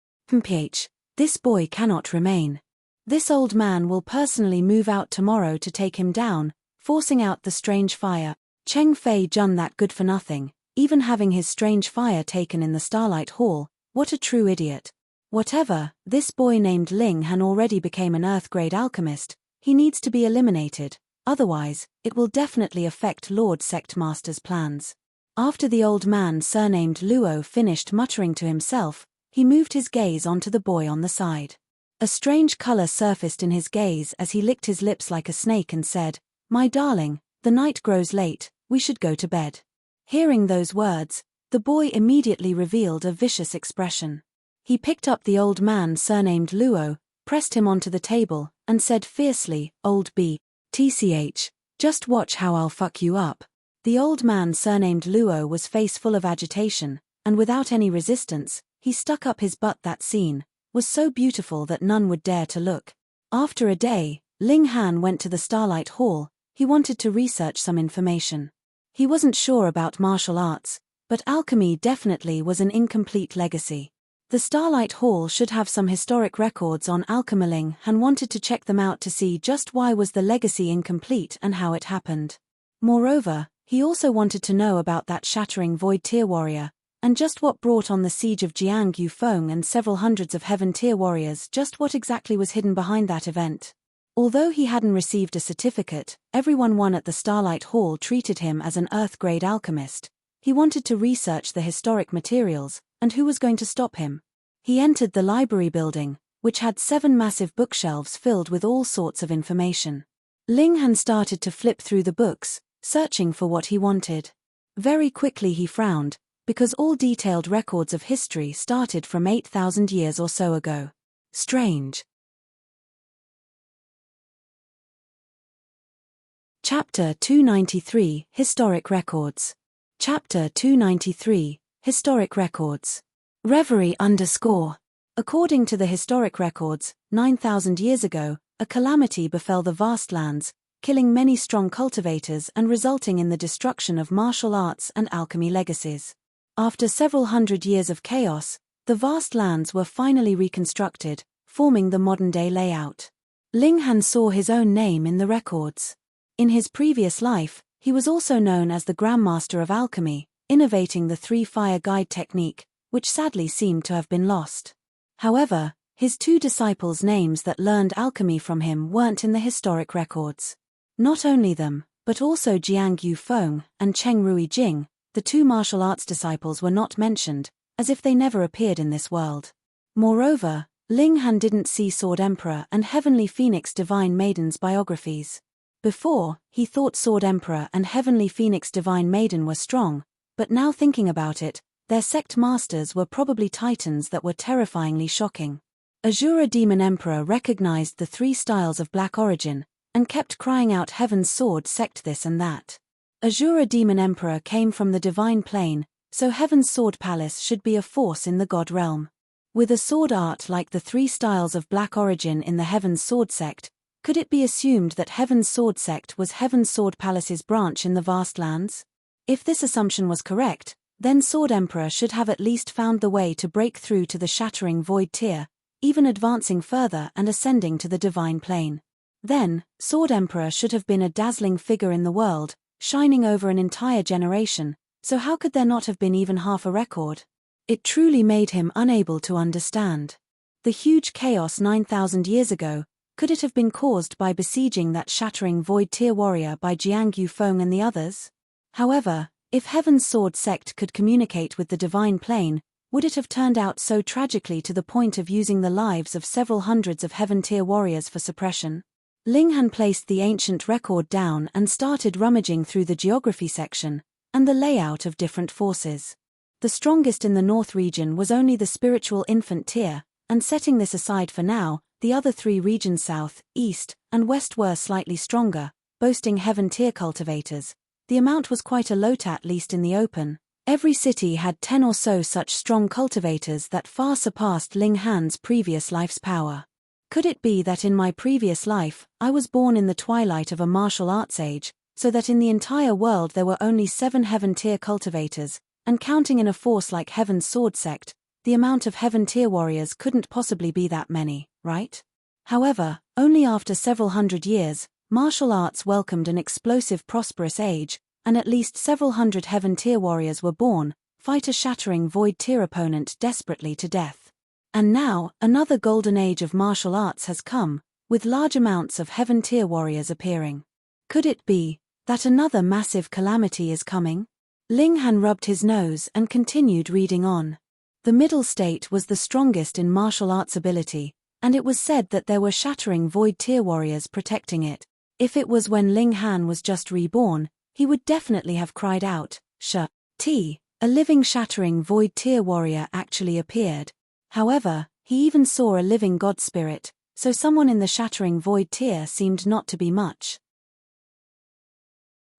This boy cannot remain. This old man will personally move out tomorrow to take him down, forcing out the strange fire. Cheng Fei Jun that good for nothing, even having his strange fire taken in the Starlight Hall, what a true idiot. Whatever, this boy named Ling Han already became an Earth-grade alchemist, he needs to be eliminated, otherwise, it will definitely affect Lord Sect Master's plans. After the old man surnamed Luo finished muttering to himself, he moved his gaze onto the boy on the side. A strange color surfaced in his gaze as he licked his lips like a snake and said, "My darling, the night grows late, we should go to bed." Hearing those words, the boy immediately revealed a vicious expression. He picked up the old man surnamed Luo, pressed him onto the table, and said fiercely, "Old TCH, just watch how I'll fuck you up." The old man surnamed Luo was face full of agitation, and without any resistance, he stuck up his butt. That scene was so beautiful that none would dare to look. After a day, Ling Han went to the Starlight Hall. He wanted to research some information. He wasn't sure about martial arts, but alchemy definitely was an incomplete legacy. The Starlight Hall should have some historic records on alchemy. Ling Han wanted to check them out to see just why was the legacy incomplete and how it happened. Moreover, he also wanted to know about that shattering Void Tier warrior, and just what brought on the siege of Jiang Yufeng and several hundreds of Heaven Tier warriors. Just what exactly was hidden behind that event. Although he hadn't received a certificate, everyone at the Starlight Hall treated him as an Earth-grade alchemist. He wanted to research the historic materials, and who was going to stop him? He entered the library building, which had 7 massive bookshelves filled with all sorts of information. Ling Han started to flip through the books, searching for what he wanted. Very quickly he frowned, because all detailed records of history started from 8,000 years or so ago. Strange. Chapter 293 Historic Records. Chapter 293 Historic Records. Reverie _ According to the historic records, 9,000 years ago, a calamity befell the vast lands, killing many strong cultivators and resulting in the destruction of martial arts and alchemy legacies. After several hundred years of chaos, the vast lands were finally reconstructed, forming the modern-day layout. Ling Han saw his own name in the records. In his previous life, he was also known as the Grandmaster of Alchemy, innovating the three-fire guide technique, which sadly seemed to have been lost. However, his two disciples' names that learned alchemy from him weren't in the historic records. Not only them, but also Jiang Yufeng and Cheng Rui Jing, the two martial arts disciples, were not mentioned, as if they never appeared in this world. Moreover, Ling Han didn't see Sword Emperor and Heavenly Phoenix Divine Maiden's biographies. Before, he thought Sword Emperor and Heavenly Phoenix Divine Maiden were strong, but now thinking about it, their sect masters were probably titans that were terrifyingly shocking. Azura Demon Emperor recognized the three styles of black origin, and kept crying out Heaven's Sword sect this and that. Azura Demon Emperor came from the divine plane, so Heaven's Sword Palace should be a force in the god realm. With a sword art like the three styles of black origin in the Heaven's Sword sect, could it be assumed that Heaven's Sword sect was Heaven's Sword Palace's branch in the vast lands? If this assumption was correct, then Sword Emperor should have at least found the way to break through to the shattering void tier, even advancing further and ascending to the divine plane. Then, Sword Emperor should have been a dazzling figure in the world, shining over an entire generation, so how could there not have been even half a record? It truly made him unable to understand. The huge chaos 9,000 years ago, could it have been caused by besieging that shattering void tier warrior by Jiang Yufeng and the others? However, if Heaven's Sword sect could communicate with the divine plane, would it have turned out so tragically to the point of using the lives of several hundreds of heaven tier warriors for suppression? Ling Han placed the ancient record down and started rummaging through the geography section, and the layout of different forces. The strongest in the north region was only the spiritual infant tier, and setting this aside for now, the other three regions south, east, and west were slightly stronger, boasting heaven tier cultivators. The amount was quite a lot, at least in the open. Every city had 10 or so such strong cultivators that far surpassed Ling Han's previous life's power. Could it be that in my previous life, I was born in the twilight of a martial arts age, so that in the entire world there were only 7 heaven tier cultivators, and counting in a force like Heaven's Sword sect, the amount of heaven tier warriors couldn't possibly be that many, right? However, only after several hundred years, martial arts welcomed an explosive prosperous age, and at least several hundred heaven tier warriors were born, fight a shattering void tier opponent desperately to death. And now, another golden age of martial arts has come, with large amounts of heaven tier warriors appearing. Could it be that another massive calamity is coming? Ling Han rubbed his nose and continued reading on. The middle state was the strongest in martial arts ability, and it was said that there were shattering void tier warriors protecting it. If it was when Ling Han was just reborn, he would definitely have cried out, "Sh-T!" A living shattering void tier warrior actually appeared. However, he even saw a living god spirit, so someone in the shattering void tier seemed not to be much.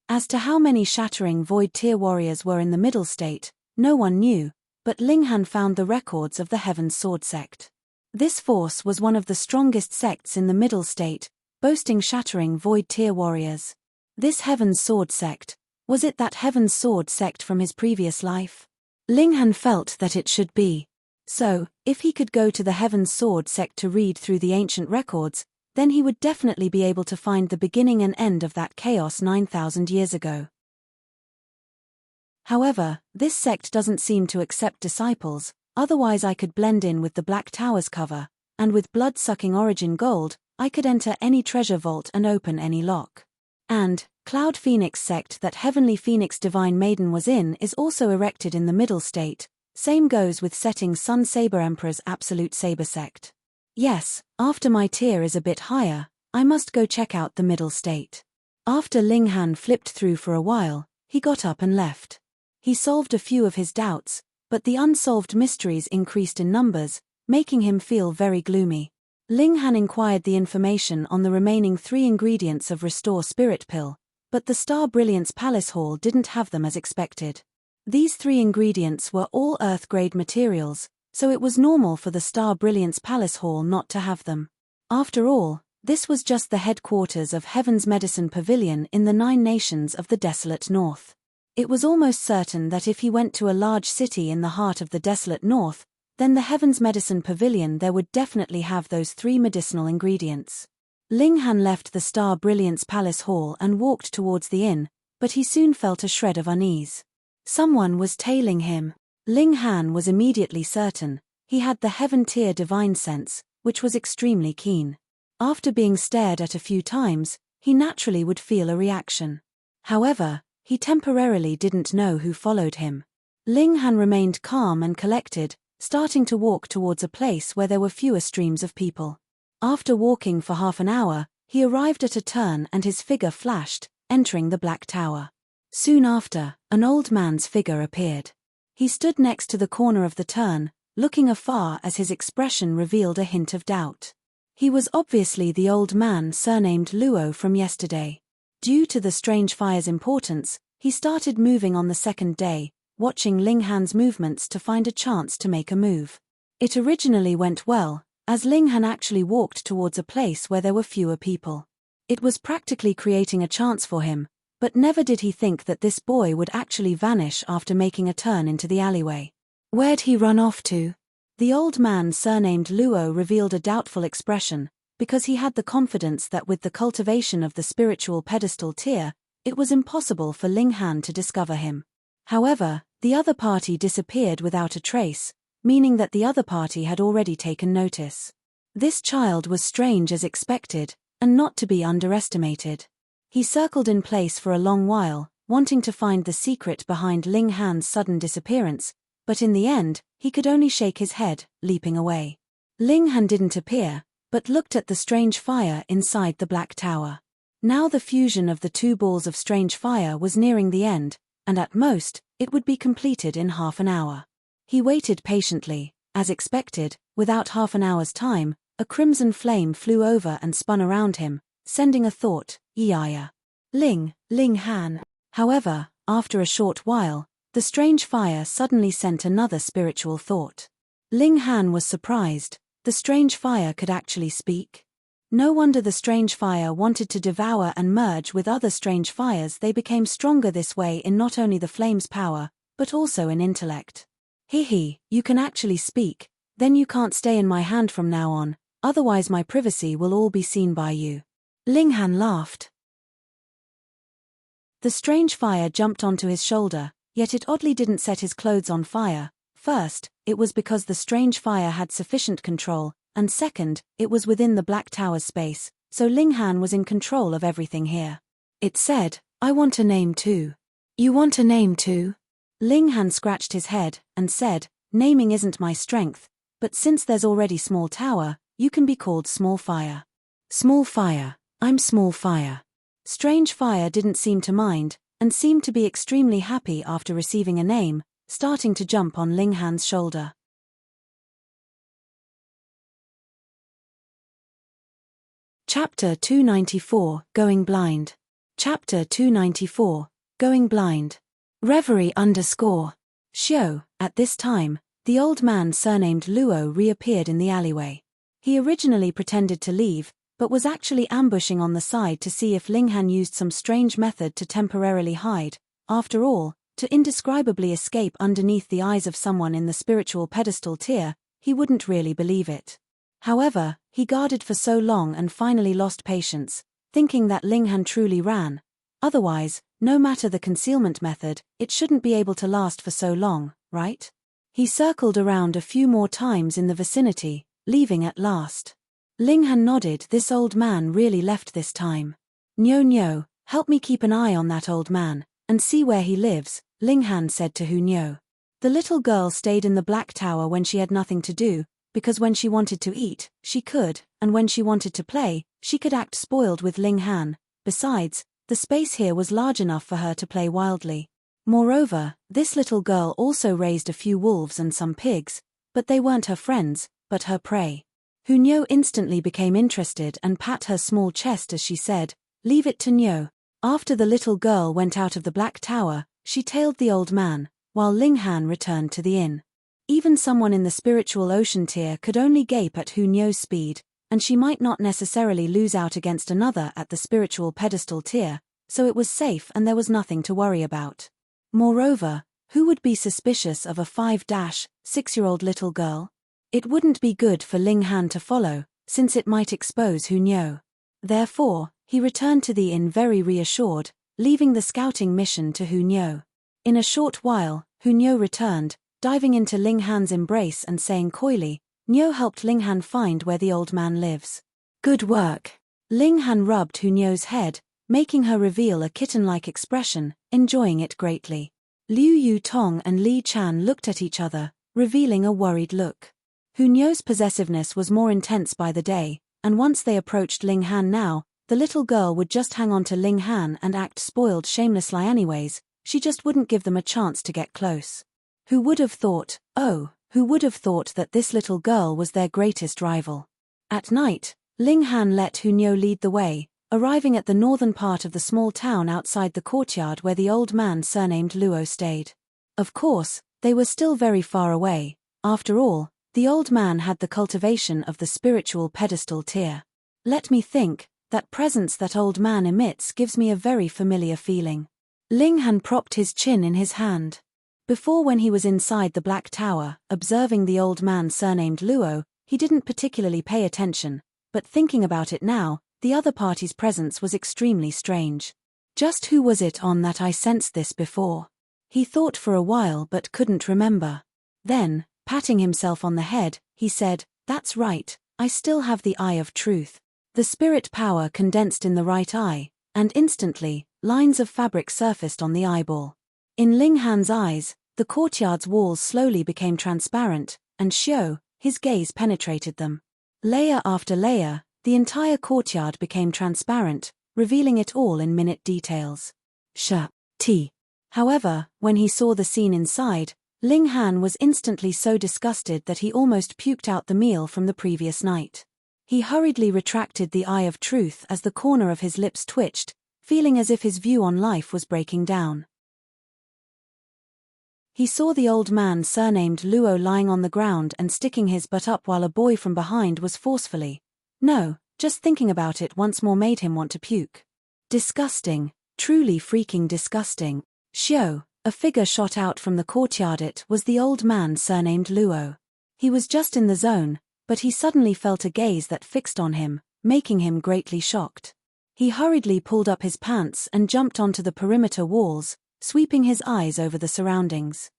As to how many shattering void tier warriors were in the middle state, no one knew, but Ling Han found the records of the Heaven's Sword sect. This force was one of the strongest sects in the middle state, boasting shattering void tier warriors. This Heaven's Sword sect, was it that Heaven's Sword sect from his previous life? Ling Han felt that it should be. So, if he could go to the Heaven's Sword sect to read through the ancient records, then he would definitely be able to find the beginning and end of that chaos 9,000 years ago. However, this sect doesn't seem to accept disciples, otherwise I could blend in with the Black Tower's cover, and with blood-sucking origin gold, I could enter any treasure vault and open any lock. And, Cloud Phoenix sect that Heavenly Phoenix Divine Maiden was in is also erected in the middle state, same goes with setting Sun Saber Emperor's Absolute Saber sect. Yes, after my tier is a bit higher, I must go check out the middle state. After Ling Han flipped through for a while, he got up and left. He solved a few of his doubts, but the unsolved mysteries increased in numbers, making him feel very gloomy. Ling Han inquired the information on the remaining 3 ingredients of Restore Spirit Pill, but the Star Brilliance Palace Hall didn't have them as expected. These 3 ingredients were all Earth-grade materials, so it was normal for the Star Brilliance Palace Hall not to have them. After all, this was just the headquarters of Heaven's Medicine Pavilion in the 9 nations of the desolate north. It was almost certain that if he went to a large city in the heart of the desolate north, then the Heaven's Medicine Pavilion there would definitely have those 3 medicinal ingredients. Ling Han left the Star Brilliance Palace Hall and walked towards the inn, but he soon felt a shred of unease. Someone was tailing him. Ling Han was immediately certain. He had the Heaven-tier divine sense, which was extremely keen. After being stared at a few times, he naturally would feel a reaction. However, he temporarily didn't know who followed him. Ling Han remained calm and collected, starting to walk towards a place where there were fewer streams of people. After walking for half an hour, he arrived at a turn and his figure flashed, entering the Black Tower. Soon after, an old man's figure appeared. He stood next to the corner of the turn, looking afar as his expression revealed a hint of doubt. He was obviously the old man surnamed Luo from yesterday. Due to the strange fire's importance, he started moving on the second day, watching Ling Han's movements to find a chance to make a move. It originally went well, as Ling Han actually walked towards a place where there were fewer people. It was practically creating a chance for him, but never did he think that this boy would actually vanish after making a turn into the alleyway. Where'd he run off to? The old man surnamed Luo revealed a doubtful expression, because he had the confidence that with the cultivation of the spiritual pedestal tier, it was impossible for Ling Han to discover him. However, the other party disappeared without a trace, meaning that the other party had already taken notice. This child was strange as expected, and not to be underestimated. He circled in place for a long while, wanting to find the secret behind Ling Han's sudden disappearance, but in the end, he could only shake his head, leaping away. Ling Han didn't appear, but looked at the strange fire inside the Black Tower. Now the fusion of the 2 balls of strange fire was nearing the end, and at most, it would be completed in half an hour. He waited patiently. As expected, without half an hour's time, a crimson flame flew over and spun around him, sending a thought, Yaya. Ling Han. However, after a short while, the strange fire suddenly sent another spiritual thought. Ling Han was surprised. The strange fire could actually speak. No wonder the strange fire wanted to devour and merge with other strange fires. They became stronger this way in not only the flame's power, but also in intellect. He, you can actually speak, then you can't stay in my hand from now on, otherwise my privacy will all be seen by you. Ling Han laughed. The strange fire jumped onto his shoulder, yet it oddly didn't set his clothes on fire. First, it was because the strange fire had sufficient control, and second, it was within the Black Tower's space, so Ling Han was in control of everything here. It said, I want a name too. You want a name too? Ling Han scratched his head, and said, naming isn't my strength, but since there's already Small Tower, you can be called Small Fire. Small Fire, I'm Small Fire. Strange Fire didn't seem to mind, and seemed to be extremely happy after receiving a name, starting to jump on Ling Han's shoulder. Chapter 294, Going Blind. Chapter 294, Going Blind. Reverie _ Xiao. At this time, the old man surnamed Luo reappeared in the alleyway. He originally pretended to leave, but was actually ambushing on the side to see if Ling Han used some strange method to temporarily hide. After all, to indescribably escape underneath the eyes of someone in the spiritual pedestal tier, he wouldn't really believe it. However, he guarded for so long and finally lost patience, thinking that Ling Han truly ran. Otherwise, no matter the concealment method, it shouldn't be able to last for so long, right? He circled around a few more times in the vicinity, leaving at last. Ling Han nodded. This old man really left this time. Nyo, help me keep an eye on that old man, and see where he lives, Ling Han said to Nyo. The little girl stayed in the Black Tower when she had nothing to do, because when she wanted to eat, she could, and when she wanted to play, she could act spoiled with Ling Han. Besides, the space here was large enough for her to play wildly. Moreover, this little girl also raised a few wolves and some pigs, but they weren't her friends, but her prey. Nyo instantly became interested and pat her small chest as she said, leave it to Nyo. After the little girl went out of the Black Tower, she tailed the old man, while Ling Han returned to the inn. Even someone in the spiritual ocean tier could only gape at Hu Nyo's speed, and she might not necessarily lose out against another at the spiritual pedestal tier, so it was safe and there was nothing to worry about. Moreover, who would be suspicious of a 5-6-year-old little girl? It wouldn't be good for Ling Han to follow, since it might expose Hu Nyo. Therefore, he returned to the inn very reassured, leaving the scouting mission to Hu Nyo. In a short while, Hu Nyo returned, diving into Ling Han's embrace and saying coyly, "Nyo helped Ling Han find where the old man lives." "Good work." Ling Han rubbed Hu Nyo's head, making her reveal a kitten-like expression, enjoying it greatly. Liu Yutong and Li Chan looked at each other, revealing a worried look. Hu Nyo's possessiveness was more intense by the day, and once they approached Ling Han now, the little girl would just hang on to Ling Han and act spoiled shamelessly anyways, she just wouldn't give them a chance to get close. Who would have thought that this little girl was their greatest rival? At night, Ling Han let Hu Nyo lead the way, arriving at the northern part of the small town outside the courtyard where the old man surnamed Luo stayed. Of course, they were still very far away. After all, the old man had the cultivation of the spiritual pedestal tier. Let me think, that presence that old man emits gives me a very familiar feeling. Ling Han propped his chin in his hand. Before, when he was inside the Black Tower, observing the old man surnamed Luo, he didn't particularly pay attention, but thinking about it now, the other party's presence was extremely strange. Just who was it on that I sensed this before? He thought for a while but couldn't remember. Then, patting himself on the head, he said, "That's right, I still have the Eye of Truth." The spirit power condensed in the right eye, and instantly, lines of fabric surfaced on the eyeball. In Ling Han's eyes, the courtyard's walls slowly became transparent, and Xiao, his gaze penetrated them. Layer after layer, the entire courtyard became transparent, revealing it all in minute details. However, when he saw the scene inside, Ling Han was instantly so disgusted that he almost puked out the meal from the previous night. He hurriedly retracted the Eye of Truth as the corner of his lips twitched, feeling as if his view on life was breaking down. He saw the old man surnamed Luo lying on the ground and sticking his butt up while a boy from behind was forcefully. No, just thinking about it once more made him want to puke. Disgusting, truly freaking disgusting. Xiao, a figure shot out from the courtyard. It was the old man surnamed Luo. He was just in the zone, but he suddenly felt a gaze that fixed on him, making him greatly shocked. He hurriedly pulled up his pants and jumped onto the perimeter walls, sweeping his eyes over the surroundings.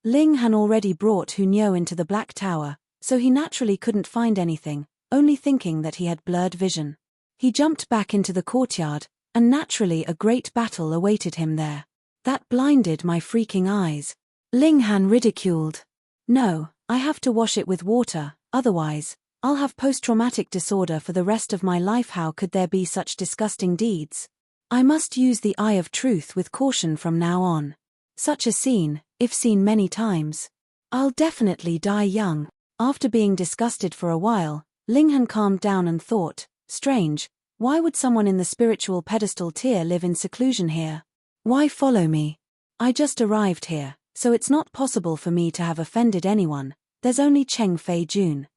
Ling Han already brought Hu Nyo into the Black Tower, so he naturally couldn't find anything, only thinking that he had blurred vision. He jumped back into the courtyard, and naturally a great battle awaited him there. That blinded my freaking eyes. Ling Han ridiculed. "No, I have to wash it with water, otherwise, I'll have post-traumatic disorder for the rest of my life. How could there be such disgusting deeds? I must use the Eye of Truth with caution from now on. Such a scene, if seen many times, I'll definitely die young." After being disgusted for a while, Ling Han calmed down and thought, strange, why would someone in the spiritual pedestal tier live in seclusion here? Why follow me? I just arrived here, so it's not possible for me to have offended anyone. There's only Cheng Fei Jun.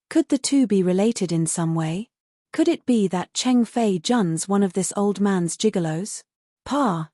Could the two be related in some way? Could it be that Cheng Fei Jun's one of this old man's gigolos? Pa,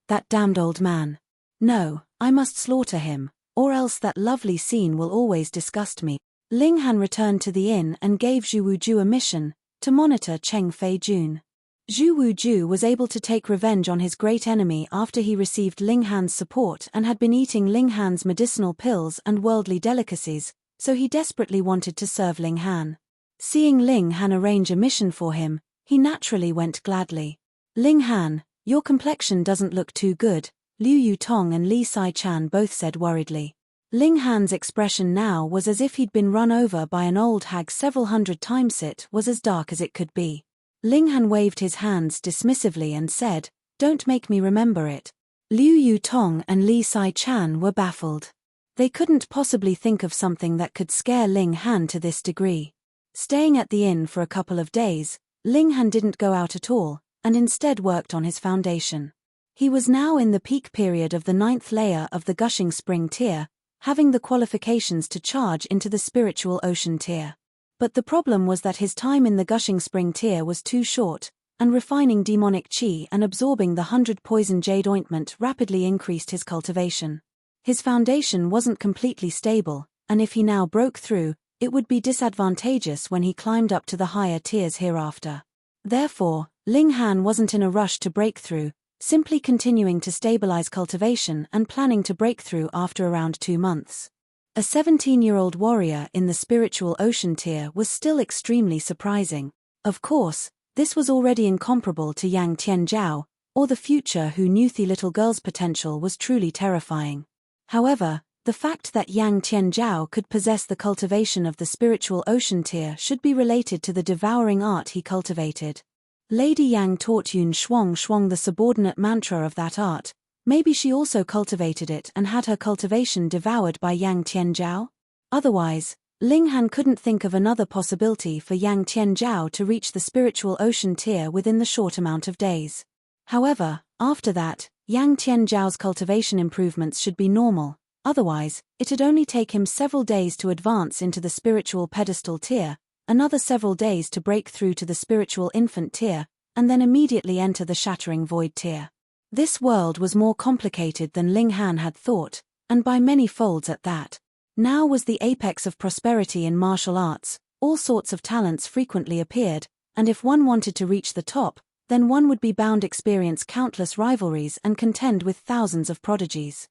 that damned old man. No, I must slaughter him, or else that lovely scene will always disgust me. Ling Han returned to the inn and gave Zhu Wuju a mission, to monitor Cheng Fei Jun. Zhu Wuju was able to take revenge on his great enemy after he received Ling Han's support and had been eating Ling Han's medicinal pills and worldly delicacies, so he desperately wanted to serve Ling Han. Seeing Ling Han arrange a mission for him, he naturally went gladly. "Ling Han, your complexion doesn't look too good," Liu Yutong and Li Sai-chan both said worriedly. Ling Han's expression now was as if he'd been run over by an old hag several hundred times. It was as dark as it could be. Ling Han waved his hands dismissively and said, "Don't make me remember it." Liu Yutong and Li Sai-chan were baffled. They couldn't possibly think of something that could scare Ling Han to this degree. Staying at the inn for a couple of days, Ling Han didn't go out at all, and instead worked on his foundation. He was now in the peak period of the 9th layer of the Gushing Spring tier, having the qualifications to charge into the Spiritual Ocean tier. But the problem was that his time in the Gushing Spring tier was too short, and refining demonic chi and absorbing the 100 poison jade ointment rapidly increased his cultivation. His foundation wasn't completely stable, and if he now broke through, it would be disadvantageous when he climbed up to the higher tiers hereafter. Therefore, Ling Han wasn't in a rush to break through, simply continuing to stabilize cultivation and planning to break through after around 2 months. A 17-year-old warrior in the Spiritual Ocean tier was still extremely surprising. Of course, this was already incomparable to Yang Tianzhao, or the future who knew the little girl's potential was truly terrifying. However, the fact that Yang Tianzhao could possess the cultivation of the Spiritual Ocean tier should be related to the devouring art he cultivated. Lady Yang taught Yun Shuang the subordinate mantra of that art. Maybe she also cultivated it and had her cultivation devoured by Yang Tianzhao? Otherwise, Ling Han couldn't think of another possibility for Yang Tianzhao to reach the Spiritual Ocean tier within the short amount of days. However, after that, Yang Tianzhao's cultivation improvements should be normal, otherwise, it'd only take him several days to advance into the Spiritual Pedestal tier, another several days to break through to the Spiritual Infant tier, and then immediately enter the Shattering Void tier. This world was more complicated than Ling Han had thought, and by many folds at that. Now was the apex of prosperity in martial arts, all sorts of talents frequently appeared, and if one wanted to reach the top, then one would be bound to experience countless rivalries and contend with thousands of prodigies.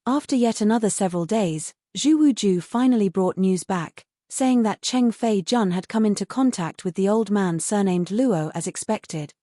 After yet another several days, Zhu Wuju finally brought news back, saying that Cheng Fei Jun had come into contact with the old man surnamed Luo as expected.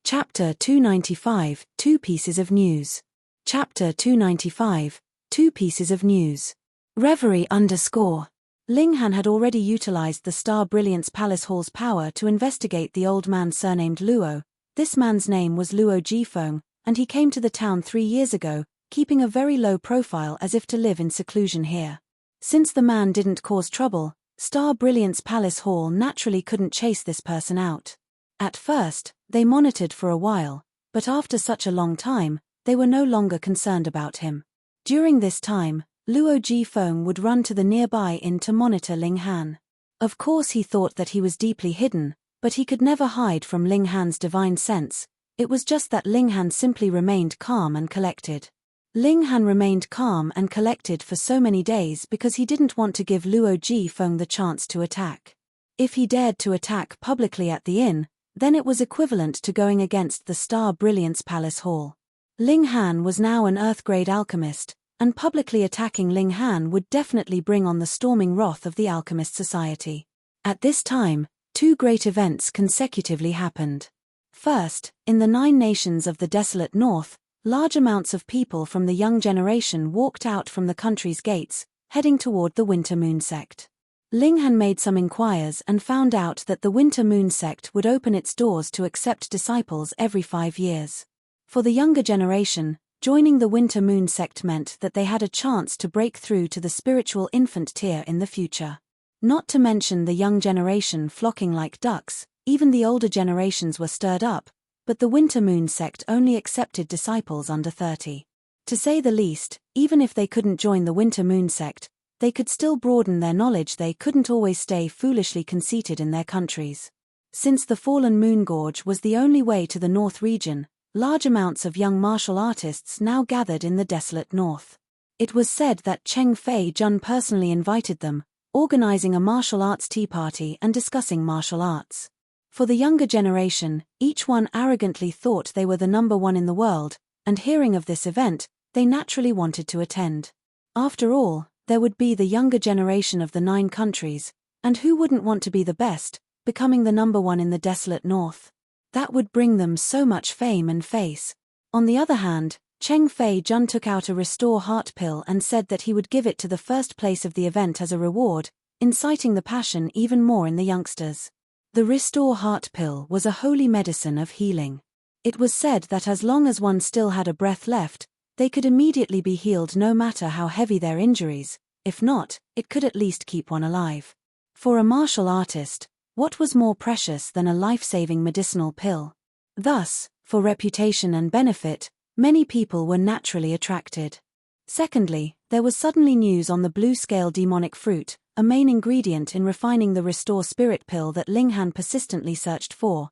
Chapter 295, 2 Pieces of News. Chapter 295, 2 Pieces of News. Reverie _ Ling Han had already utilized the Star Brilliance Palace Hall's power to investigate the old man surnamed Luo. This man's name was Luo Jifeng, and he came to the town 3 years ago, keeping a very low profile as if to live in seclusion here. Since the man didn't cause trouble, Star Brilliance Palace Hall naturally couldn't chase this person out. At first, they monitored for a while, but after such a long time, they were no longer concerned about him. During this time, Luo Jifeng would run to the nearby inn to monitor Ling Han. Of course he thought that he was deeply hidden, but he could never hide from Ling Han's divine sense. It was just that Ling Han simply remained calm and collected. Ling Han remained calm and collected for so many days because he didn't want to give Luo Jifeng the chance to attack. If he dared to attack publicly at the inn, then it was equivalent to going against the Star Brilliance Palace Hall. Ling Han was now an Earth-grade alchemist, and publicly attacking Ling Han would definitely bring on the storming wrath of the Alchemist Society. At this time, 2 great events consecutively happened. First, in the 9 nations of the desolate north, large amounts of people from the young generation walked out from the country's gates, heading toward the Winter Moon sect. Ling Han made some inquiries and found out that the Winter Moon sect would open its doors to accept disciples every 5 years. For the younger generation, joining the Winter Moon sect meant that they had a chance to break through to the Spiritual Infant tier in the future. Not to mention the young generation flocking like ducks, even the older generations were stirred up, but the Winter Moon sect only accepted disciples under 30. To say the least, even if they couldn't join the Winter Moon sect, they could still broaden their knowledge. They couldn't always stay foolishly conceited in their countries. Since the Fallen Moon Gorge was the only way to the North region, large amounts of young martial artists now gathered in the desolate north. It was said that Cheng Fei Jun personally invited them, organizing a martial arts tea party and discussing martial arts. For the younger generation, each one arrogantly thought they were the number one in the world, and hearing of this event, they naturally wanted to attend. After all, there would be the younger generation of the 9 countries, and who wouldn't want to be the best, becoming the number one in the desolate north? That would bring them so much fame and face. On the other hand, Cheng Fei Jun took out a Restore Heart pill and said that he would give it to the first place of the event as a reward, inciting the passion even more in the youngsters. The Restore Heart pill was a holy medicine of healing. It was said that as long as one still had a breath left, They could immediately be healed no matter how heavy their injuries. If not, it could at least keep one alive. For a martial artist, what was more precious than a life-saving medicinal pill? Thus, for reputation and benefit, many people were naturally attracted. Secondly, there was suddenly news on the blue-scale demonic fruit, a main ingredient in refining the Restore Spirit pill that Ling Han persistently searched for.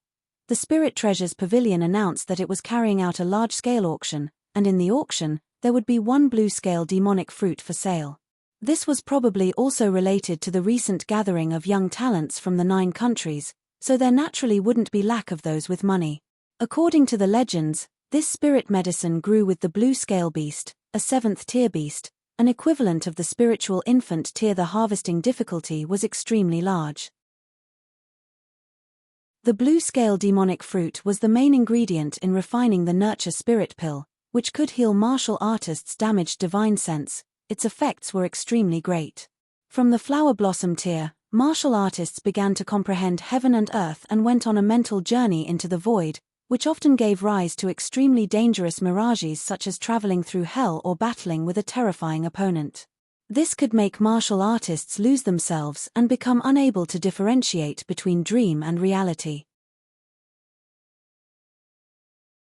The Spirit Treasures Pavilion announced that it was carrying out a large-scale auction, and in the auction, there would be one blue-scale demonic fruit for sale. This was probably also related to the recent gathering of young talents from the 9 countries, so there naturally wouldn't be lack of those with money. According to the legends, this spirit medicine grew with the blue-scale beast, a 7th-tier beast, an equivalent of the spiritual infant tier. The harvesting difficulty was extremely large. The blue-scale demonic fruit was the main ingredient in refining the Nurture Spirit pill, which could heal martial artists' damaged divine sense. Its effects were extremely great. From the flower blossom tier, martial artists began to comprehend heaven and earth and went on a mental journey into the void, which often gave rise to extremely dangerous mirages such as traveling through hell or battling with a terrifying opponent. This could make martial artists lose themselves and become unable to differentiate between dream and reality.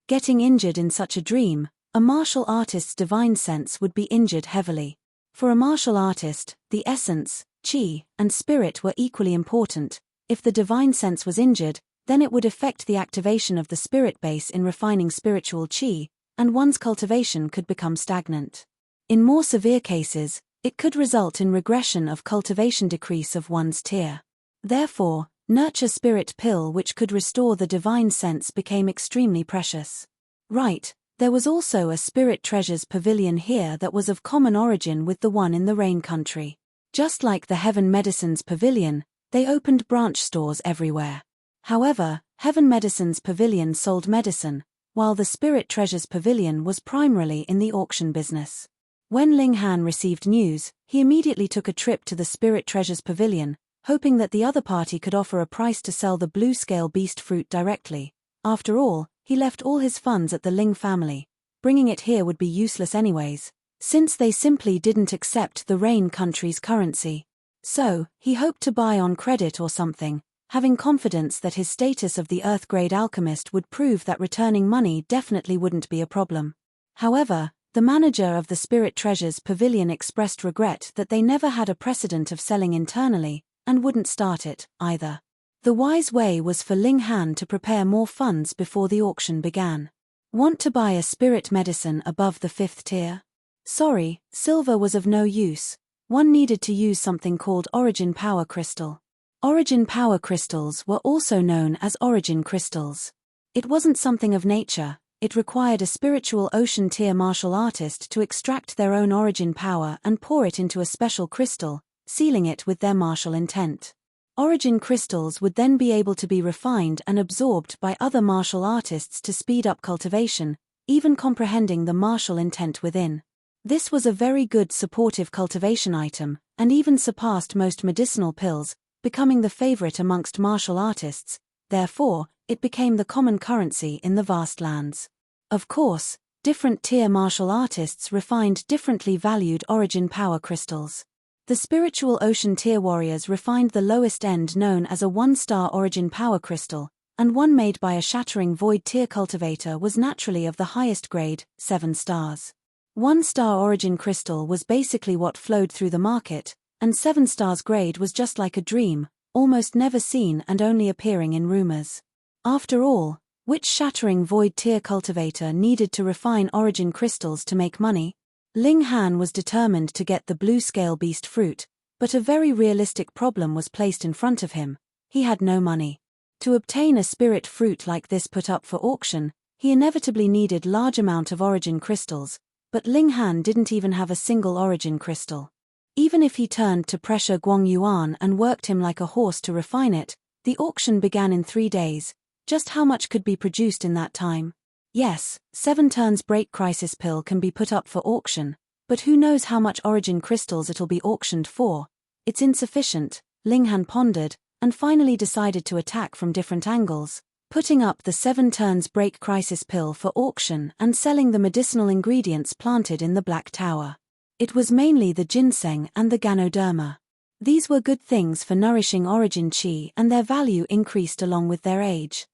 Getting injured in such a dream, a martial artist's divine sense would be injured heavily. For a martial artist, the essence, chi, and spirit were equally important. If the divine sense was injured, then it would affect the activation of the spirit base in refining spiritual chi, and one's cultivation could become stagnant. In more severe cases, it could result in regression of cultivation, decrease of one's tier. Therefore, Nurture Spirit pill which could restore the divine sense became extremely precious. Right. There was also a Spirit Treasures Pavilion here that was of common origin with the one in the Rain Country. Just like the Heaven Medicines Pavilion, they opened branch stores everywhere. However, Heaven Medicines Pavilion sold medicine, while the Spirit Treasures Pavilion was primarily in the auction business. When Ling Han received news, he immediately took a trip to the Spirit Treasures Pavilion, hoping that the other party could offer a price to sell the blue-scale beast fruit directly. After all, he left all his funds at the Ling family. Bringing it here would be useless anyways, since they simply didn't accept the Rain Country's currency. So, he hoped to buy on credit or something, having confidence that his status of the Earth-grade alchemist would prove that returning money definitely wouldn't be a problem. However, the manager of the Spirit Treasures Pavilion expressed regret that they never had a precedent of selling internally, and wouldn't start it, either. The wise way was for Ling Han to prepare more funds before the auction began. Want to buy a spirit medicine above the 5th tier? Sorry, silver was of no use. One needed to use something called Origin Power Crystal. Origin Power Crystals were also known as Origin Crystals. It wasn't something of nature, it required a spiritual ocean tier martial artist to extract their own origin power and pour it into a special crystal, sealing it with their martial intent. Origin crystals would then be able to be refined and absorbed by other martial artists to speed up cultivation, even comprehending the martial intent within. This was a very good supportive cultivation item, and even surpassed most medicinal pills, becoming the favorite amongst martial artists. Therefore, it became the common currency in the vast lands. Of course, different tier martial artists refined differently valued origin power crystals. The spiritual ocean tier warriors refined the lowest end known as a 1-star origin power crystal, and one made by a shattering void tier cultivator was naturally of the highest grade, 7 stars. 1-star origin crystal was basically what flowed through the market, and 7 stars grade was just like a dream, almost never seen and only appearing in rumors. After all, which shattering void tier cultivator needed to refine origin crystals to make money? Ling Han was determined to get the blue-scale beast fruit, but a very realistic problem was placed in front of him. He had no money. To obtain a spirit fruit like this put up for auction, he inevitably needed large amount of origin crystals, but Ling Han didn't even have a single origin crystal. Even if he turned to pressure Guang Yuan and worked him like a horse to refine it, the auction began in 3 days. Just how much could be produced in that time? Yes, 7 turns break crisis pill can be put up for auction, but who knows how much origin crystals it'll be auctioned for? It's insufficient, Ling Han pondered, and finally decided to attack from different angles. putting up the 7 turns break crisis pill for auction and selling the medicinal ingredients planted in the Black Tower. It was mainly the ginseng and the ganoderma. These were good things for nourishing origin chi, and their value increased along with their age.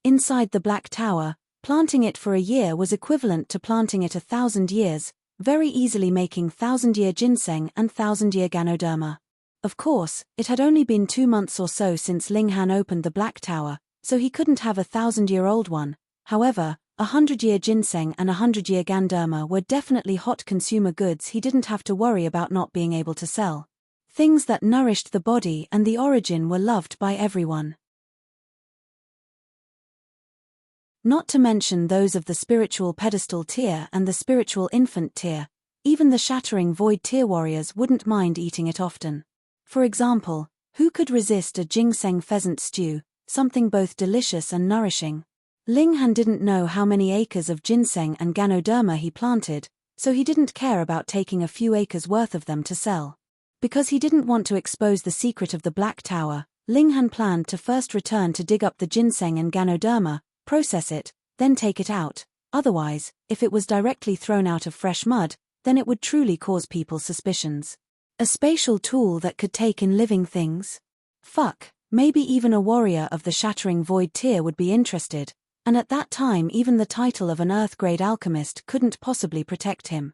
Inside the Black Tower, planting it for a year was equivalent to planting it 1,000 years, very easily making 1,000-year ginseng and 1,000-year ganoderma. Of course, it had only been 2 months or so since Ling Han opened the Black Tower, so he couldn't have a 1,000-year-old one. However, 100-year ginseng and 100-year ganoderma were definitely hot consumer goods he didn't have to worry about not being able to sell. Things that nourished the body and the origin were loved by everyone. Not to mention those of the spiritual pedestal tier and the spiritual infant tier. Even the shattering void tier warriors wouldn't mind eating it often. For example, who could resist a ginseng pheasant stew, something both delicious and nourishing? Ling Han didn't know how many acres of ginseng and ganoderma he planted, so he didn't care about taking a few acres worth of them to sell. Because he didn't want to expose the secret of the Black Tower, Ling Han planned to first return to dig up the ginseng and ganoderma, process it, then take it out. Otherwise, if it was directly thrown out of fresh mud, then it would truly cause people suspicions. A spatial tool that could take in living things? Fuck, maybe even a warrior of the Shattering Void tier would be interested, and at that time even the title of an Earth-grade alchemist couldn't possibly protect him.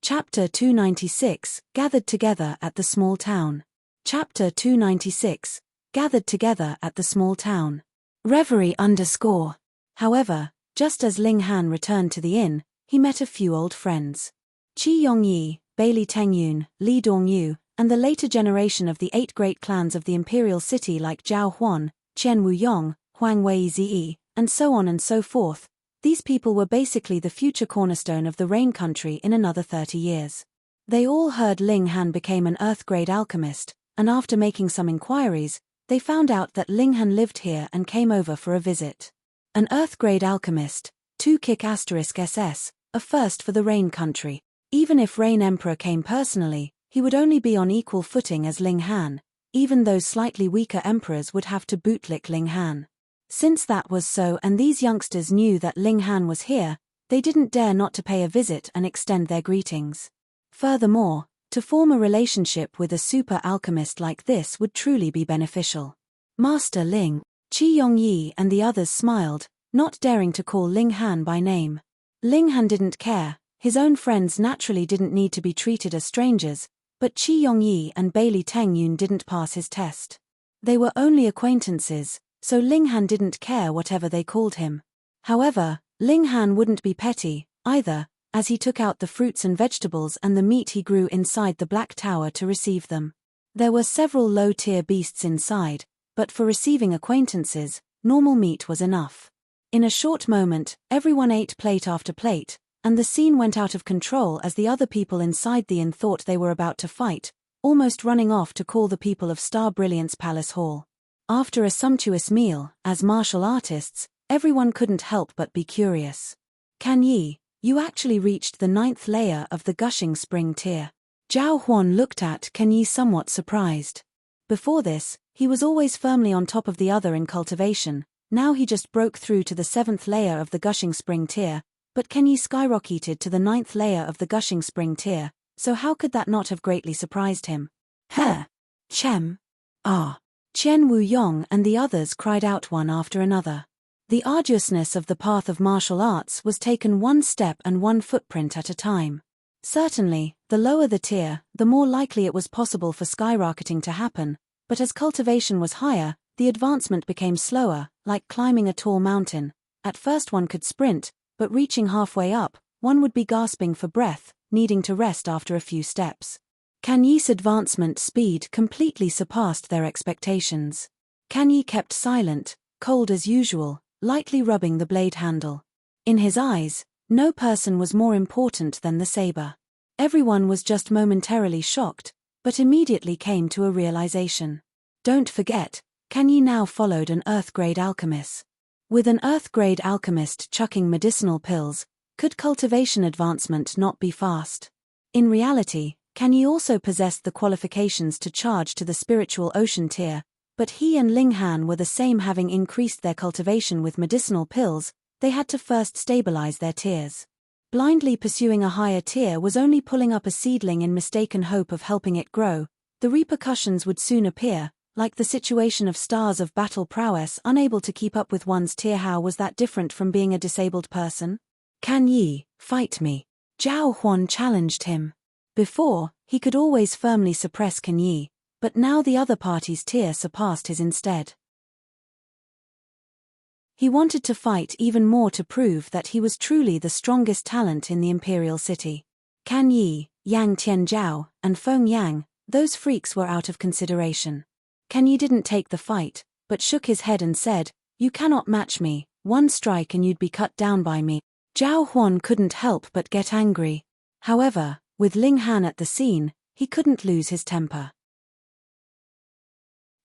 Chapter 296, Gathered Together at the Small Town. Chapter 296, Gathered Together at the Small Town. Reverie _ However, just as Ling Han returned to the inn, he met a few old friends. Qi Yongyi, Bailey Tengyun, Li Dongyu, and the later generation of the 8 great clans of the imperial city like Zhao Huan, Qian Wuyong, Huang Weizi, and so on and so forth. These people were basically the future cornerstone of the Rain Country in another 30 years. They all heard Ling Han became an Earth-grade alchemist, and after making some inquiries, they found out that Ling Han lived here and came over for a visit. An Earth-grade alchemist, 2 SS, a first for the Rain Country. Even if Rain Emperor came personally, he would only be on equal footing as Ling Han. Even those slightly weaker emperors would have to bootlick Ling Han. Since that was so and these youngsters knew that Ling Han was here, they didn't dare not to pay a visit and extend their greetings. Furthermore, to form a relationship with a super alchemist like this would truly be beneficial. Master Ling, Qi Yongyi and the others smiled, not daring to call Ling Han by name. Ling Han didn't care, his own friends naturally didn't need to be treated as strangers, but Qi Yongyi and Bailey Tengyun didn't pass his test. They were only acquaintances, so Ling Han didn't care whatever they called him. However, Ling Han wouldn't be petty, either, as he took out the fruits and vegetables and the meat he grew inside the Black Tower to receive them. There were several low-tier beasts inside, but for receiving acquaintances, normal meat was enough. In a short moment, everyone ate plate after plate, and the scene went out of control as the other people inside the inn thought they were about to fight, almost running off to call the people of Star Brilliance Palace Hall. After a sumptuous meal, as martial artists, everyone couldn't help but be curious. Can Yi, you actually reached the 9th layer of the Gushing Spring tier. Zhao Huan looked at Can Yi somewhat surprised. Before this, he was always firmly on top of the other in cultivation, now he just broke through to the 7th layer of the Gushing Spring tier, but Can Yi skyrocketed to the 9th layer of the Gushing Spring tier, so how could that not have greatly surprised him? Heh! Chem! Ah! Qian Wuyong and the others cried out one after another. The arduousness of the path of martial arts was taken one step and one footprint at a time. Certainly, the lower the tier, the more likely it was possible for skyrocketing to happen, but as cultivation was higher, the advancement became slower, like climbing a tall mountain. At first one could sprint, but reaching halfway up, one would be gasping for breath, needing to rest after a few steps. Can Yi's advancement speed completely surpassed their expectations. Can Yi kept silent, cold as usual, lightly rubbing the blade handle. In his eyes, no person was more important than the saber. Everyone was just momentarily shocked, but immediately came to a realization. Don't forget, Can Yi now followed an Earth-grade alchemist. With an Earth-grade alchemist chucking medicinal pills, could cultivation advancement not be fast? In reality, Can Yi also possessed the qualifications to charge to the spiritual ocean tier, but he and Ling Han were the same, having increased their cultivation with medicinal pills. They had to first stabilize their tiers. Blindly pursuing a higher tier was only pulling up a seedling in mistaken hope of helping it grow. The repercussions would soon appear, like the situation of stars of battle prowess unable to keep up with one's tier. How was that different from being a disabled person? Can Yi fight me? Zhao Huan challenged him. Before, he could always firmly suppress Can Yi, but now the other party's tier surpassed his instead. He wanted to fight even more to prove that he was truly the strongest talent in the imperial city. Can Yi, Yang Tianzhao, and Feng Yang, those freaks were out of consideration. Can Yi didn't take the fight, but shook his head and said, "You cannot match me, one strike and you'd be cut down by me." Zhao Huan couldn't help but get angry. However, with Ling Han at the scene, he couldn't lose his temper.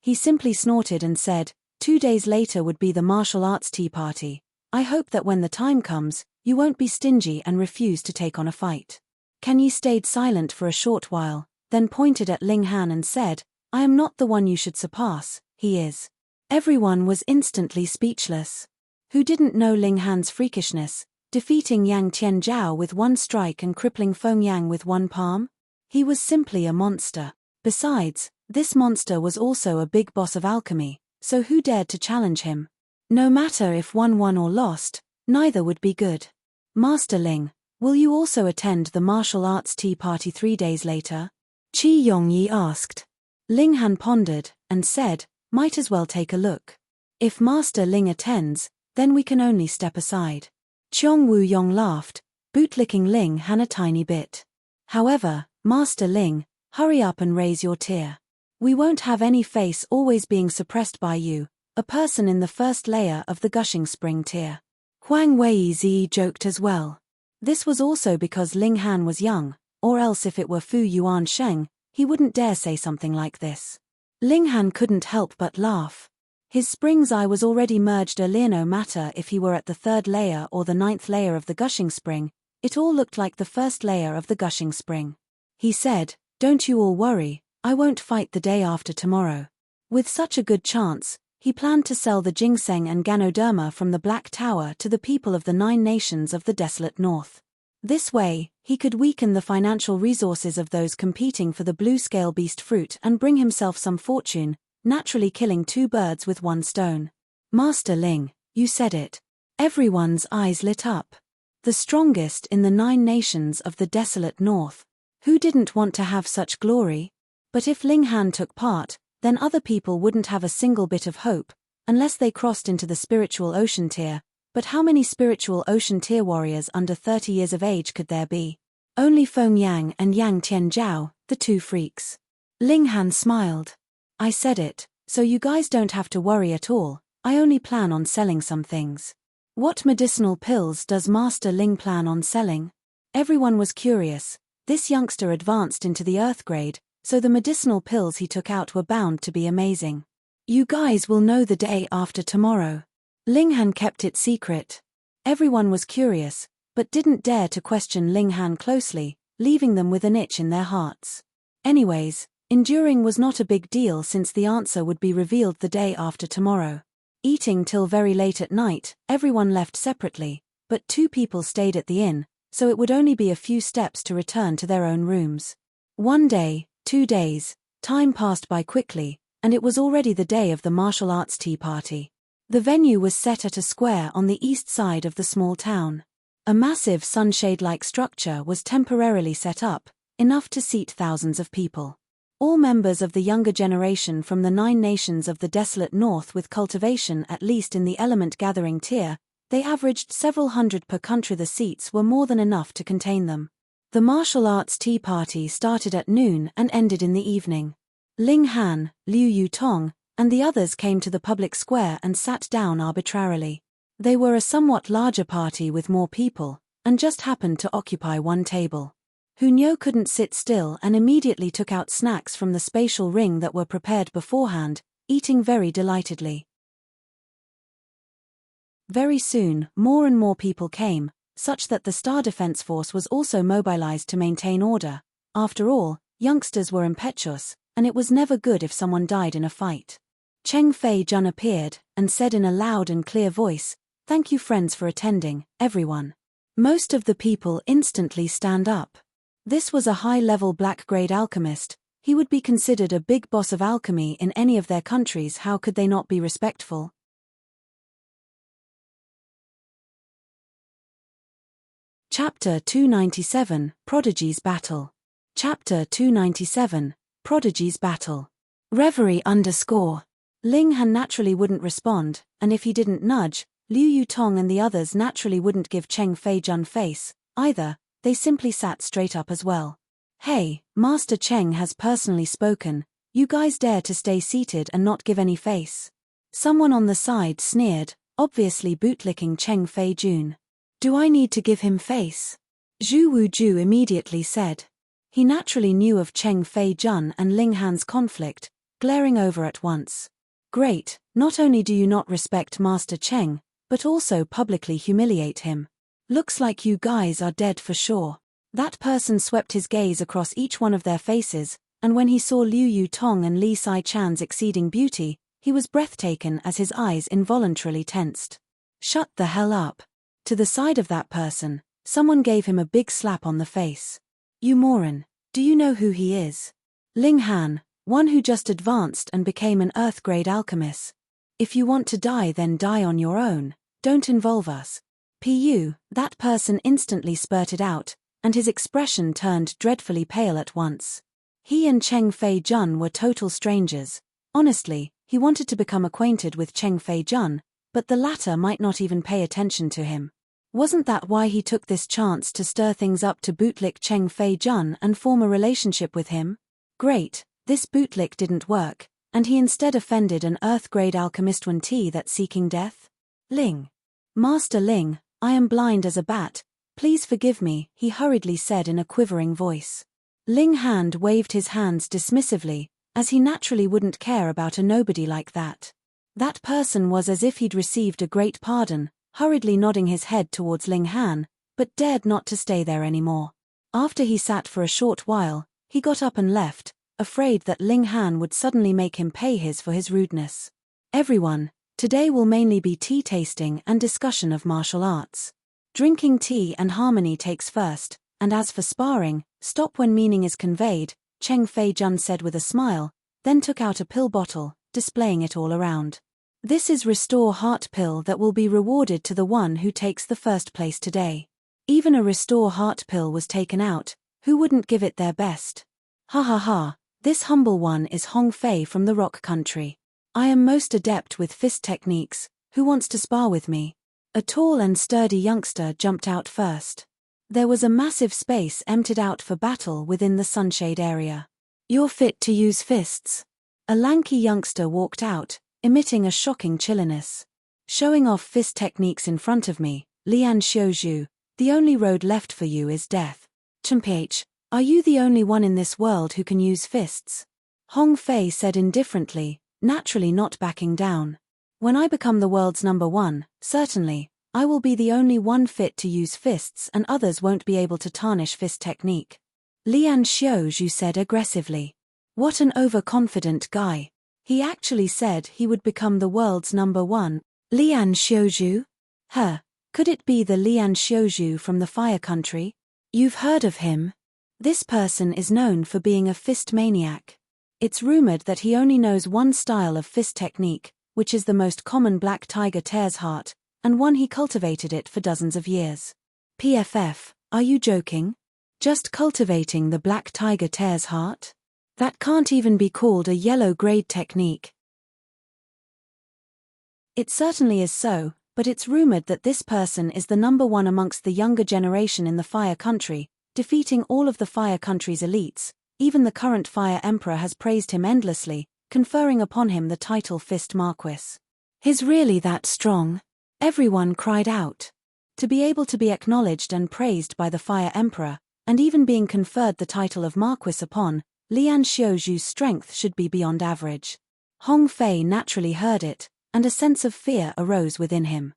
He simply snorted and said, 2 days later would be the martial arts tea party. I hope that when the time comes, you won't be stingy and refuse to take on a fight. Can Yi stayed silent for a short while, then pointed at Ling Han and said, I am not the one you should surpass, he is. Everyone was instantly speechless. Who didn't know Ling Han's freakishness, defeating Yang Tianzhao with one strike and crippling Feng Yang with one palm? He was simply a monster. Besides, this monster was also a big boss of alchemy, so who dared to challenge him? No matter if one won or lost, neither would be good. Master Ling, will you also attend the martial arts tea party 3 days later? Qi Yongyi asked. Ling Han pondered, and said, might as well take a look. If Master Ling attends, then we can only step aside. Qiong Wu Yong laughed, bootlicking Ling Han a tiny bit. However, Master Ling, hurry up and raise your tier. We won't have any face always being suppressed by you, a person in the first layer of the gushing spring tier. Huang Weizi joked as well. This was also because Ling Han was young, or else if it were Fu Yuan Sheng, he wouldn't dare say something like this. Ling Han couldn't help but laugh. His spring's eye was already merged earlier. No matter if he were at the 3rd layer or the 9th layer of the gushing spring, it all looked like the 1st layer of the gushing spring. He said, don't you all worry, I won't fight the day after tomorrow. With such a good chance, he planned to sell the ginseng and ganoderma from the Black Tower to the people of the 9 nations of the desolate north. This way, he could weaken the financial resources of those competing for the blue scale beast fruit and bring himself some fortune, naturally killing 2 birds with 1 stone. Master Ling, you said it. Everyone's eyes lit up. The strongest in the 9 nations of the desolate north. Who didn't want to have such glory? But if Ling Han took part, then other people wouldn't have a single bit of hope, unless they crossed into the spiritual ocean tier. But how many spiritual ocean tier warriors under 30 years of age could there be? Only Feng Yang and Yang Tianzhao, the 2 freaks. Ling Han smiled. I said it, so you guys don't have to worry at all, I only plan on selling some things. What medicinal pills does Master Ling plan on selling? Everyone was curious. This youngster advanced into the Earth grade, so the medicinal pills he took out were bound to be amazing. You guys will know the day after tomorrow. Ling Han kept it secret. Everyone was curious, but didn't dare to question Ling Han closely, leaving them with an itch in their hearts. Anyways, enduring was not a big deal since the answer would be revealed the day after tomorrow. Eating till very late at night, everyone left separately, but 2 people stayed at the inn, so it would only be a few steps to return to their own rooms. 1 day, 2 days, time passed by quickly, and it was already the day of the martial arts tea party. The venue was set at a square on the east side of the small town. A massive sunshade-like structure was temporarily set up, enough to seat thousands of people. All members of the younger generation from the 9 nations of the desolate north with cultivation at least in the element-gathering tier, they averaged several hundred per country. The seats were more than enough to contain them. The martial arts tea party started at noon and ended in the evening. Ling Han, Liu Yutong, and the others came to the public square and sat down arbitrarily. They were a somewhat larger party with more people, and just happened to occupy 1 table. Hunyo couldn't sit still and immediately took out snacks from the spatial ring that were prepared beforehand, eating very delightedly. Very soon, more and more people came, such that the Star Defense Force was also mobilized to maintain order. After all, Youngsters were impetuous, and it was never good if someone died in a fight. Cheng Fei Jun appeared, and said in a loud and clear voice, "Thank you friends for attending, everyone." Most of the people instantly stand up. This was a high-level black-grade alchemist. He would be considered a big boss of alchemy in any of their countries. How could they not be respectful? Chapter 297, Prodigy's Battle. Chapter 297, Prodigy's Battle. Reverie _ Ling Han naturally wouldn't respond, and if he didn't nudge, Liu Yutong and the others naturally wouldn't give Cheng Fei Jun face, either. They simply sat straight up as well. "Hey, Master Cheng has personally spoken, you guys dare to stay seated and not give any face?" Someone on the side sneered, obviously bootlicking Cheng Fei Jun. "Do I need to give him face?" Zhu Wuju immediately said. He naturally knew of Cheng Fei Jun and Ling Han's conflict, glaring over at once. "Great, not only do you not respect Master Cheng, but also publicly humiliate him. Looks like you guys are dead for sure." That person swept his gaze across each one of their faces, and when he saw Liu Yutong and Li Sai Chan's exceeding beauty, he was breathtaken as his eyes involuntarily tensed. "Shut the hell up." To the side of that person, someone gave him a big slap on the face. "You moron, do you know who he is? Ling Han, one who just advanced and became an Earth-grade alchemist. If you want to die then die on your own, don't involve us." Pu, that person instantly spurted out, and his expression turned dreadfully pale at once. He and Cheng Fei Jun were total strangers. Honestly, he wanted to become acquainted with Cheng Fei Jun, but the latter might not even pay attention to him. Wasn't that why he took this chance to stir things up to bootlick Cheng Fei Jun and form a relationship with him? Great, this bootlick didn't work, and he instead offended an Earth-grade alchemist that's seeking death? "Ling. Master Ling, I am blind as a bat, please forgive me," he hurriedly said in a quivering voice. Ling Han waved his hands dismissively, as he naturally wouldn't care about a nobody like that. That person was as if he'd received a great pardon, hurriedly nodding his head towards Ling Han, but dared not to stay there anymore. After he sat for a short while, he got up and left, afraid that Ling Han would suddenly make him pay for his rudeness. "Everyone, today will mainly be tea tasting and discussion of martial arts. Drinking tea and harmony takes first, and as for sparring, stop when meaning is conveyed," Cheng Fei Jun said with a smile, then took out a pill bottle, displaying it all around. "This is Restore Heart pill that will be rewarded to the one who takes the first place today." Even a Restore Heart pill was taken out. Who wouldn't give it their best? "Ha ha ha, this humble one is Hong Fei from the Rock Country. I am most adept with fist techniques, who wants to spar with me?" A tall and sturdy youngster jumped out first. There was a massive space emptied out for battle within the sunshade area. "You're fit to use fists." A lanky youngster walked out, emitting a shocking chilliness. "Showing off fist techniques in front of me, Lian Xiuzhu, the only road left for you is death." "Chimph, are you the only one in this world who can use fists?" Hong Fei said indifferently, naturally not backing down. "When I become the world's #1, certainly, I will be the only one fit to use fists and others won't be able to tarnish fist technique." Lian Xiuzhu said aggressively. What an overconfident guy. He actually said he would become the world's #1. Lian Xiuzhu? Could it be the Lian Xiuzhu from the Fire Country? You've heard of him? This person is known for being a fist maniac. It's rumored that he only knows one style of fist technique, which is the most common Black Tiger Tear's Heart, and one he cultivated it for dozens of years. PFF, are you joking? Just cultivating the Black Tiger Tear's Heart? That can't even be called a yellow-grade technique. It certainly is so, but it's rumored that this person is the #1 amongst the younger generation in the Fire Country, defeating all of the Fire Country's elites. Even the current Fire Emperor has praised him endlessly, conferring upon him the title Fist Marquis. He's really that strong? Everyone cried out. To be able to be acknowledged and praised by the Fire Emperor, and even being conferred the title of Marquis upon, Lian Xiuzhu's strength should be beyond average. Hong Fei naturally heard it, and a sense of fear arose within him.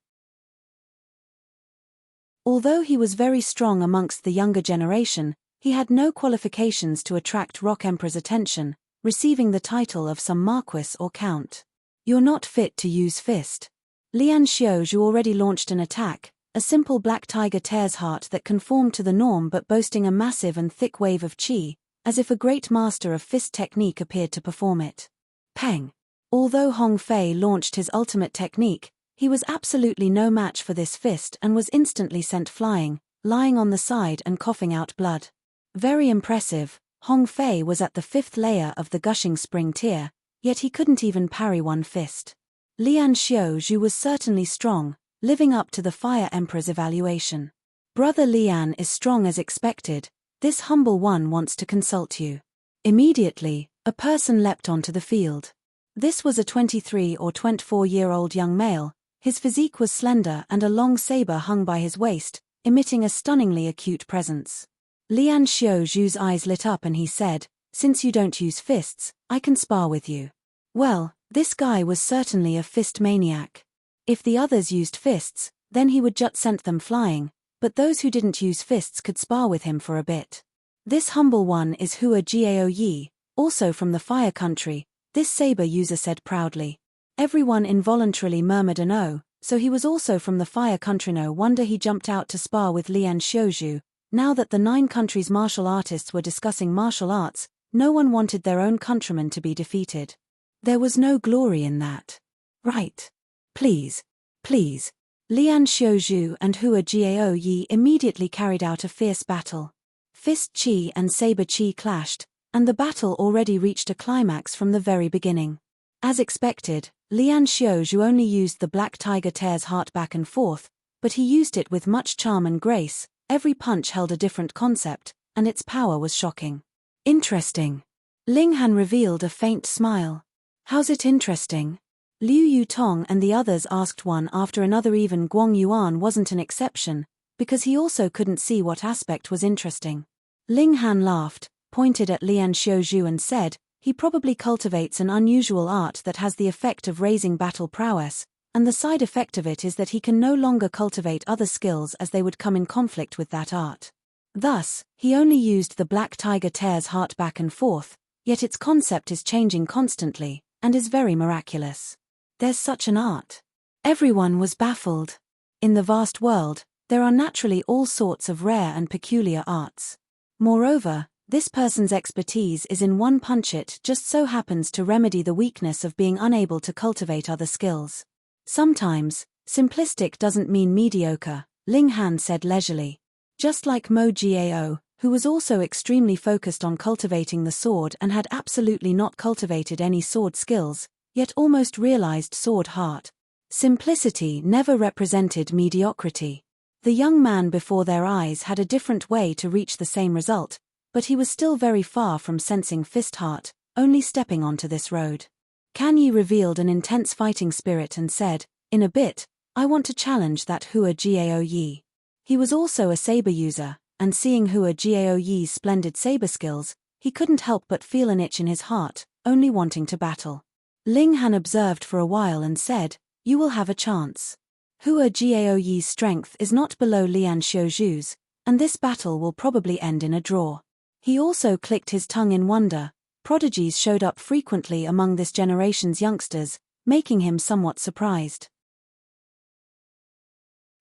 Although he was very strong amongst the younger generation, He had no qualifications to attract Rock Emperor's attention, receiving the title of some marquis or count. You're not fit to use fist. Lian Xiaozhu already launched an attack, a simple black tiger tear's heart that conformed to the norm but boasting a massive and thick wave of qi, as if a great master of fist technique appeared to perform it. Peng. Although Hong Fei launched his ultimate technique, he was absolutely no match for this fist and was instantly sent flying, lying on the side and coughing out blood. Very impressive, Hong Fei was at the 5th layer of the gushing spring tier, yet he couldn't even parry one fist. Lian Xiaozhu was certainly strong, living up to the Fire Emperor's evaluation. Brother Lian is strong as expected, this humble one wants to consult you. Immediately, a person leapt onto the field. This was a 23 or 24-year-old young male. His physique was slender and a long saber hung by his waist, emitting a stunningly acute presence. Lian Xiaozhu's eyes lit up and he said, "Since you don't use fists, I can spar with you." Well, this guy was certainly a fist maniac. If the others used fists, then he would just send them flying, but those who didn't use fists could spar with him for a bit. This humble one is Hua Jiao Yi, also from the Fire Country, this saber user said proudly. Everyone involuntarily murmured an "oh," so he was also from the Fire Country. No wonder he jumped out to spar with Lian Xiaozhu. Now that the 9 countries' martial artists were discussing martial arts, no one wanted their own countrymen to be defeated. There was no glory in that. Right. Please. Please. Lian Xiaozhu and Hua Jiao Yi immediately carried out a fierce battle. Fist Qi and Saber Qi clashed, and the battle already reached a climax from the very beginning. As expected, Lian Xiaozhu only used the black tiger tear's heart back and forth, but he used it with much charm and grace. Every punch held a different concept, and its power was shocking. Interesting. Ling Han revealed a faint smile. How's it interesting? Liu Yutong and the others asked one after another. Even Guang Yuan wasn't an exception, because he also couldn't see what aspect was interesting. Ling Han laughed, pointed at Lian Xiaozhu and said, "He probably cultivates an unusual art that has the effect of raising battle prowess, and the side effect of it is that he can no longer cultivate other skills as they would come in conflict with that art. Thus, he only used the black tiger tear's heart back and forth, yet its concept is changing constantly, and is very miraculous. There's such an art." Everyone was baffled. In the vast world, there are naturally all sorts of rare and peculiar arts. Moreover, this person's expertise is in one punch. It just so happens to remedy the weakness of being unable to cultivate other skills. Sometimes, simplistic doesn't mean mediocre, Ling Han said leisurely. Just like Mo Jiao, who was also extremely focused on cultivating the sword and had absolutely not cultivated any sword skills, yet almost realized sword heart. Simplicity never represented mediocrity. The young man before their eyes had a different way to reach the same result, but he was still very far from sensing fist heart, only stepping onto this road. Kan Yi revealed an intense fighting spirit and said, "In a bit, I want to challenge that Hua Jiao Yi." He was also a saber user, and seeing Hua Jiao Yi's splendid saber skills, he couldn't help but feel an itch in his heart, only wanting to battle. Ling Han observed for a while and said, "You will have a chance. Hua Jiao Yi's strength is not below Lian Xiaozhu's, and this battle will probably end in a draw." He also clicked his tongue in wonder. Prodigies showed up frequently among this generation's youngsters, making him somewhat surprised.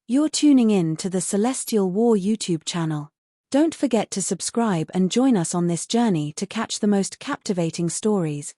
You're tuning in to the Celestial War YouTube channel. Don't forget to subscribe and join us on this journey to catch the most captivating stories.